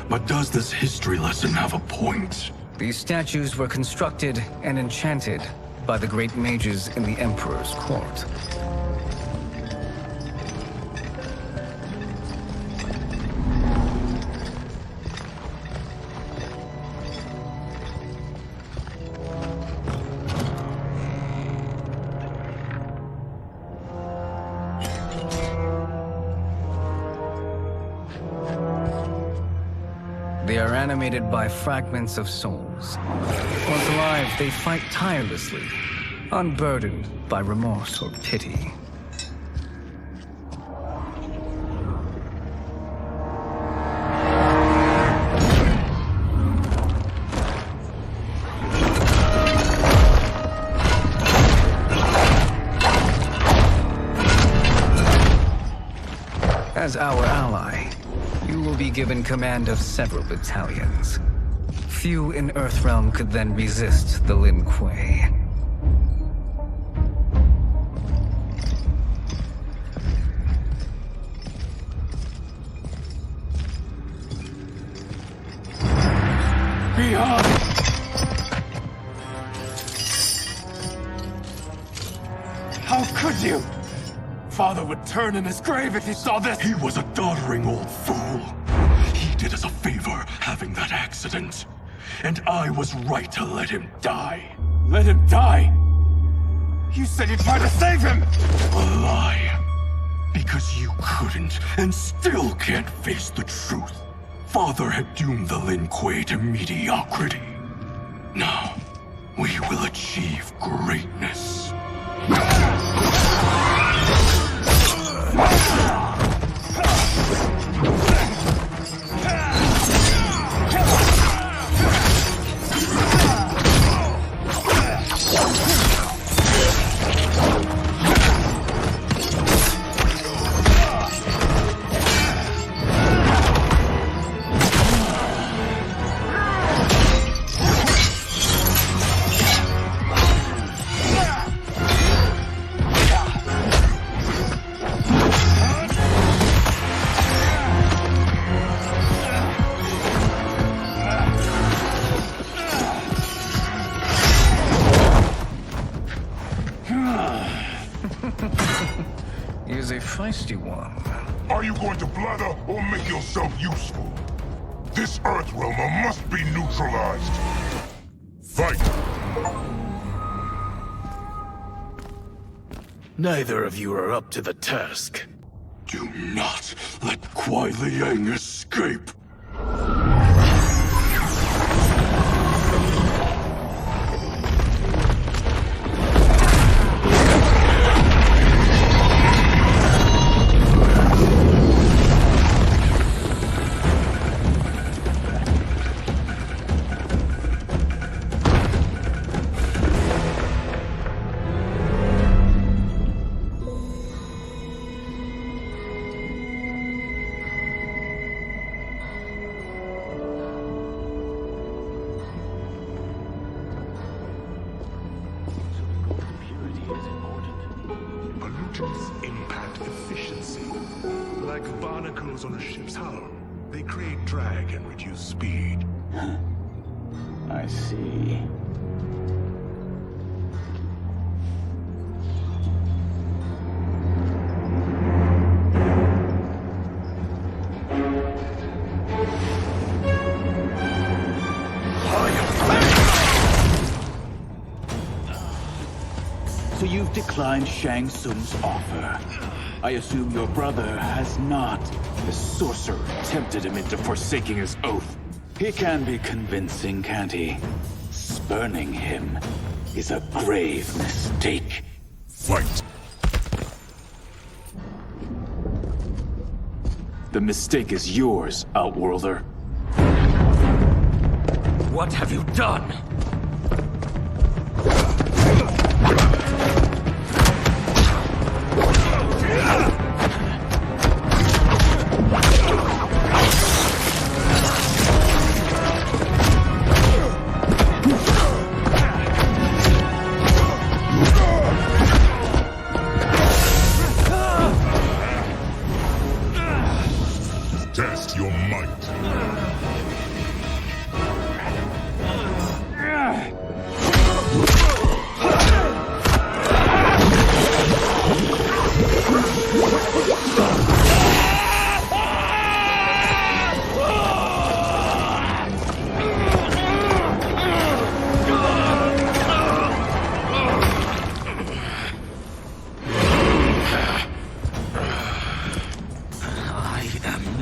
Speaker 19: But does this history lesson have a point?
Speaker 12: These statues were constructed and enchanted by the great mages in the Emperor's court. They are animated by fragments of souls. Once alive, they fight tirelessly, unburdened by remorse or pity. As our ally, you will be given command of several battalions. Few in Earthrealm could then resist the Lin Kuei.
Speaker 14: Bihan! How could you? Father would turn in his grave if he saw this!
Speaker 19: He was a doddering old fool. He did us a favor having that accident. And I was right to let him die.
Speaker 14: Let him die? You said you tried to save him!
Speaker 19: A lie. Because you couldn't and still can't face the truth. Father had doomed the Lin Kuei to mediocrity. Now, we will achieve greatness.
Speaker 12: He's a feisty one.
Speaker 21: Are you going to blather or make yourself useful? This Earthrealmer must be neutralized. Fight!
Speaker 19: Neither of you are up to the task. Do not let Kuai Liang escape.
Speaker 21: Pollutants impact efficiency. Like barnacles on a ship's hull. They create drag and reduce speed.
Speaker 7: I see. So you've declined Shang Tsung's offer. I assume your brother has not. The sorcerer tempted him into forsaking his oath. He can be convincing, can't he? Spurning him is a grave mistake.
Speaker 8: Fight!
Speaker 14: The mistake is yours, Outworlder.
Speaker 1: What have you done?
Speaker 8: Test your might.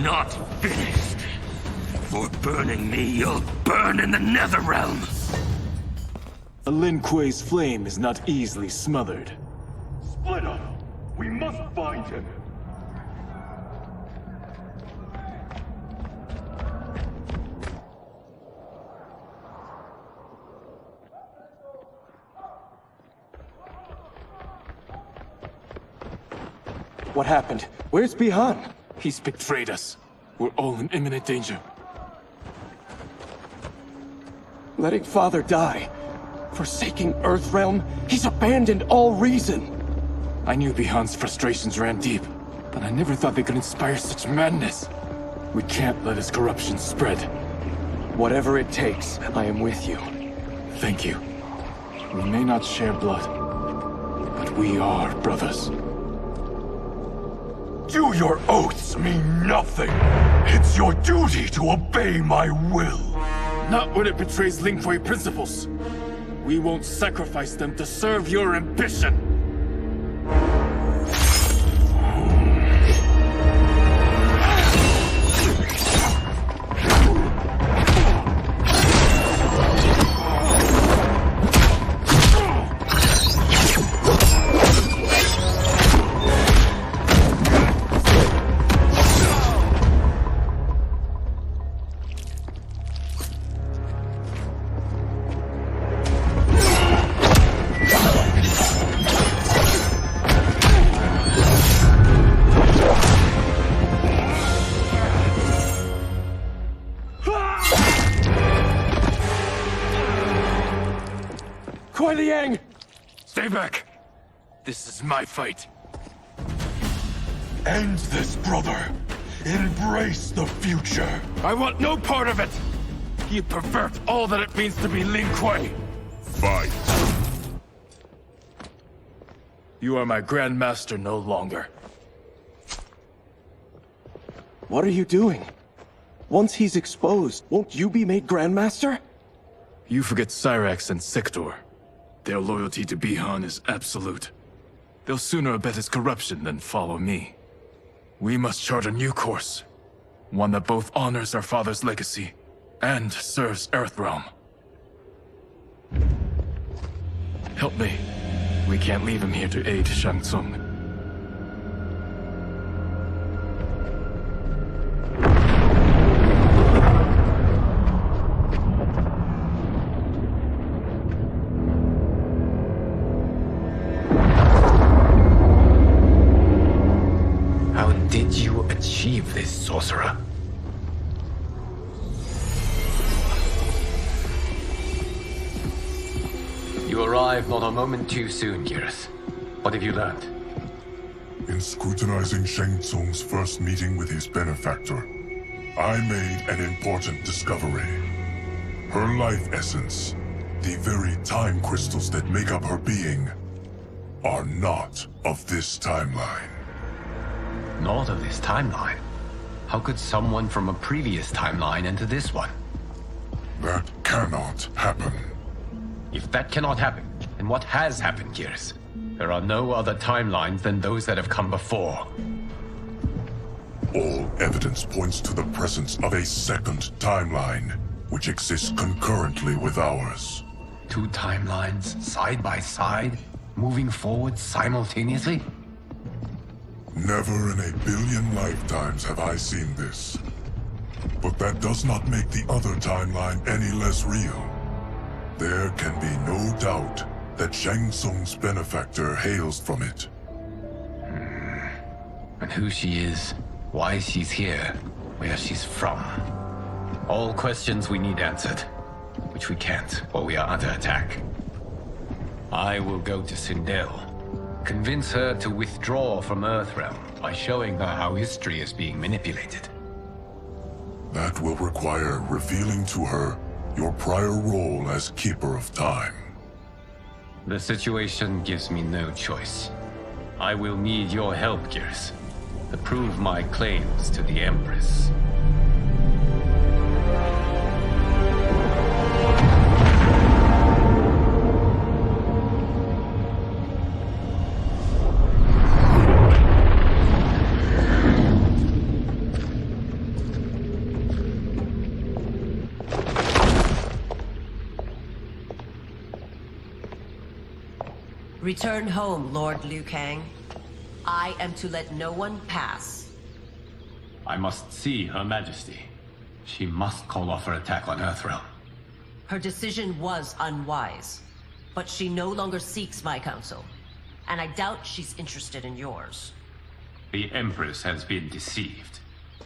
Speaker 19: Not finished. For burning me, you'll burn in the NetherRealm.
Speaker 14: A Lin Kuei's flame is not easily smothered.
Speaker 19: Split up. We must find him.
Speaker 14: What happened? Where's Bi-Han? He's betrayed us. We're all in imminent danger. Letting Father die. Forsaking Earthrealm. He's abandoned all reason. I knew Bi-Han's frustrations ran deep, but I never thought they could inspire such madness. We can't let his corruption spread. Whatever it takes, I am with you. Thank you. We may not share blood, but we are brothers.
Speaker 19: Do your oaths mean nothing? It's your duty to obey my will.
Speaker 14: Not when it betrays Lin Kuei principles. We won't sacrifice them to serve your ambition.
Speaker 19: Stay back. This is my fight. End this, brother. Embrace the future.
Speaker 14: I want no part of it! You pervert all that it means to be Lin Kuei!
Speaker 8: Fight!
Speaker 14: You are my Grandmaster no longer. What are you doing? Once he's exposed, won't you be made Grandmaster? You forget Cyrax and Sector. Their loyalty to Bi-Han is absolute. They'll sooner abet his corruption than follow me. We must chart a new course. One that both honors our father's legacy and serves Earthrealm. Help me. We can't leave him here to aid Shang Tsung.
Speaker 9: How did you achieve this, sorcerer? You arrived not a moment too soon, Geras. What have you learned?
Speaker 8: In scrutinizing Shang Tsung's first meeting with his benefactor, I made an important discovery. Her life essence, the very time crystals that make up her being, are not of this timeline.
Speaker 9: Not of this timeline? How could someone from a previous timeline enter this one?
Speaker 8: That cannot happen.
Speaker 9: If that cannot happen, then what has happened, Geras? There are no other timelines than those that have come before.
Speaker 8: All evidence points to the presence of a second timeline, which exists concurrently with ours.
Speaker 9: Two timelines, side by side, moving forward simultaneously?
Speaker 8: Never in a billion lifetimes have I seen this. But that does not make the other timeline any less real. There can be no doubt that Shang Tsung's benefactor hails from it.
Speaker 9: And who she is, why she's here, where she's from. All questions we need answered, which we can't, or we are under attack. I will go to Sindel, convince her to withdraw from Earthrealm by showing her how history is being manipulated.
Speaker 8: That will require revealing to her your prior role as Keeper of Time.
Speaker 9: The situation gives me no choice. I will need your help, Gears, to prove my claims to the Empress.
Speaker 4: Return home, Lord Liu Kang. I am to let no one pass.
Speaker 9: I must see Her Majesty. She must call off her attack on Earthrealm.
Speaker 4: Her decision was unwise, but she no longer seeks my counsel, and I doubt she's interested in yours.
Speaker 9: The Empress has been deceived.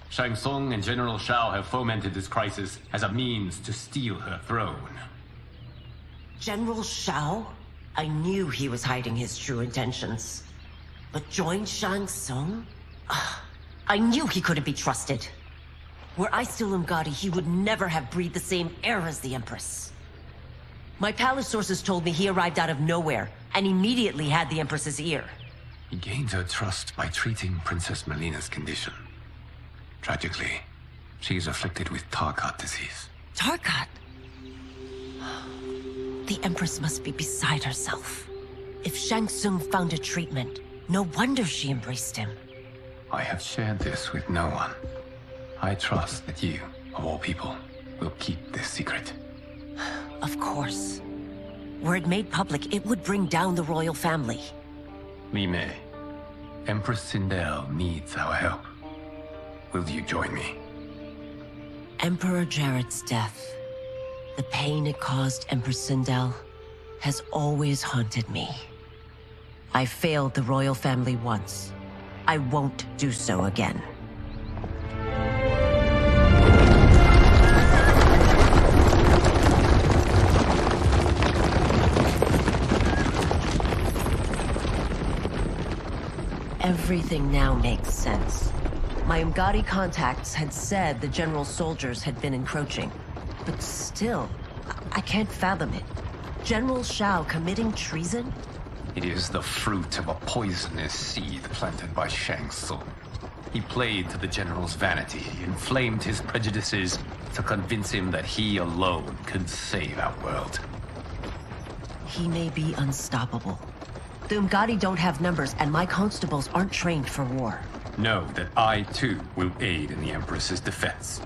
Speaker 9: Shang Tsung and General Shao have fomented this crisis as a means to steal her throne.
Speaker 4: General Shao? I knew he was hiding his true intentions. But join Shang Tsung? I knew he couldn't be trusted. Were I still Umgadi, he would never have breathed the same air as the Empress. My palace sources told me he arrived out of nowhere, and immediately had the Empress's ear.
Speaker 9: He gained her trust by treating Princess Melina's condition. Tragically, she is afflicted with Tarkat disease.
Speaker 4: Tarkat? The Empress must be beside herself. If Shang Tsung found a treatment, no wonder she embraced him.
Speaker 9: I have shared this with no one. I trust that you, of all people, will keep this secret.
Speaker 4: Of course. Were it made public, it would bring down the royal family.
Speaker 9: Li Mei, Empress Sindel needs our help. Will you join me?
Speaker 4: Emperor Jarrett's death, the pain it caused Empress Sindel, has always haunted me. I failed the royal family once. I won't do so again. Everything now makes sense. My Umgadi contacts had said the general's soldiers had been encroaching. But still, I can't fathom it. General Shao committing treason?
Speaker 9: It is the fruit of a poisonous seed planted by Shang Tsung. He played to the general's vanity, inflamed his prejudices to convince him that he alone could save our world.
Speaker 4: He may be unstoppable. The Umgadi don't have numbers, and my constables aren't trained for war.
Speaker 9: Know that I, too, will aid in the Empress's defense.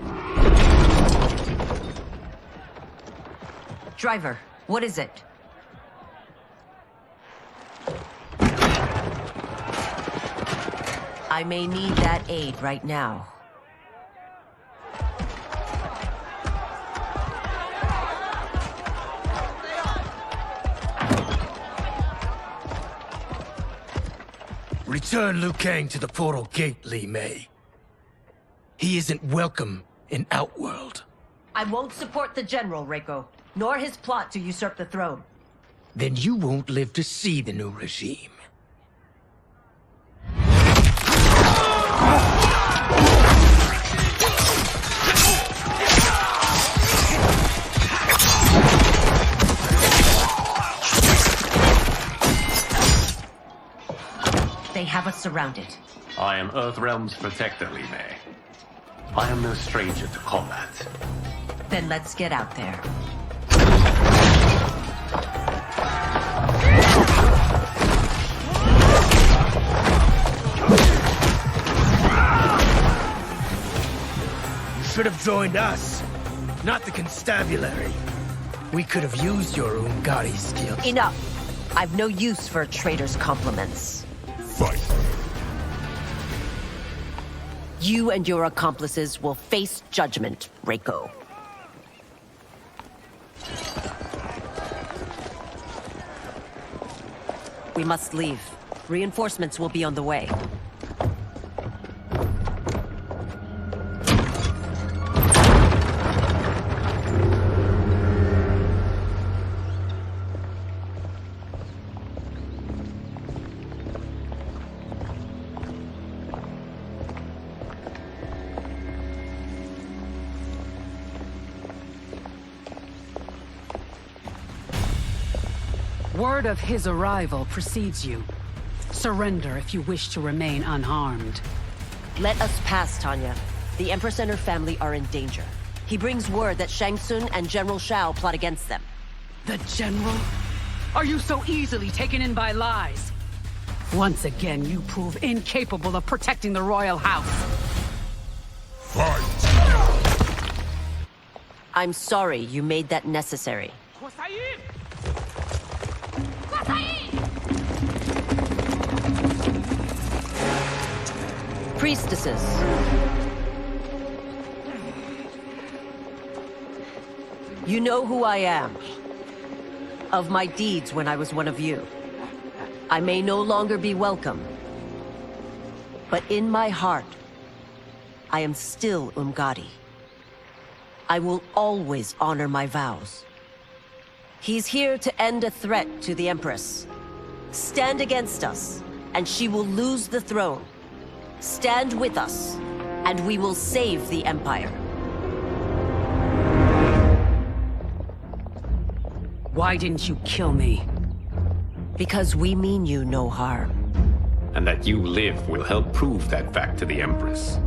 Speaker 4: Driver, what is it? I may need that aid right now.
Speaker 10: Return Liu Kang to the portal gate, Li Mei. He isn't welcome in Outworld.
Speaker 4: I won't support the General, Reiko, nor his plot to usurp the throne.
Speaker 10: Then you won't live to see the new regime.
Speaker 4: They have us surrounded.
Speaker 9: I am Earthrealm's protector, Li Mei. I am no stranger to combat.
Speaker 4: Then let's get out there.
Speaker 10: should have joined us, not the constabulary. We could have used your Ungari skills.
Speaker 4: Enough! I've no use for a traitor's compliments.
Speaker 21: Fight.
Speaker 4: You and your accomplices will face judgment, Reiko. We must leave. Reinforcements will be on the way.
Speaker 18: Word of his arrival precedes you. Surrender if you wish to remain unharmed.
Speaker 4: Let us pass, Tanya. The Empress and her family are in danger. He brings word that Shang Tsung and General Shao plot against them.
Speaker 18: The General? Are you so easily taken in by lies? Once again, you prove incapable of protecting the royal house.
Speaker 21: Fight!
Speaker 4: I'm sorry you made that necessary. Priestesses. You know who I am. Of my deeds when I was one of you. I may no longer be welcome. But in my heart, I am still Umgadi. I will always honor my vows. He's here to end a threat to the Empress. Stand against us, and she will lose the throne. Stand with us, and we will save the Empire.
Speaker 18: Why didn't you kill me?
Speaker 4: Because we mean you no harm.
Speaker 9: And that you live will help prove that fact to the Empress.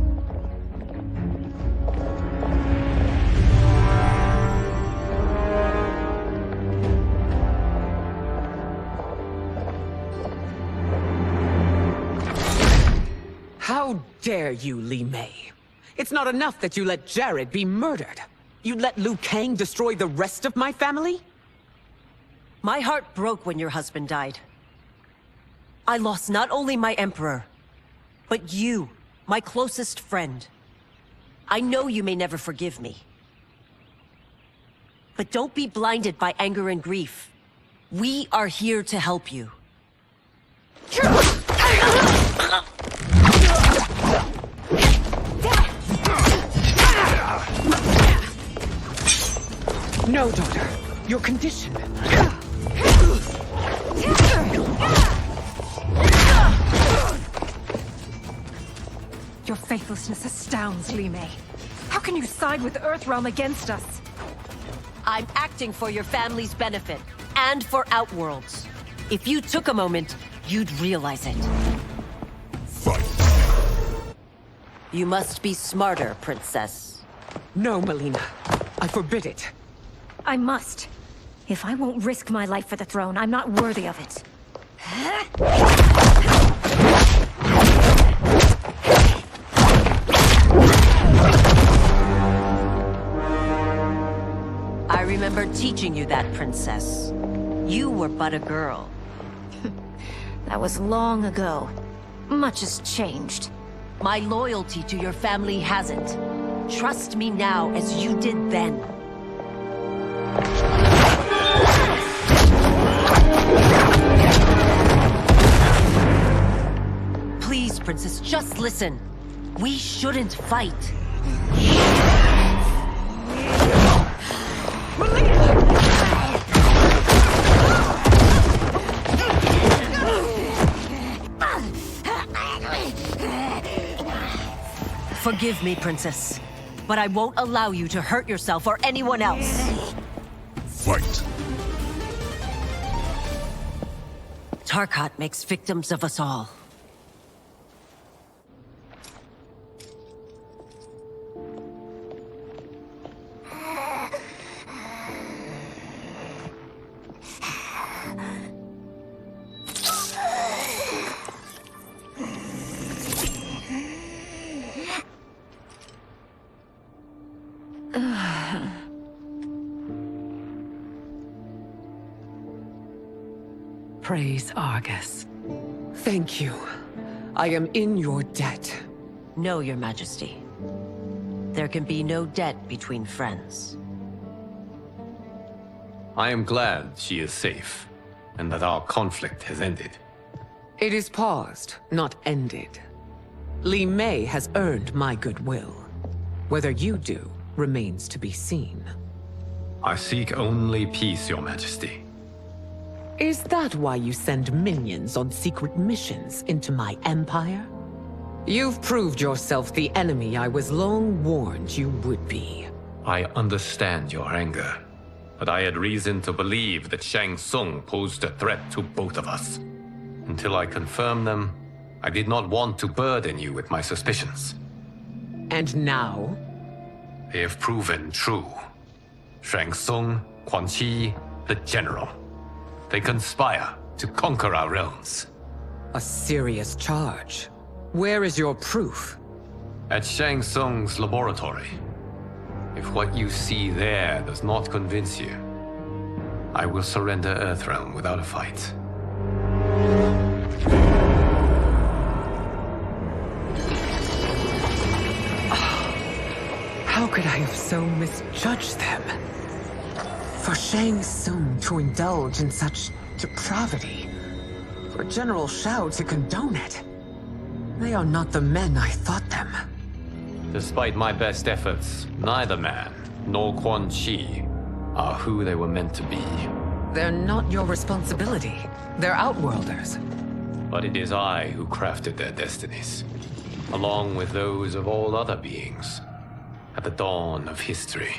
Speaker 18: How dare you, Li Mei? It's not enough that you let Jared be murdered. You'd let Liu Kang destroy the rest of my family?
Speaker 4: My heart broke when your husband died. I lost not only my emperor, but you, my closest friend. I know you may never forgive me. But don't be blinded by anger and grief. We are here to help you.
Speaker 18: No, daughter. Your condition.
Speaker 17: Your faithlessness astounds, Li Mei. How can you side with Earthrealm against us?
Speaker 4: I'm acting for your family's benefit, and for Outworld's. If you took a moment, you'd realize it.
Speaker 21: Fight!
Speaker 4: You must be smarter, Princess.
Speaker 18: No, Melina. I forbid it.
Speaker 17: I must. If I won't risk my life for the throne, I'm not worthy of it.
Speaker 4: I remember teaching you that, Princess. You were but a girl.
Speaker 17: That was long ago. Much has changed.
Speaker 4: My loyalty to your family hasn't. Trust me now as you did then. Please, Princess, just listen. We shouldn't fight. Forgive me, Princess, but I won't allow you to hurt yourself or anyone else.
Speaker 21: Fight!
Speaker 4: Tarkat makes victims of us all.
Speaker 18: Praise Argus. Thank you. I am in your debt.
Speaker 4: No, Your Majesty. There can be no debt between friends.
Speaker 9: I am glad she is safe, and that our conflict has ended.
Speaker 18: It is paused, not ended. Li Mei has earned my goodwill. Whether you do remains to be seen.
Speaker 9: I seek only peace, Your Majesty.
Speaker 18: Is that why you send minions on secret missions into my empire? You've proved yourself the enemy I was long warned you would be.
Speaker 9: I understand your anger, but I had reason to believe that Shang Tsung posed a threat to both of us. Until I confirmed them, I did not want to burden you with my suspicions.
Speaker 18: And now?
Speaker 9: They have proven true. Shang Tsung, Quan Chi, the General. They conspire to conquer our realms.
Speaker 18: A serious charge. Where is your proof?
Speaker 9: At Shang Tsung's laboratory. If what you see there does not convince you, I will surrender Earthrealm without a fight.
Speaker 18: How could I have so misjudged them? For Shang Tsung to indulge in such depravity, for General Shao to condone it, they are not the men I thought them.
Speaker 9: Despite my best efforts, neither man nor Quan Chi are who they were meant to be.
Speaker 18: They're not your responsibility. They're Outworlders.
Speaker 9: But it is I who crafted their destinies, along with those of all other beings, at the dawn of history.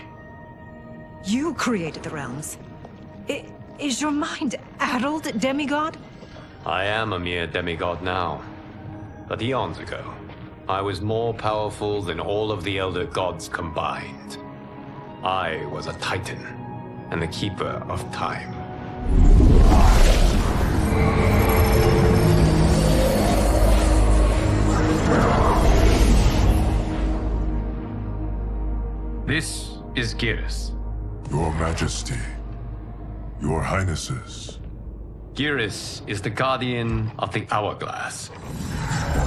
Speaker 17: You created the realms. Is your mind addled, demigod?
Speaker 9: I am a mere demigod now. But eons ago, I was more powerful than all of the Elder Gods combined. I was a Titan, and the Keeper of Time. This is Geras.
Speaker 8: Your Majesty, Your Highnesses.
Speaker 9: Geras is the guardian of the Hourglass,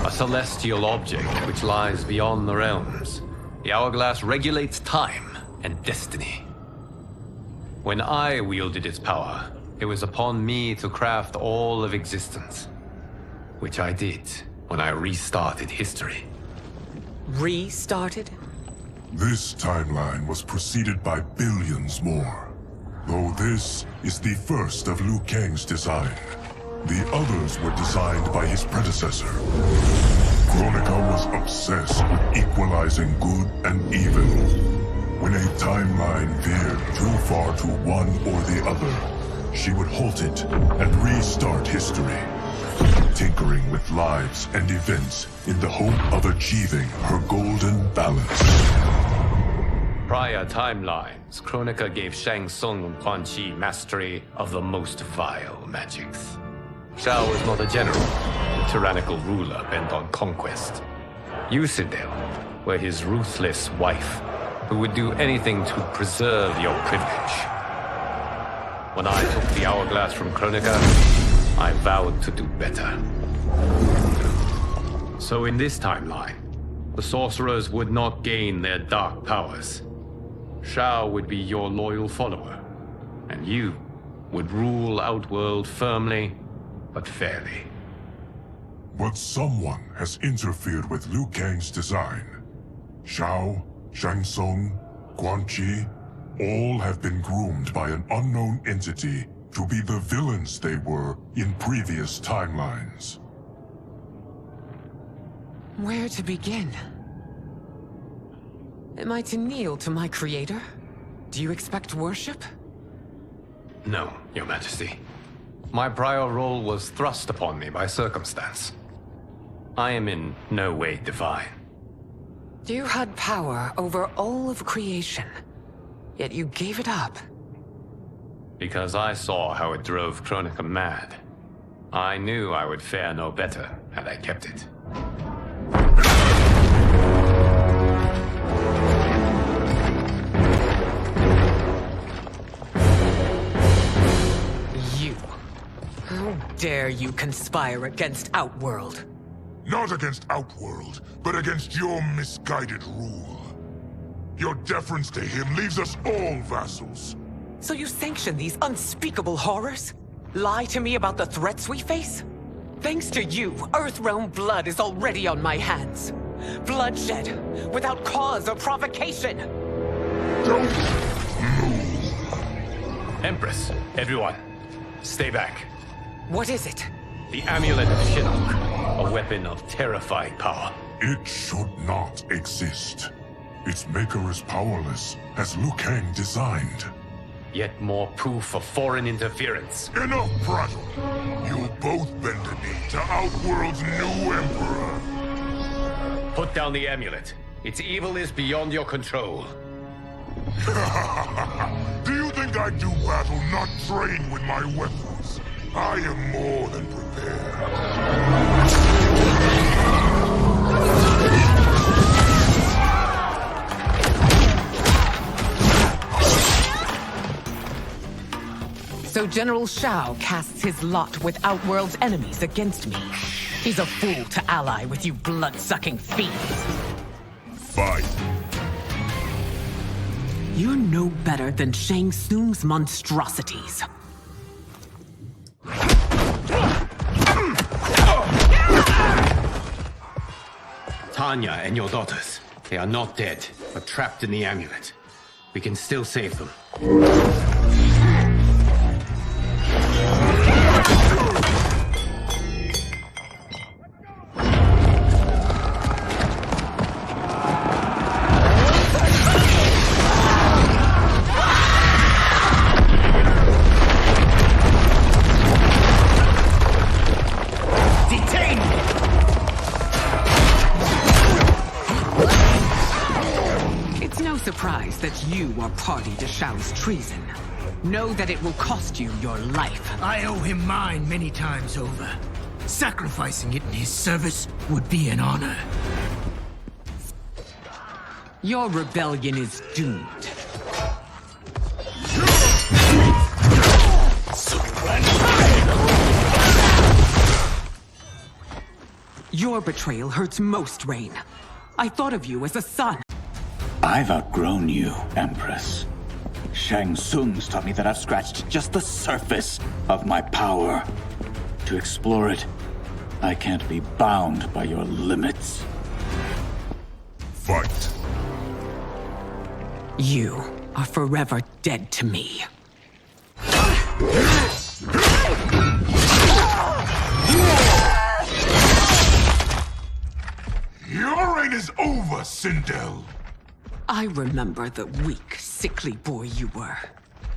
Speaker 9: a celestial object which lies beyond the realms. The Hourglass regulates time and destiny. When I wielded its power, it was upon me to craft all of existence, which I did when I restarted history.
Speaker 18: Restarted?
Speaker 8: This timeline was preceded by billions more. Though this is the first of Liu Kang's design. The others were designed by his predecessor. Kronika was obsessed with equalizing good and evil. When a timeline veered too far to one or the other, she would halt it and restart history, tinkering with lives and events in the hope of achieving her golden balance.
Speaker 9: Prior timelines, Kronika gave Shang Tsung and Quan Chi mastery of the most vile magics. Shao was not a general, a tyrannical ruler bent on conquest. Yusidel were his ruthless wife, who would do anything to preserve your privilege. When I took the Hourglass from Kronika, I vowed to do better. So in this timeline, the sorcerers would not gain their dark powers. Shao would be your loyal follower, and you would rule Outworld firmly, but fairly.
Speaker 8: But someone has interfered with Liu Kang's design. Shao, Shang Tsung, Quan Chi, all have been groomed by an unknown entity to be the villains they were in previous timelines.
Speaker 18: Where to begin? Am I to kneel to my creator? Do you expect worship?
Speaker 9: No, Your Majesty. My prior role was thrust upon me by circumstance. I am in no way divine.
Speaker 18: You had power over all of creation, yet you gave it up.
Speaker 9: Because I saw how it drove Kronika mad. I knew I would fare no better had I kept it.
Speaker 18: dare you conspire against Outworld?
Speaker 21: Not against Outworld, but against your misguided rule. Your deference to him leaves us all vassals.
Speaker 18: So you sanction these unspeakable horrors? Lie to me about the threats we face? Thanks to you, Earthrealm blood is already on my hands. Bloodshed, without cause or provocation.
Speaker 21: Don't move.
Speaker 9: Empress, everyone, stay back.
Speaker 18: What is it?
Speaker 9: The Amulet of Shinnok, a weapon of terrifying power.
Speaker 8: It should not exist. Its maker is powerless, as Liu Kang designed.
Speaker 9: Yet more proof of foreign interference.
Speaker 21: Enough prattle. You'll both bend a knee to Outworld's new emperor.
Speaker 9: Put down the amulet. Its evil is beyond your control.
Speaker 21: Do you think I do battle not trained with my weapons? I am more than prepared.
Speaker 18: So General Shao casts his lot with Outworld's enemies against me. He's a fool to ally with you blood-sucking fiends.
Speaker 21: Fight.
Speaker 18: You're no better than Shang Tsung's monstrosities.
Speaker 9: Tanya and your daughters, they are not dead, but trapped in the amulet. We can still save them.
Speaker 18: Surprised that you are party to Shao's treason. Know that it will cost you your life.
Speaker 10: I owe him mine many times over. Sacrificing it in his service would be an honor.
Speaker 18: Your rebellion is doomed. Your betrayal hurts most, Rain. I thought of you as a son.
Speaker 7: I've outgrown you, Empress. Shang Tsung's taught me that I've scratched just the surface of my power. To explore it, I can't be bound by your limits.
Speaker 21: Fight.
Speaker 18: You are forever dead to me.
Speaker 21: Your reign is over, Sindel.
Speaker 18: I remember the weak, sickly boy you were.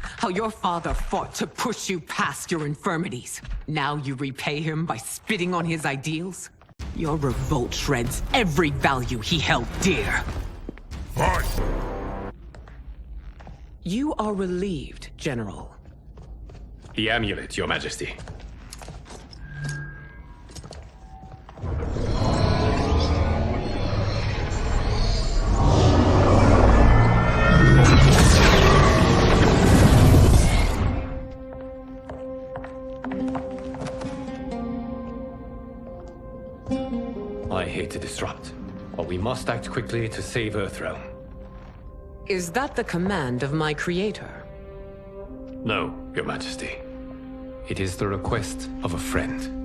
Speaker 18: How your father fought to push you past your infirmities. Now you repay him by spitting on his ideals? Your revolt shreds every value he held dear.
Speaker 21: Fight!
Speaker 18: You are relieved, General.
Speaker 9: The amulet, Your Majesty. I hate to disrupt, but we must act quickly to save Earthrealm.
Speaker 18: Is that the command of my creator?
Speaker 9: No, Your Majesty. It is the request of a friend.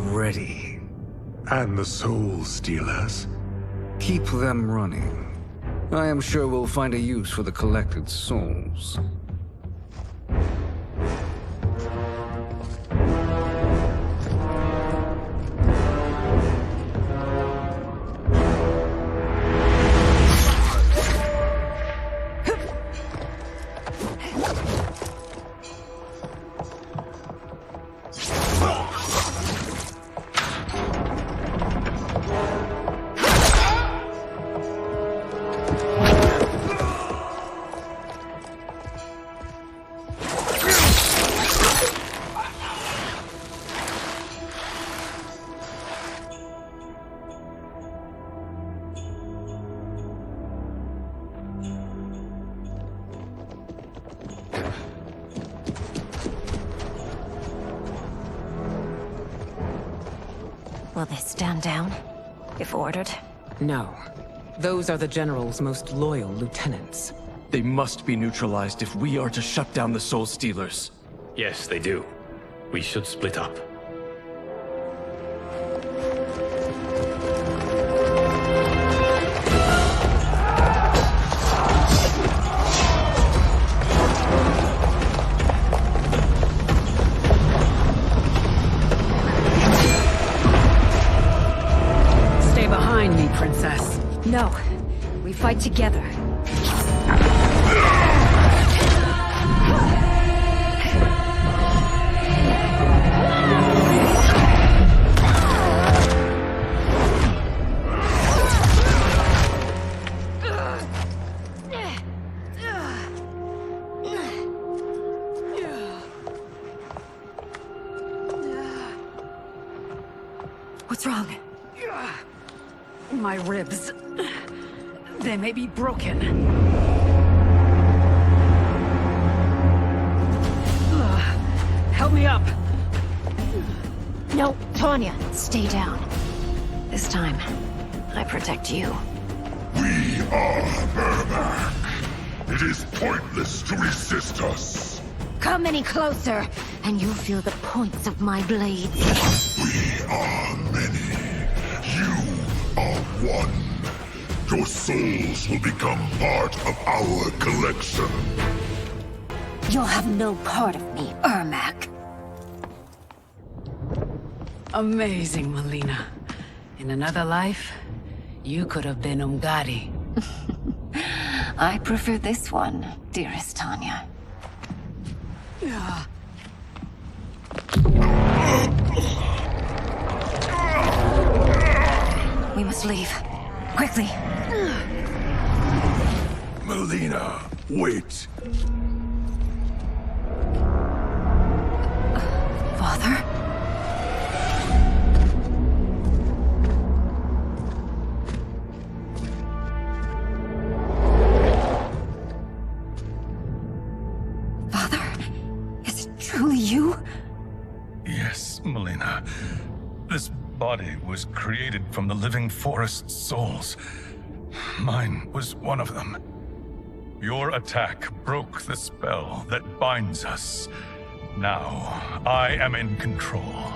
Speaker 13: Ready.
Speaker 8: And the Soul Stealers?
Speaker 13: Keep them running. I am sure we'll find a use for the collected souls.
Speaker 17: Will they stand down, if ordered?
Speaker 18: No. Those are the General's most loyal lieutenants.
Speaker 14: They must be neutralized if we are to shut down the Soul Stealers.
Speaker 2: Yes, they do. We should split up.
Speaker 18: Stay behind me, Princess.
Speaker 17: No. We fight together. What's wrong?
Speaker 18: My ribs. They may be broken. Help me up.
Speaker 17: No, Tanya, stay down. This time, I protect you.
Speaker 21: We are Burma. It is pointless to resist us.
Speaker 17: Come any closer, and you'll feel the points of my blades.
Speaker 21: We are many. You are one. Your souls will become part of our collection.
Speaker 17: You'll have no part of me, Ermac.
Speaker 18: Amazing, Melina. In another life, you could have been Umgadi.
Speaker 17: I prefer this one, dearest Tanya. We must leave. Quickly.
Speaker 21: Melina, wait.
Speaker 17: Father? Father? Is it truly you?
Speaker 16: Yes, Melina. This body was created from the living forest's souls. Mine was one of them. Your attack broke the spell that binds us. Now, I am in control.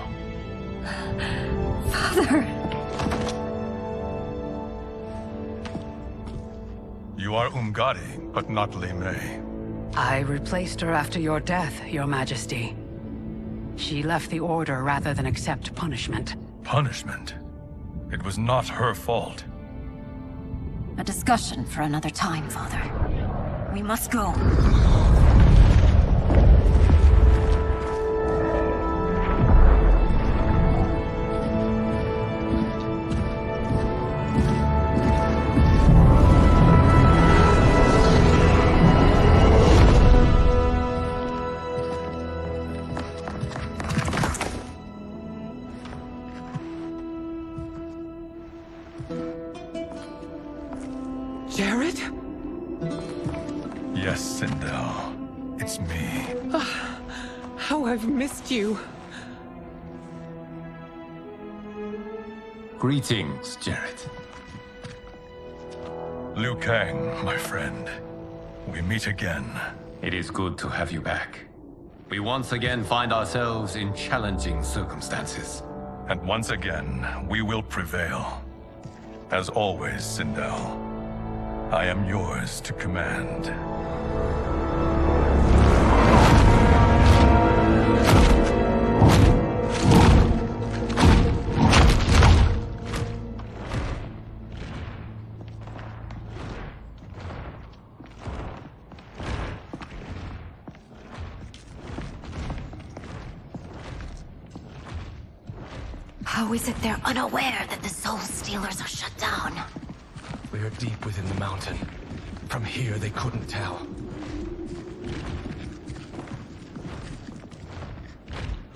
Speaker 17: Father!
Speaker 16: You are Umgadi, but not Li Mei.
Speaker 18: I replaced her after your death, Your Majesty. She left the Order rather than accept punishment.
Speaker 16: Punishment? It was not her fault.
Speaker 17: A discussion for another time, Father. We must go.
Speaker 18: Jared?
Speaker 16: Yes, Sindel. It's me.
Speaker 18: How I've missed you.
Speaker 9: Greetings, Jared.
Speaker 16: Liu Kang, my friend. We meet again.
Speaker 9: It is good to have you back. We once again find ourselves in challenging circumstances.
Speaker 16: And once again, we will prevail. As always, Sindel, I am yours to command.
Speaker 17: How is it they're unaware that the Soul Stealers are shut down?
Speaker 10: We are deep within the mountain. From here, they couldn't tell.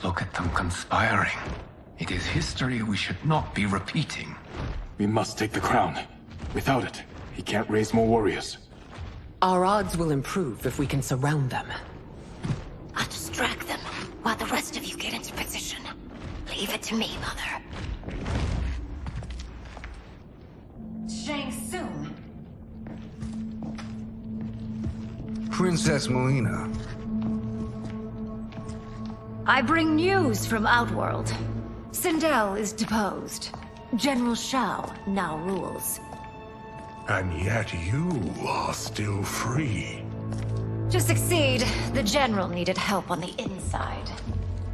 Speaker 9: Look at them conspiring. It is history we should not be repeating.
Speaker 14: We must take the crown. Without it, he can't raise more warriors.
Speaker 18: Our odds will improve if we can surround them.
Speaker 4: I'll distract them while the rest of you get into position. Leave it to me, Mother. Shang Tsung.
Speaker 13: Princess Melina.
Speaker 3: I bring news from Outworld. Sindel is deposed. General Shao now rules.
Speaker 21: And yet you are still free.
Speaker 3: To succeed, the General needed help on the inside.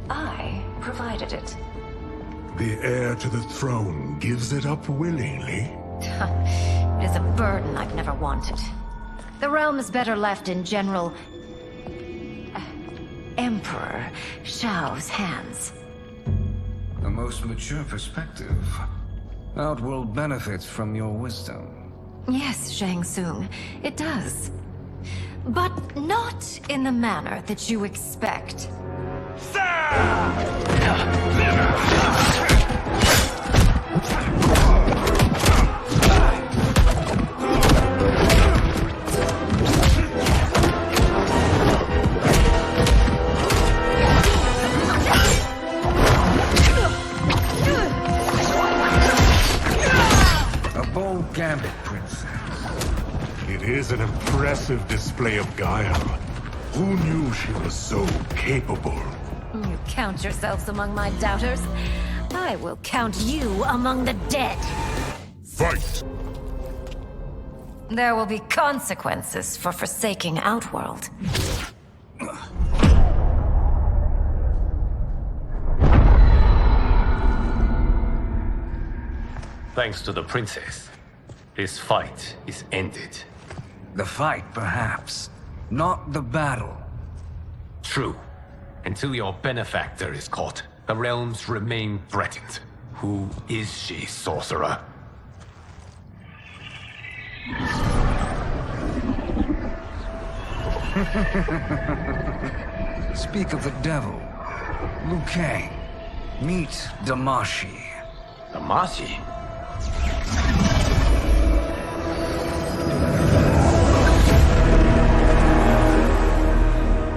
Speaker 3: I provided it.
Speaker 21: The heir to the throne gives it up willingly.
Speaker 3: It is a burden I've never wanted. The realm is better left in General... Emperor Shao's hands.
Speaker 13: A most mature perspective. Outworld benefits from your wisdom.
Speaker 3: Yes, Shang Tsung, it does. But not in the manner that you expect.
Speaker 13: A bold gambit, Princess.
Speaker 21: It is an impressive display of guile. Who knew she was so capable?
Speaker 3: You count yourselves among my doubters. I will count you among the dead.
Speaker 21: Fight!
Speaker 3: There will be consequences for forsaking Outworld.
Speaker 2: Thanks to the princess, this fight is ended.
Speaker 13: The fight, perhaps. Not the battle.
Speaker 9: True. Until your benefactor is caught, the realms remain threatened. Who is she, sorcerer?
Speaker 13: Speak of the devil. Liu Kang. Meet Damashi.
Speaker 9: Damashi?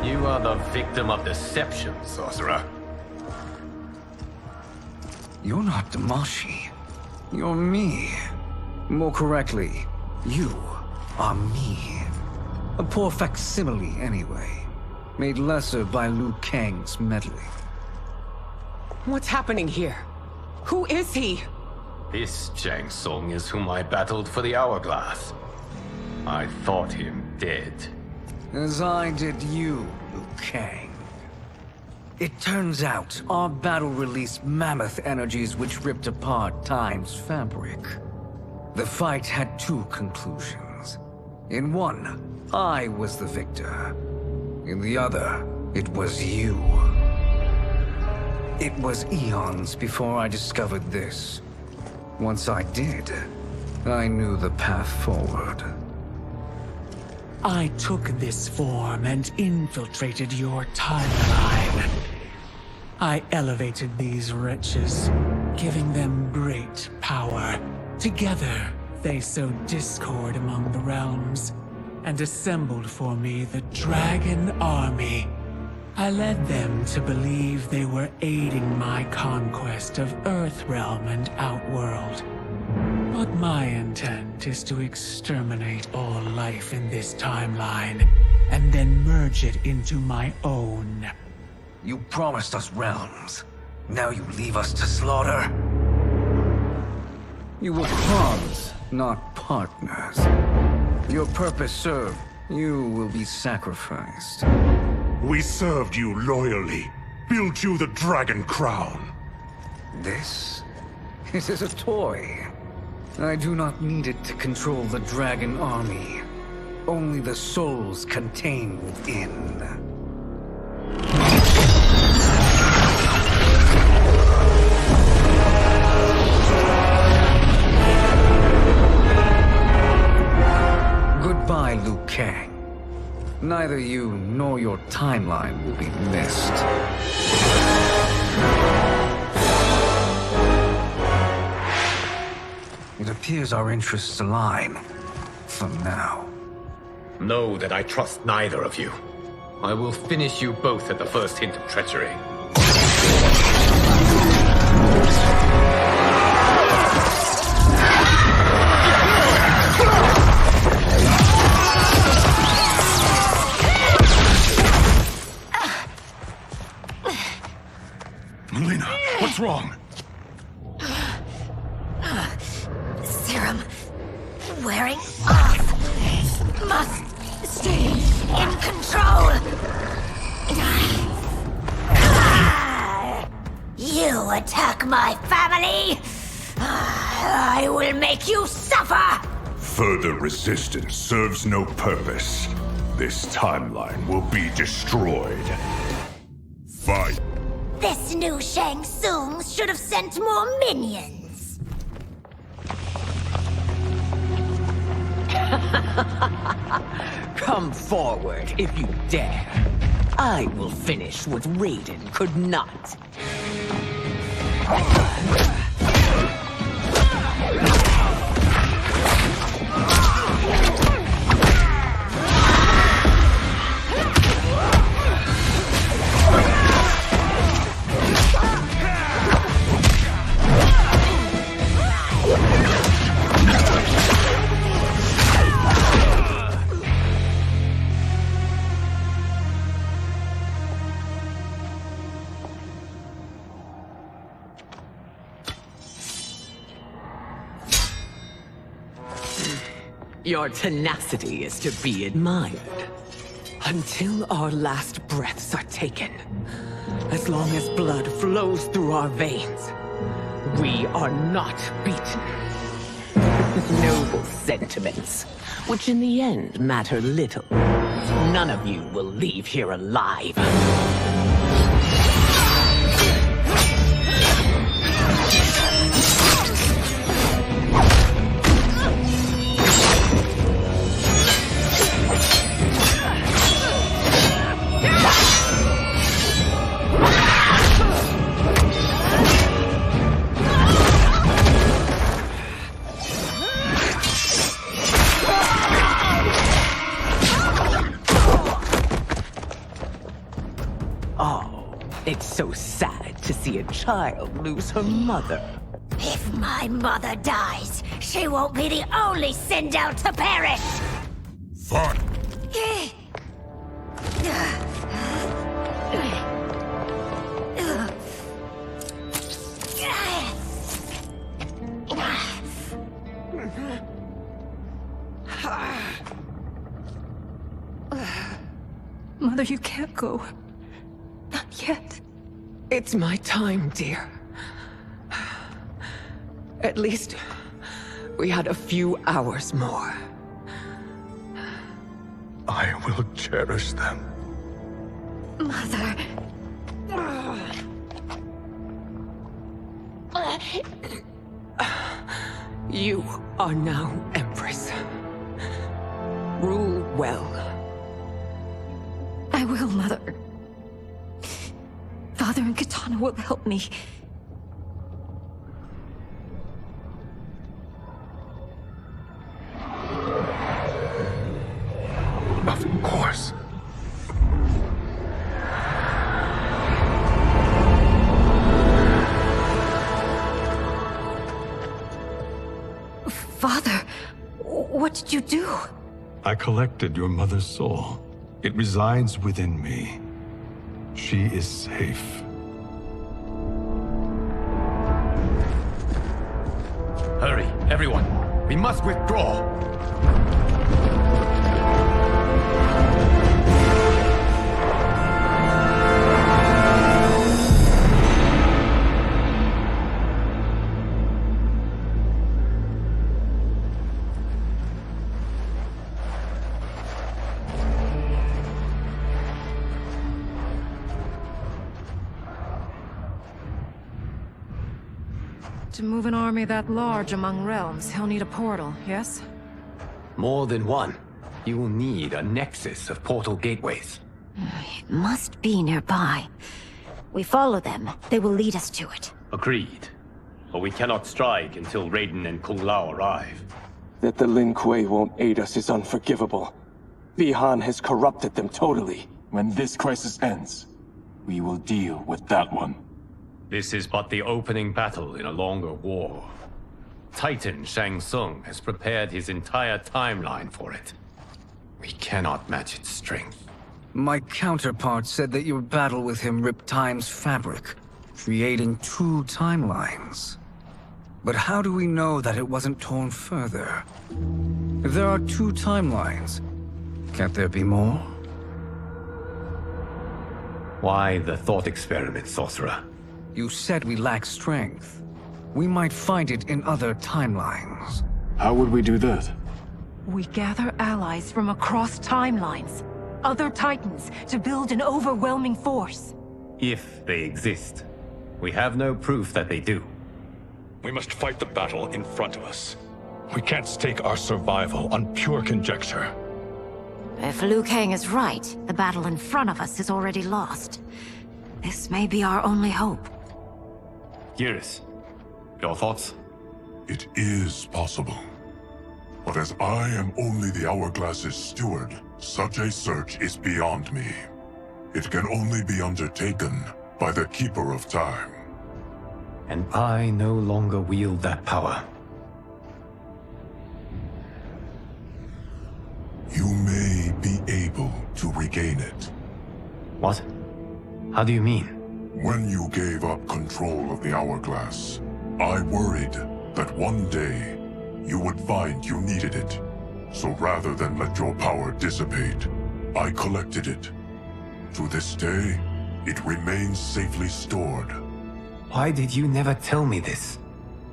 Speaker 9: You are the victim of deception, sorcerer.
Speaker 13: You're not Damashi. You're me. More correctly, you are me. A poor facsimile, anyway. Made lesser by Liu Kang's meddling.
Speaker 18: What's happening here? Who is he?
Speaker 2: This Shang Tsung is whom I battled for the Hourglass. I thought him dead.
Speaker 13: As I did you, Liu Kang. It turns out our battle released mammoth energies which ripped apart time's fabric. The fight had two conclusions. In one, I was the victor. In the other, it was you. It was eons before I discovered this. Once I did, I knew the path forward.
Speaker 6: I took this form and infiltrated your timeline. I elevated these wretches, giving them great power. Together, they sowed discord among the realms, and assembled for me the Dragon Army. I led them to believe they were aiding my conquest of Earthrealm and Outworld. But my intent is to exterminate all life in this timeline, and then merge it into my own.
Speaker 13: You promised us realms. Now you leave us to slaughter? You were pawns, not partners. Your purpose served. You will be sacrificed.
Speaker 21: We served you loyally, built you the Dragon Crown.
Speaker 13: This is a toy. I do not need it to control the Dragon Army. Only the souls contained within.
Speaker 12: I, Liu Kang. Neither you nor your timeline will be missed. It appears our interests align. For now.
Speaker 2: Know that I trust neither of you. I will finish you both at the first hint of treachery.
Speaker 16: Melina, what's wrong?
Speaker 3: Serum wearing off. Must stay in control. You attack my family, I will make you suffer.
Speaker 21: Further resistance serves no purpose. This timeline will be destroyed. Fight.
Speaker 3: This new Shang Tsung should have sent more minions.
Speaker 18: Come forward if you dare. I will finish what Raiden could not. Your tenacity is to be admired. Until our last breaths are taken, as long as blood flows through our veins, we are not beaten. Noble sentiments, which in the end matter little. None of you will leave here alive. It's so sad to see a child lose her mother.
Speaker 3: If my mother dies, she won't be the only send out to perish.
Speaker 21: Fine.
Speaker 17: Mother, you can't go. Not yet.
Speaker 18: It's my time, dear. At least we had a few hours more.
Speaker 16: I will cherish them.
Speaker 3: Mother.
Speaker 18: You are now Empress. Rule well.
Speaker 17: I will, Mother. Father and Kitana will help me.
Speaker 16: Of course.
Speaker 17: Father, what did you do?
Speaker 16: I collected your mother's soul. It resides within me. She is safe.
Speaker 2: Hurry, everyone. We must withdraw.
Speaker 17: To move an army that large among realms, he'll need a portal, yes?
Speaker 2: More than one.
Speaker 9: You will need a nexus of portal gateways.
Speaker 3: It must be nearby. We follow them. They will lead us to it.
Speaker 2: Agreed. But we cannot strike until Raiden and Kung Lao arrive.
Speaker 11: That the Lin Kuei won't aid us is unforgivable. Bi-Han has corrupted them totally.
Speaker 14: When this crisis ends, we will deal with that one.
Speaker 2: This is but the opening battle in a longer war. Titan Shang Tsung has prepared his entire timeline for it. We cannot match its strength.
Speaker 13: My counterpart said that your battle with him ripped time's fabric, creating 2 timelines. But how do we know that it wasn't torn further? If there are 2 timelines, can't there be more?
Speaker 2: Why the thought experiment, sorcerer?
Speaker 13: You said we lack strength. We might find it in other timelines.
Speaker 14: How would we do that?
Speaker 17: We gather allies from across timelines, other titans, to build an overwhelming force.
Speaker 2: If they exist. We have no proof that they do.
Speaker 16: We must fight the battle in front of us. We can't stake our survival on pure conjecture.
Speaker 3: If Liu Kang is right, the battle in front of us is already lost. This may be our only hope.
Speaker 2: Geras, your thoughts?
Speaker 8: It is possible. But as I am only the Hourglass's steward, such a search is beyond me. It can only be undertaken by the Keeper of Time.
Speaker 2: And I no longer wield that power.
Speaker 8: You may be able to regain it.
Speaker 2: What? How do you mean?
Speaker 8: When you gave up control of the Hourglass, I worried that one day you would find you needed it. So rather than let your power dissipate, I collected it. To this day, it remains safely stored.
Speaker 9: Why did you never tell me this?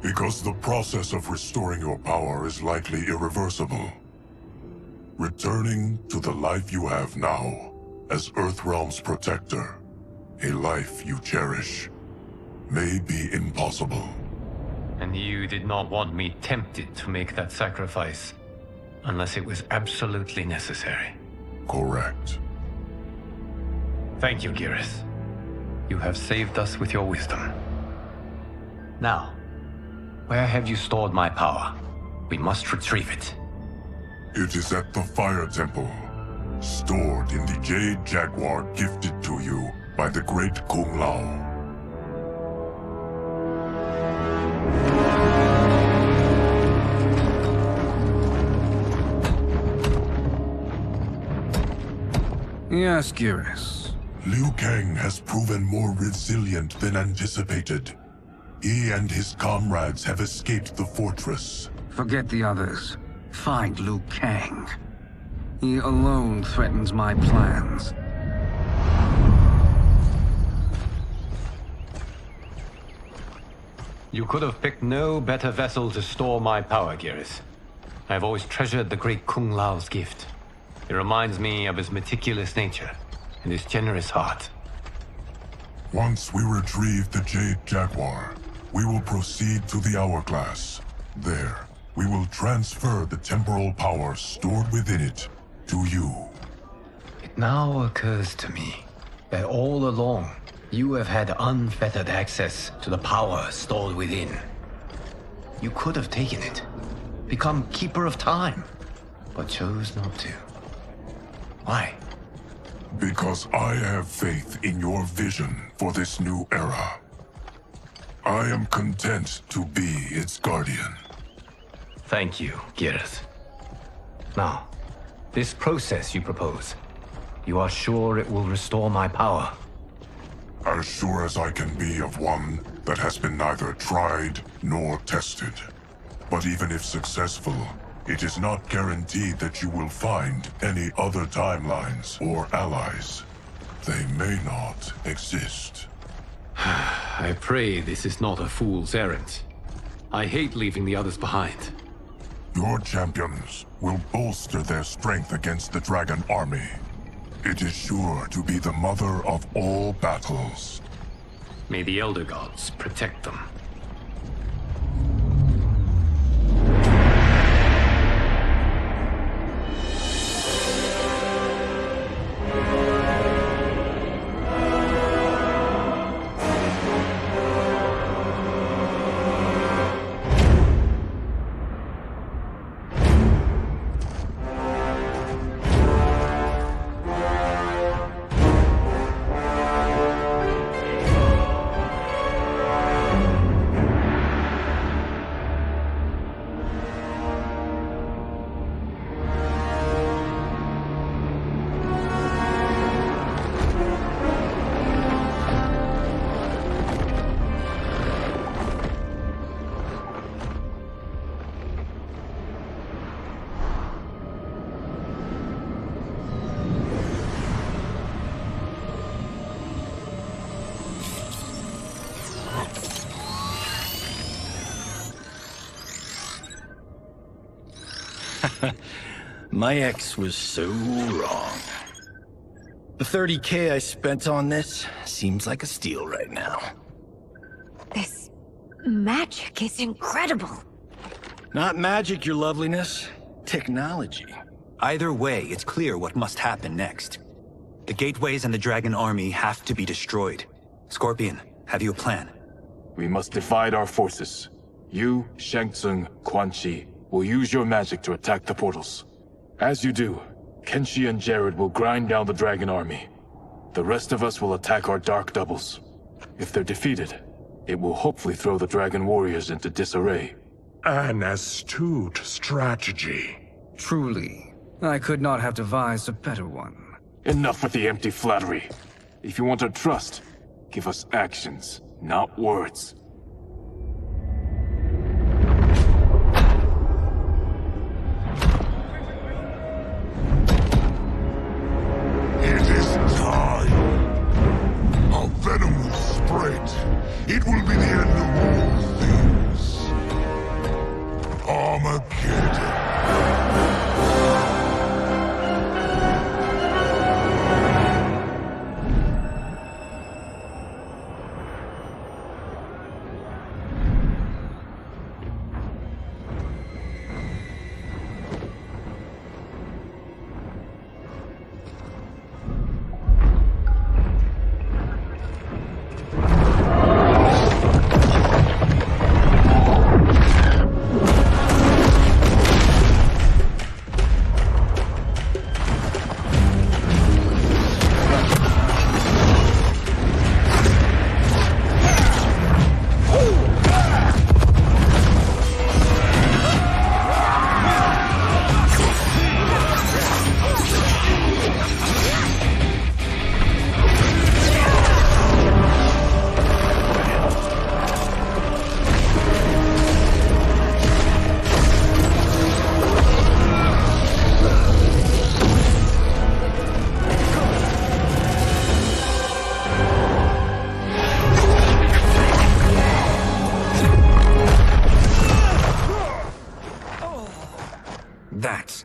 Speaker 8: Because the process of restoring your power is likely irreversible. Returning to the life you have now, as Earthrealm's protector, a life you cherish, may be impossible.
Speaker 2: And you did not want me tempted to make that sacrifice, unless it was absolutely necessary.
Speaker 8: Correct.
Speaker 2: Thank you, Geras. You have saved us with your wisdom. Now, where have you stored my power? We must retrieve it.
Speaker 8: It is at the Fire Temple, stored in the Jade Jaguar gifted to you by the great Kung Lao.
Speaker 13: Yes, Geras.
Speaker 8: Liu Kang has proven more resilient than anticipated. He and his comrades have escaped the fortress.
Speaker 13: Forget the others. Find Liu Kang. He alone threatens my plans.
Speaker 2: You could have picked no better vessel to store my power, Geras. I've always treasured the great Kung Lao's gift. It reminds me of his meticulous nature and his generous heart.
Speaker 8: Once we retrieve the Jade Jaguar, we will proceed to the Hourglass. There, we will transfer the temporal power stored within it to you.
Speaker 9: It now occurs to me that all along, you have had unfettered access to the power stored within. You could have taken it, become Keeper of Time, but chose not to. Why?
Speaker 8: Because I have faith in your vision for this new era. I am content to be its guardian.
Speaker 2: Thank you, Geras. Now, this process you propose, you are sure it will restore my power?
Speaker 8: As sure as I can be of one that has been neither tried nor tested. But even if successful, it is not guaranteed that you will find any other timelines or allies. They may not exist.
Speaker 2: I pray this is not a fool's errand. I hate leaving the others behind.
Speaker 8: Your champions will bolster their strength against the Dragon Army. It is sure to be the mother of all battles.
Speaker 2: May the Elder Gods protect them.
Speaker 10: My ex was so wrong. The 30K I spent on this seems like a steal right now.
Speaker 3: This magic is incredible.
Speaker 10: Not magic, your loveliness. Technology.
Speaker 15: Either way, it's clear what must happen next. The gateways and the Dragon Army have to be destroyed. Scorpion, have you a plan?
Speaker 14: We must divide our forces. You, Shang Tsung, Quan Chi, will use your magic to attack the portals. As you do, Kenshi and Jared will grind down the Dragon Army. The rest of us will attack our dark doubles. If they're defeated, it will hopefully throw the Dragon Warriors into disarray.
Speaker 21: An astute strategy.
Speaker 12: Truly, I could not have devised a better one.
Speaker 14: Enough with the empty flattery. If you want our trust, give us actions, not words.
Speaker 21: It is time. Our venom will spread. It will be the end of all things. Armageddon.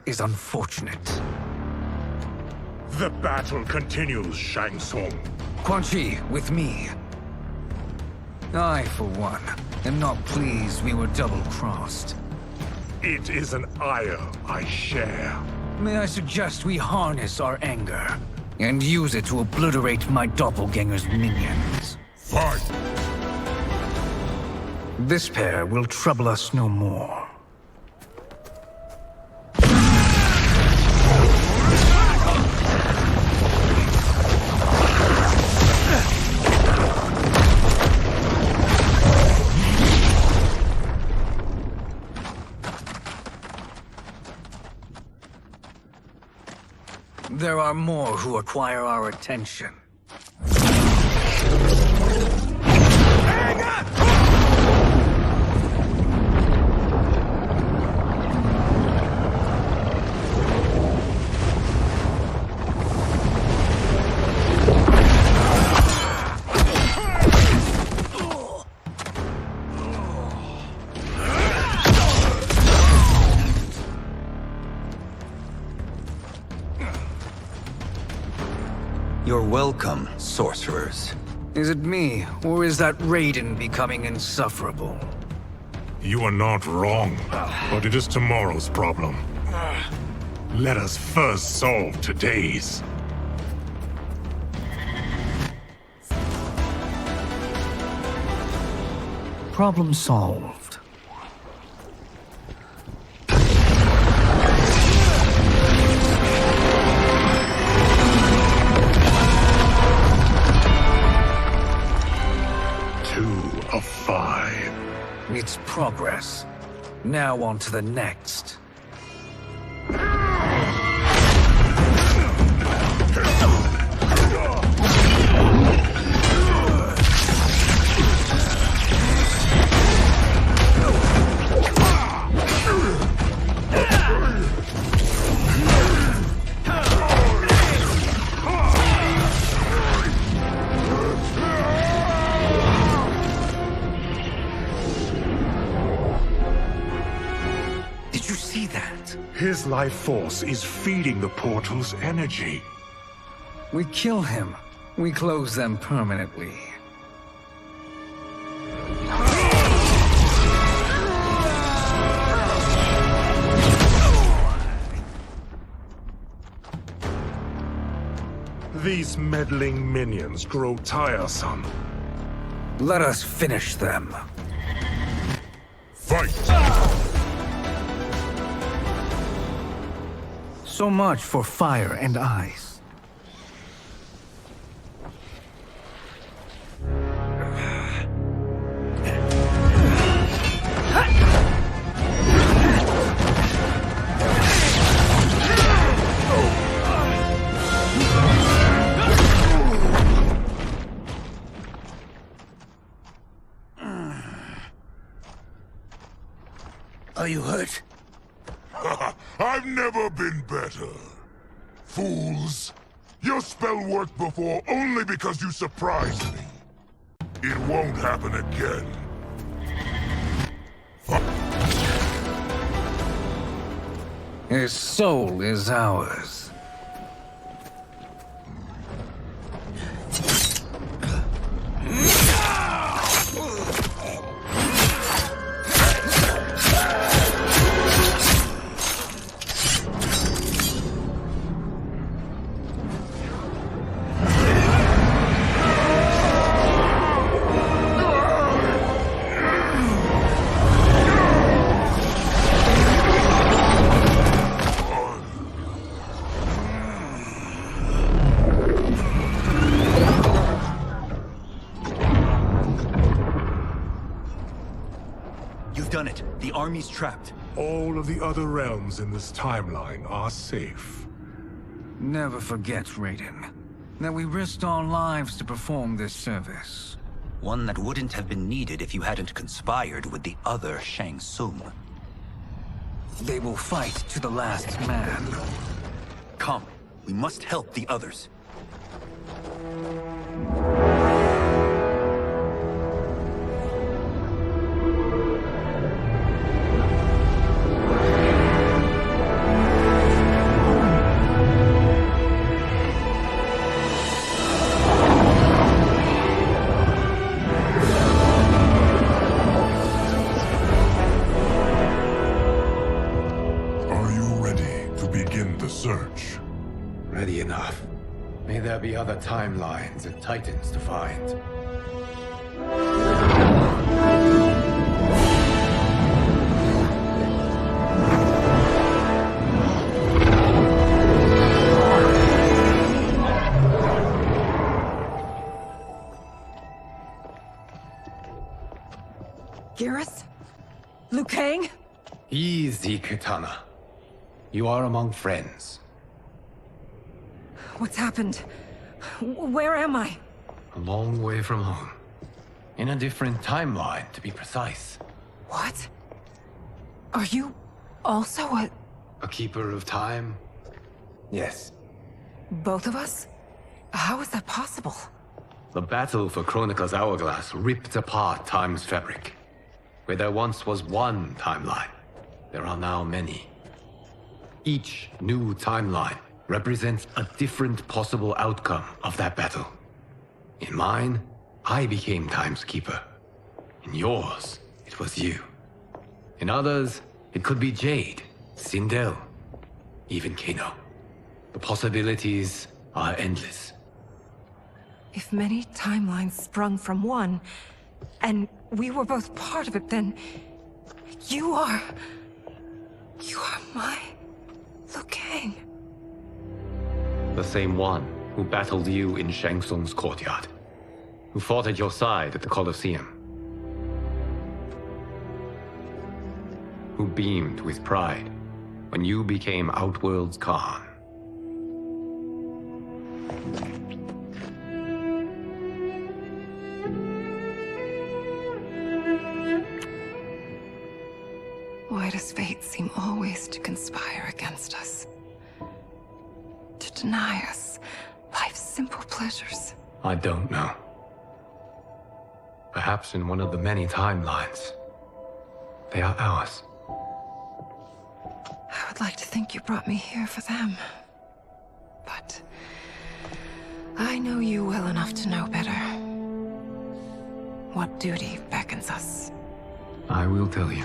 Speaker 12: Is unfortunate.
Speaker 21: The battle continues, Shang Tsung.
Speaker 12: Quan Chi, with me. I, for one, am not pleased we were double-crossed.
Speaker 21: It is an ire I share.
Speaker 12: May I suggest we harness our anger and use it to obliterate my doppelganger's minions?
Speaker 21: Fine.
Speaker 12: This pair will trouble us no more. There are more who require our attention.
Speaker 15: You're welcome, sorcerers.
Speaker 12: Is it me, or is that Raiden becoming insufferable?
Speaker 21: You are not wrong, but it is tomorrow's problem. Let us first solve today's.
Speaker 12: Problem solved. It's progress. Now on to the next.
Speaker 5: This life force is feeding the portal's energy.
Speaker 12: We kill him. We close them permanently.
Speaker 5: These meddling minions grow tiresome.
Speaker 12: Let us finish them.
Speaker 5: Fight!
Speaker 12: So much for fire and ice.
Speaker 10: Are you hurt?
Speaker 21: I've never been better. Fools! Your spell worked before only because you surprised me. It won't happen again.
Speaker 12: His soul is ours.
Speaker 15: The army's trapped.
Speaker 5: All of the other realms in this timeline are safe.
Speaker 12: Never forget, Raiden, that we risked our lives to perform this service.
Speaker 15: One that wouldn't have been needed if you hadn't conspired with the other Shang Tsung.
Speaker 12: They will fight to the last man.
Speaker 15: Come, we must help the others.
Speaker 8: Search.
Speaker 2: Ready enough. May there be other timelines and titans to find.
Speaker 17: Gareth? Liu Kang?
Speaker 2: Easy, Kitana. You are among friends.
Speaker 17: What's happened? Where am I?
Speaker 2: A long way from home. In a different timeline, to be precise.
Speaker 17: What? Are you also
Speaker 2: a keeper of time? Yes.
Speaker 17: Both of us? How is that possible?
Speaker 2: The battle for Chronica's Hourglass ripped apart time's fabric. Where there once was one timeline, there are now many. Each new timeline represents a different possible outcome of that battle. In mine, I became Time's Keeper. In yours, it was you. In others, it could be Jade, Sindel, even Kano. The possibilities are endless.
Speaker 17: If many timelines sprung from one, and we were both part of it, then you are my Liu Kang.
Speaker 2: The same one who battled you in Shang Tsung's courtyard. Who fought at your side at the Colosseum. Who beamed with pride when you became Outworld's Kahn.
Speaker 17: Why does fate seem always to conspire against us? To deny us life's simple pleasures?
Speaker 2: I don't know. Perhaps in one of the many timelines, they are ours.
Speaker 17: How I'd like to think you brought me here for them. But I know you well enough to know better. What duty beckons us?
Speaker 2: I will tell you.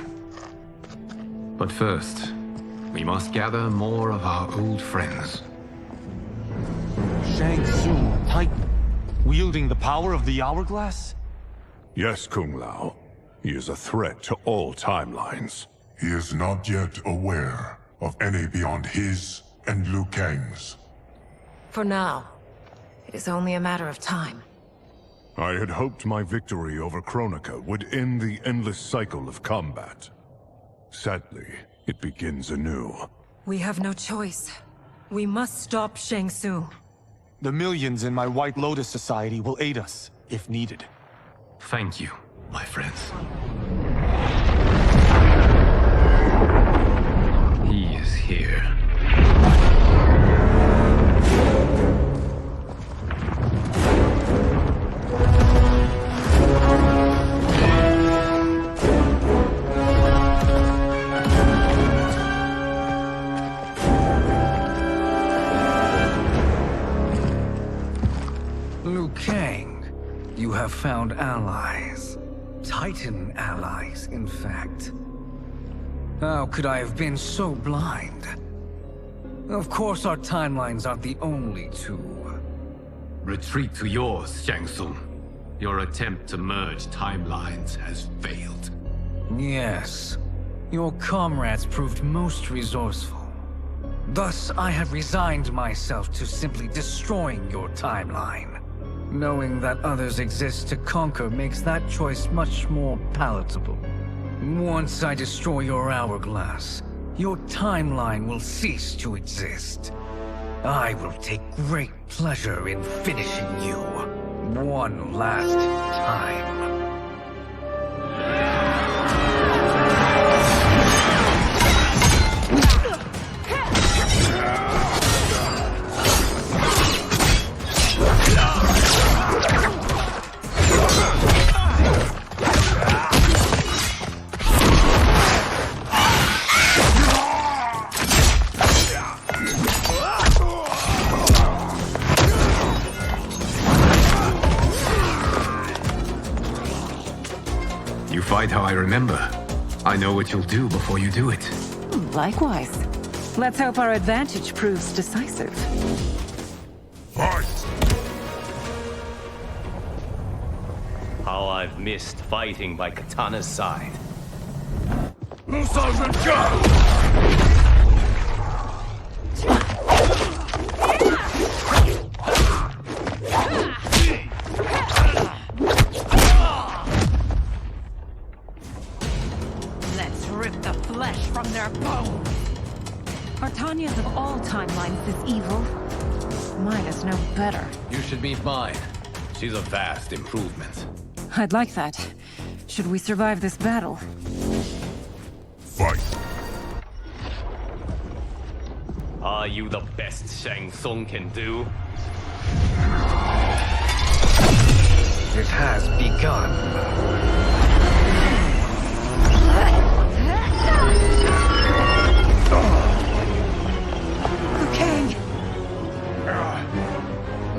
Speaker 2: But first, we must gather more of our old friends.
Speaker 20: Shang Tsung, Titan, wielding the power of the hourglass?
Speaker 5: Yes, Kung Lao. He is a threat to all timelines.
Speaker 8: He is not yet aware of any beyond his and Liu Kang's.
Speaker 17: For now, it is only a matter of time.
Speaker 5: I had hoped my victory over Kronika would end the endless cycle of combat. Sadly, it begins anew.
Speaker 17: We have no choice. We must stop Shang Tsung.
Speaker 20: The millions in my White Lotus Society will aid us, if needed.
Speaker 2: Thank you, my friends. He is here.
Speaker 12: Liu Kang, you have found allies. Titan allies, in fact. How could I have been so blind? Of course our timelines aren't the only two.
Speaker 2: Retreat to yours, Shang Tsung. Your attempt to merge timelines has failed.
Speaker 12: Yes. Your comrades proved most resourceful. Thus, I have resigned myself to simply destroying your timeline. Knowing that others exist to conquer makes that choice much more palatable. Once I destroy your hourglass, your timeline will cease to exist. I will take great pleasure in finishing you one last time.
Speaker 2: Fight how I remember. I know what you'll do before you do it.
Speaker 22: Likewise. Let's hope our advantage proves decisive.
Speaker 21: Fight!
Speaker 23: How I've missed fighting by Kitana's side.
Speaker 3: Artanias of all timelines is evil. Mine is no better.
Speaker 2: You should meet mine. She's a vast improvement.
Speaker 22: I'd like that. Should we survive this battle?
Speaker 21: Fight!
Speaker 23: Are you the best Shang Tsung can do?
Speaker 12: It has begun.
Speaker 22: Kang!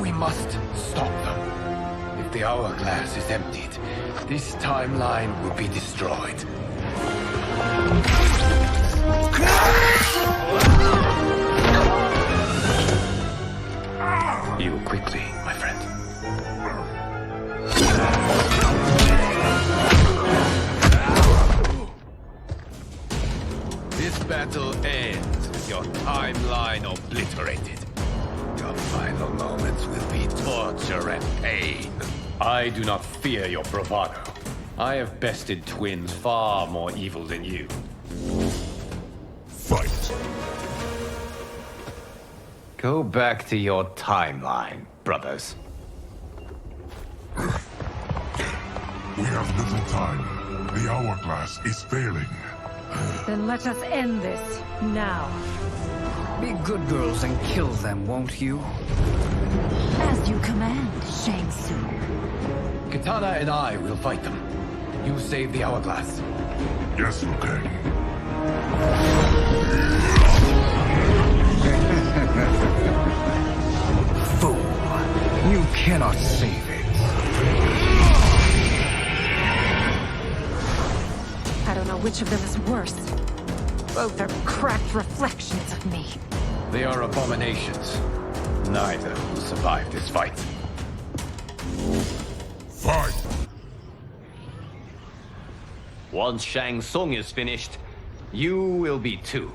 Speaker 2: We must stop them. If the hourglass is emptied, this timeline will be destroyed. You quickly, my friend. This battle ends with your timeline obliterated. Your final moments will be torture and pain. I do not fear your bravado. I have bested twins far more evil than you.
Speaker 21: Fight!
Speaker 23: Go back to your timeline, brothers.
Speaker 8: We have little time. The hourglass is failing.
Speaker 22: Then let us end this, now.
Speaker 12: Be good girls and kill them, won't you?
Speaker 3: As you command, Shang Tsung.
Speaker 2: Kitana and I will fight them. You save the hourglass.
Speaker 8: Yes, Liu Kang.
Speaker 12: Fool. You cannot save it.
Speaker 17: I don't know which of them is worse. Both are cracked reflections of me.
Speaker 2: They are abominations. Neither will survive this fight.
Speaker 21: Fight!
Speaker 23: Once Shang Tsung is finished, you will be too.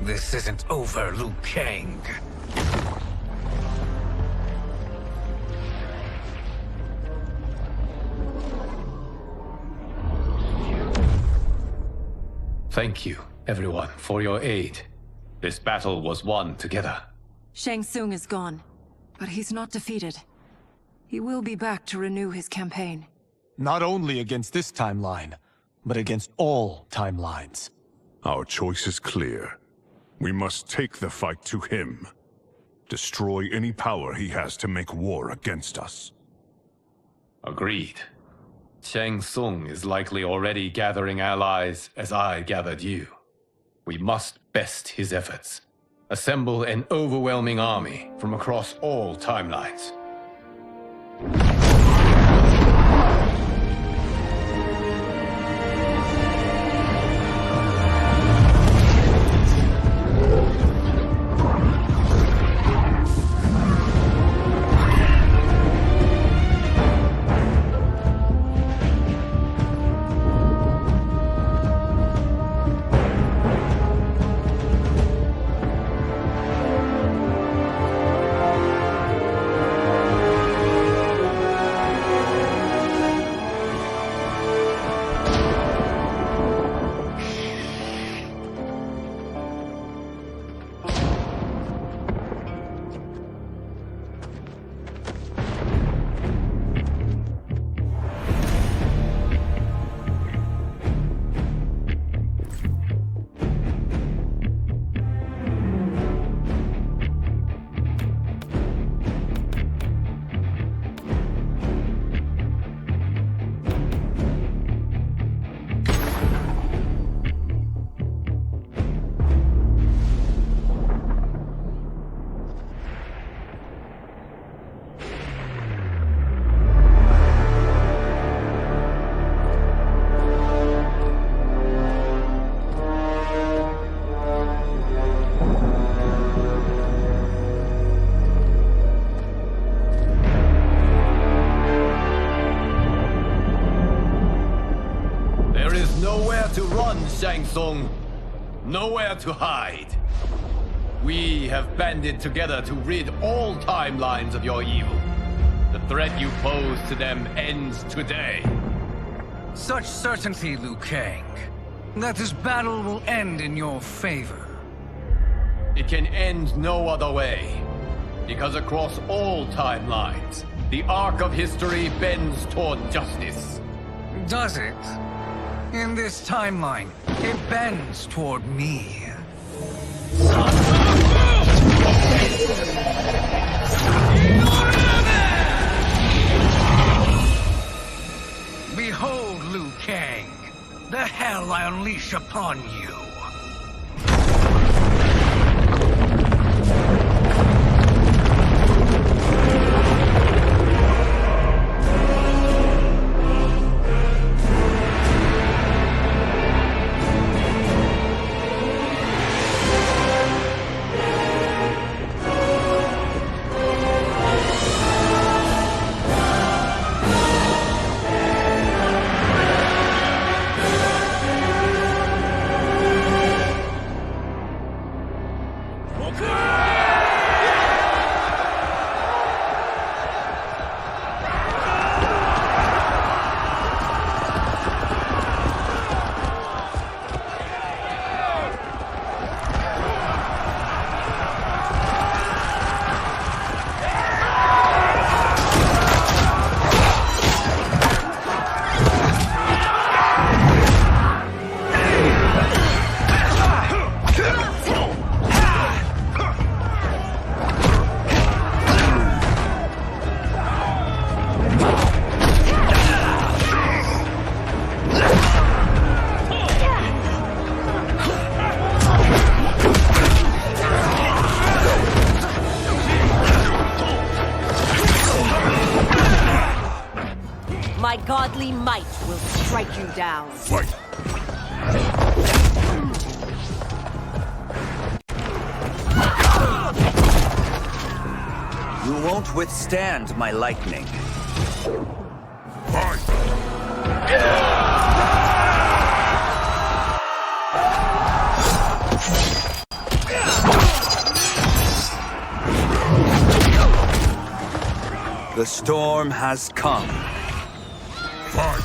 Speaker 12: This isn't over, Liu Kang.
Speaker 2: Thank you, everyone, for your aid. This battle was won together.
Speaker 17: Shang Tsung is gone, but he's not defeated. He will be back to renew his campaign.
Speaker 20: Not only against this timeline, but against all timelines.
Speaker 5: Our choice is clear. We must take the fight to him. Destroy any power he has to make war against us.
Speaker 2: Agreed. Shang Tsung is likely already gathering allies as I gathered you. We must best his efforts. Assemble an overwhelming army from across all timelines. To run, Shang Tsung. Nowhere to hide. We have banded together to rid all timelines of your evil. The threat you pose to them ends today.
Speaker 12: Such certainty, Liu Kang, that this battle will end in your favor.
Speaker 2: It can end no other way. Because across all timelines, the arc of history bends toward justice.
Speaker 12: Does it? In this timeline, it bends toward me. Behold, Liu Kang, the hell I unleash upon you.
Speaker 4: my godly might will strike you down.
Speaker 21: Fight!
Speaker 15: You won't withstand my lightning.
Speaker 21: Fight!
Speaker 15: The storm has come.
Speaker 21: Fight!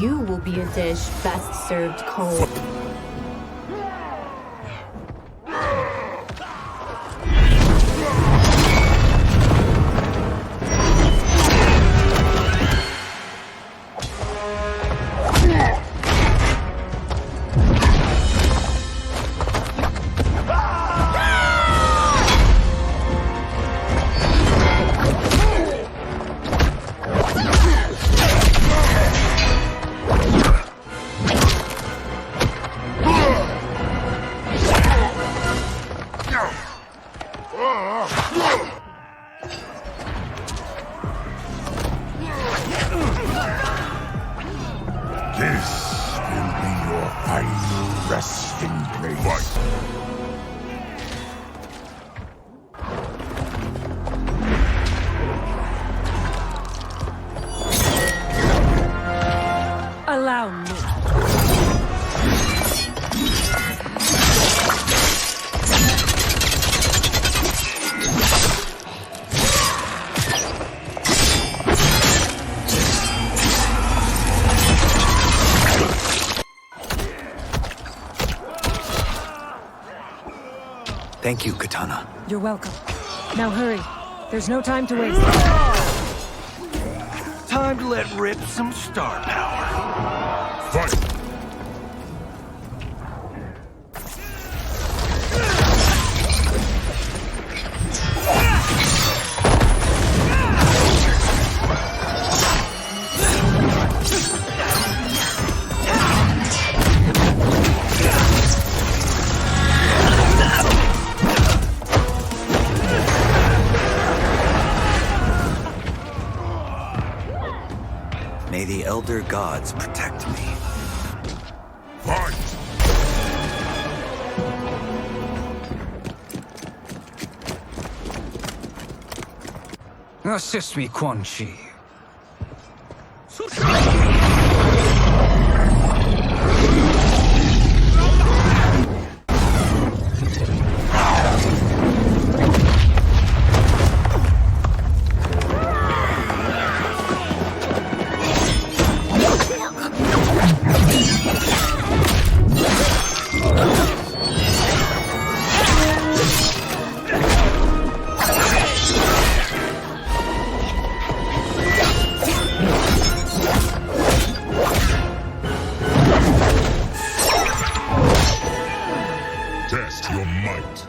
Speaker 1: You will be a dish best served cold.
Speaker 21: This will be your final resting place.
Speaker 22: Allow me.
Speaker 15: Thank you, Kitana.
Speaker 17: You're welcome. Now hurry. There's no time to waste.
Speaker 10: Time to let rip some star power.
Speaker 21: Fight!
Speaker 15: May the Elder Gods protect me.
Speaker 21: Fight!
Speaker 12: Assist me, Quan Chi.
Speaker 21: Test your might.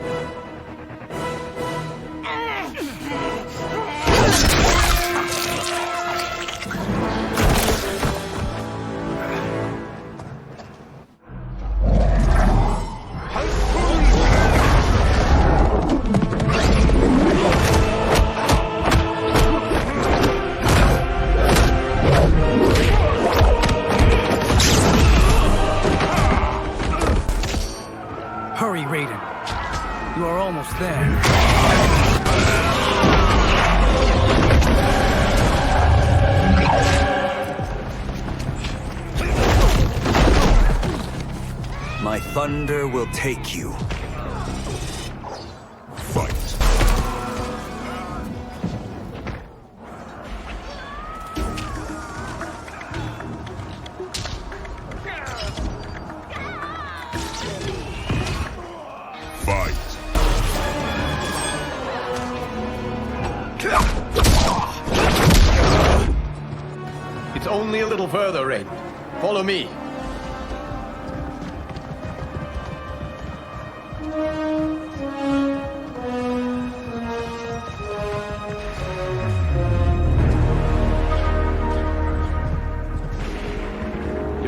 Speaker 12: Hurry, Raiden. You are almost there.
Speaker 15: My thunder will take you.
Speaker 21: Fight! Fight!
Speaker 2: It's only a little further, Raiden. Follow me.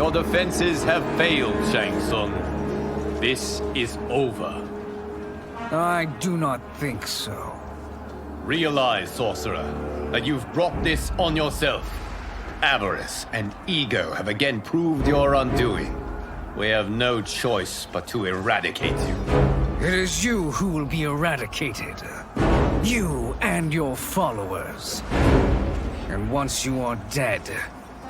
Speaker 23: Your defenses have failed, Shang Tsung. This is over.
Speaker 12: I do not think so.
Speaker 23: Realize, sorcerer, that you've brought this on yourself. Avarice and ego have again proved your undoing. We have no choice but to eradicate you.
Speaker 12: It is you who will be eradicated. You and your followers. And once you are dead,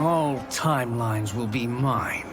Speaker 12: all timelines will be mine.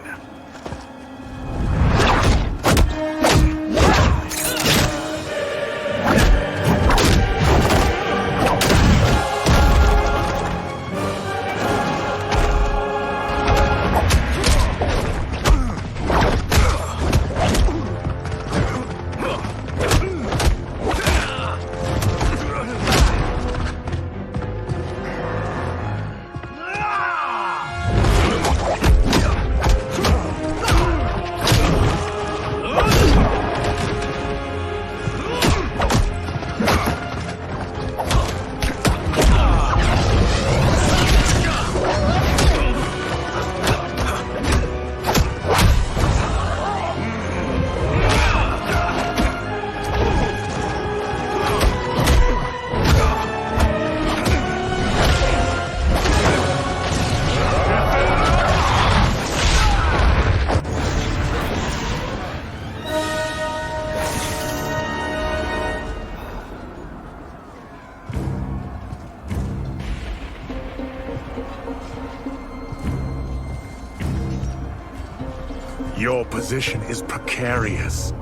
Speaker 6: Your position is precarious.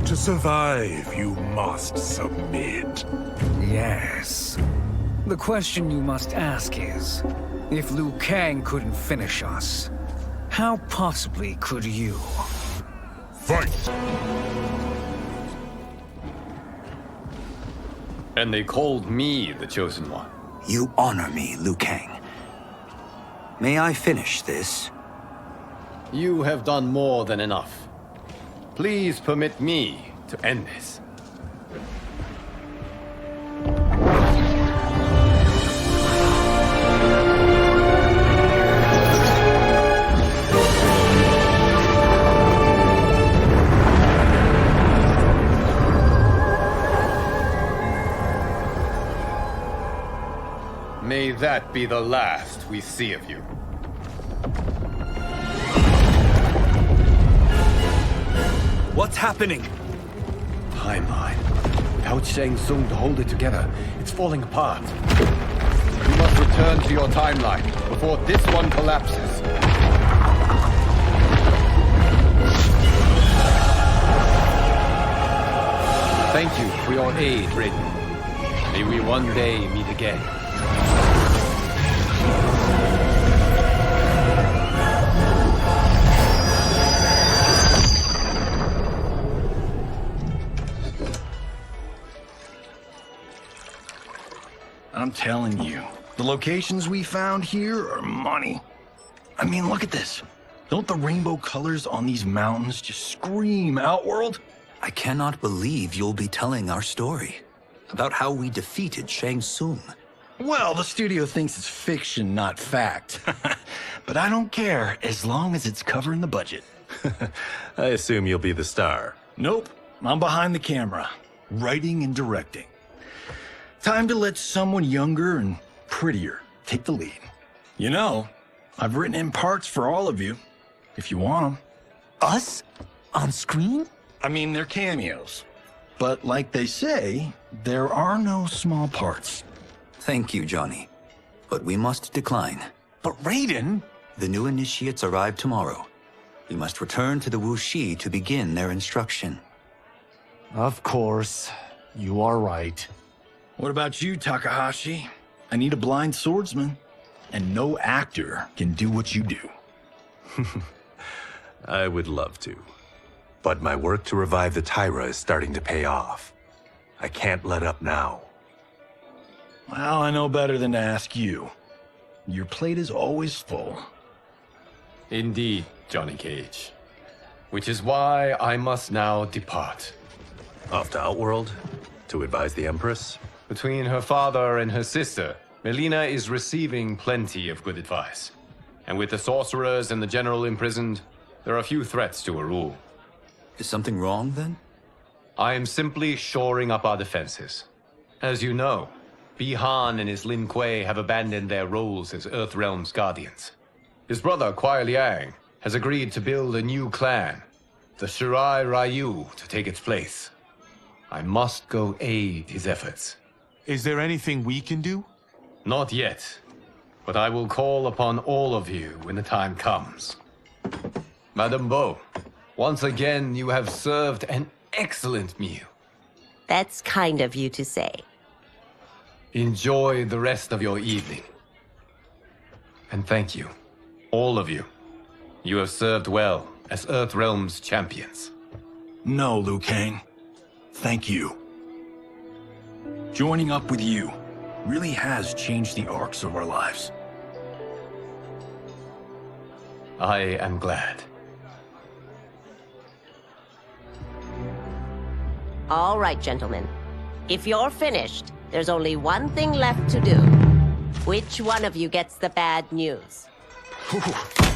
Speaker 6: To survive, you must submit.
Speaker 12: Yes. The question you must ask is, if Liu Kang couldn't finish us, how possibly could you?
Speaker 21: Fight!
Speaker 23: And they called me the Chosen One.
Speaker 15: You honor me, Liu Kang. May I finish this?
Speaker 23: You have done more than enough. Please permit me to end this. May that be the last we see of you.
Speaker 15: What's happening?
Speaker 2: Timeline. Without Shang Tsung to hold it together, it's falling apart. You must return to your timeline before this one collapses. Thank you for your aid, Raiden. May we one day meet again.
Speaker 10: I'm telling you, the locations we found here are money. I mean, look at this. Don't the rainbow colors on these mountains just scream Outworld?
Speaker 15: I cannot believe you'll be telling our story about how we defeated Shang Tsung.
Speaker 10: Well, the studio thinks it's fiction, not fact. But I don't care, as long as it's covering the budget.
Speaker 7: I assume you'll be the star.
Speaker 10: Nope, I'm behind the camera, writing and directing. Time to let someone younger and prettier take the lead. You know, I've written in parts for all of you, if you want them.
Speaker 18: Us? On screen?
Speaker 10: I mean, they're cameos. But like they say, there are no small parts.
Speaker 15: Thank you, Johnny. But we must decline.
Speaker 18: But Raiden?
Speaker 15: The new initiates arrive tomorrow. We must return to the Wuxi to begin their instruction.
Speaker 20: Of course. You are right.
Speaker 10: What about you, Takahashi? I need a blind swordsman, and no actor can do what you do.
Speaker 7: I would love to. But my work to revive the Tyra is starting to pay off. I can't let up now.
Speaker 10: Well, I know better than to ask you. Your plate is always full.
Speaker 2: Indeed, Johnny Cage. Which is why I must now depart.
Speaker 7: Off to Outworld? To advise the Empress?
Speaker 2: Between her father and her sister, Melina is receiving plenty of good advice. And with the sorcerers and the general imprisoned, there are few threats to a rule.
Speaker 15: Is something wrong, then?
Speaker 2: I am simply shoring up our defenses. As you know, Bi-Han and his Lin Kuei have abandoned their roles as Earthrealm's guardians. His brother, Kuai Liang, has agreed to build a new clan, the Shirai Ryu, to take its place. I must go aid his efforts.
Speaker 20: Is there anything we can do?
Speaker 2: Not yet, but I will call upon all of you when the time comes. Madame Bo, once again you have served an excellent meal.
Speaker 4: That's kind of you to say.
Speaker 2: Enjoy the rest of your evening. And thank you, all of you. You have served well as Earthrealm's champions.
Speaker 10: No, Liu Kang. Thank you. Joining up with you really has changed the arcs of our lives.
Speaker 2: I am glad.
Speaker 4: All right, gentlemen. If you're finished, there's only one thing left to do. Which one of you gets the bad news?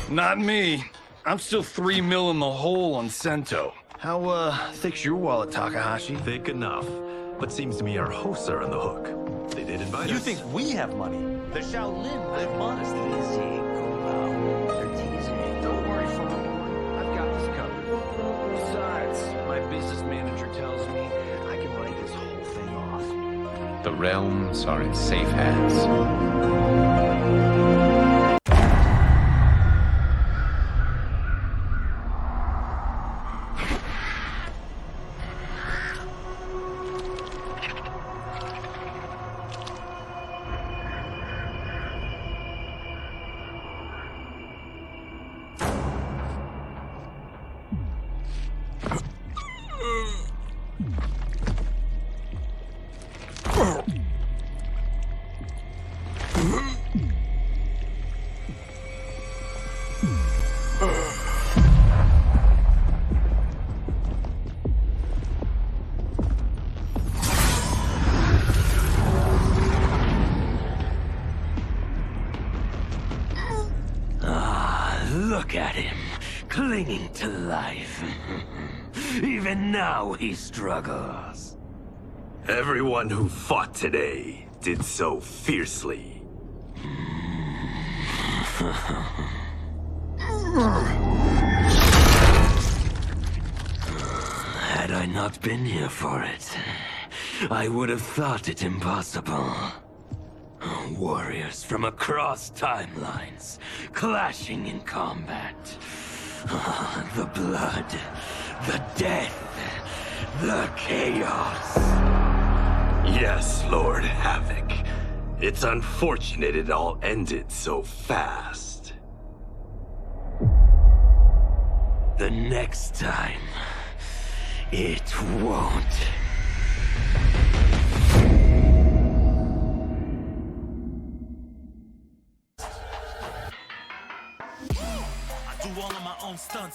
Speaker 10: Not me. I'm still 3 mil in the hole on Sento. How, thick's your wallet, Takahashi?
Speaker 7: Thick enough. But seems to me our hosts are on the hook. They did invite us.
Speaker 20: You think we have money? The Shaolin live modestly.
Speaker 12: They're teasing. Don't worry, Father. I've got this covered. Besides, my business manager tells me I can write this whole thing off.
Speaker 2: The realms are in safe hands.
Speaker 6: Look at him, clinging to life. Even now he struggles.
Speaker 7: Everyone who fought today did so fiercely.
Speaker 6: Had I not been here for it, I would have thought it impossible. Warriors from across timelines, clashing in combat. The blood, the death, the chaos.
Speaker 7: Yes, Lord Havoc. It's unfortunate it all ended so fast.
Speaker 6: The next time, it won't.
Speaker 11: all of my own stunts.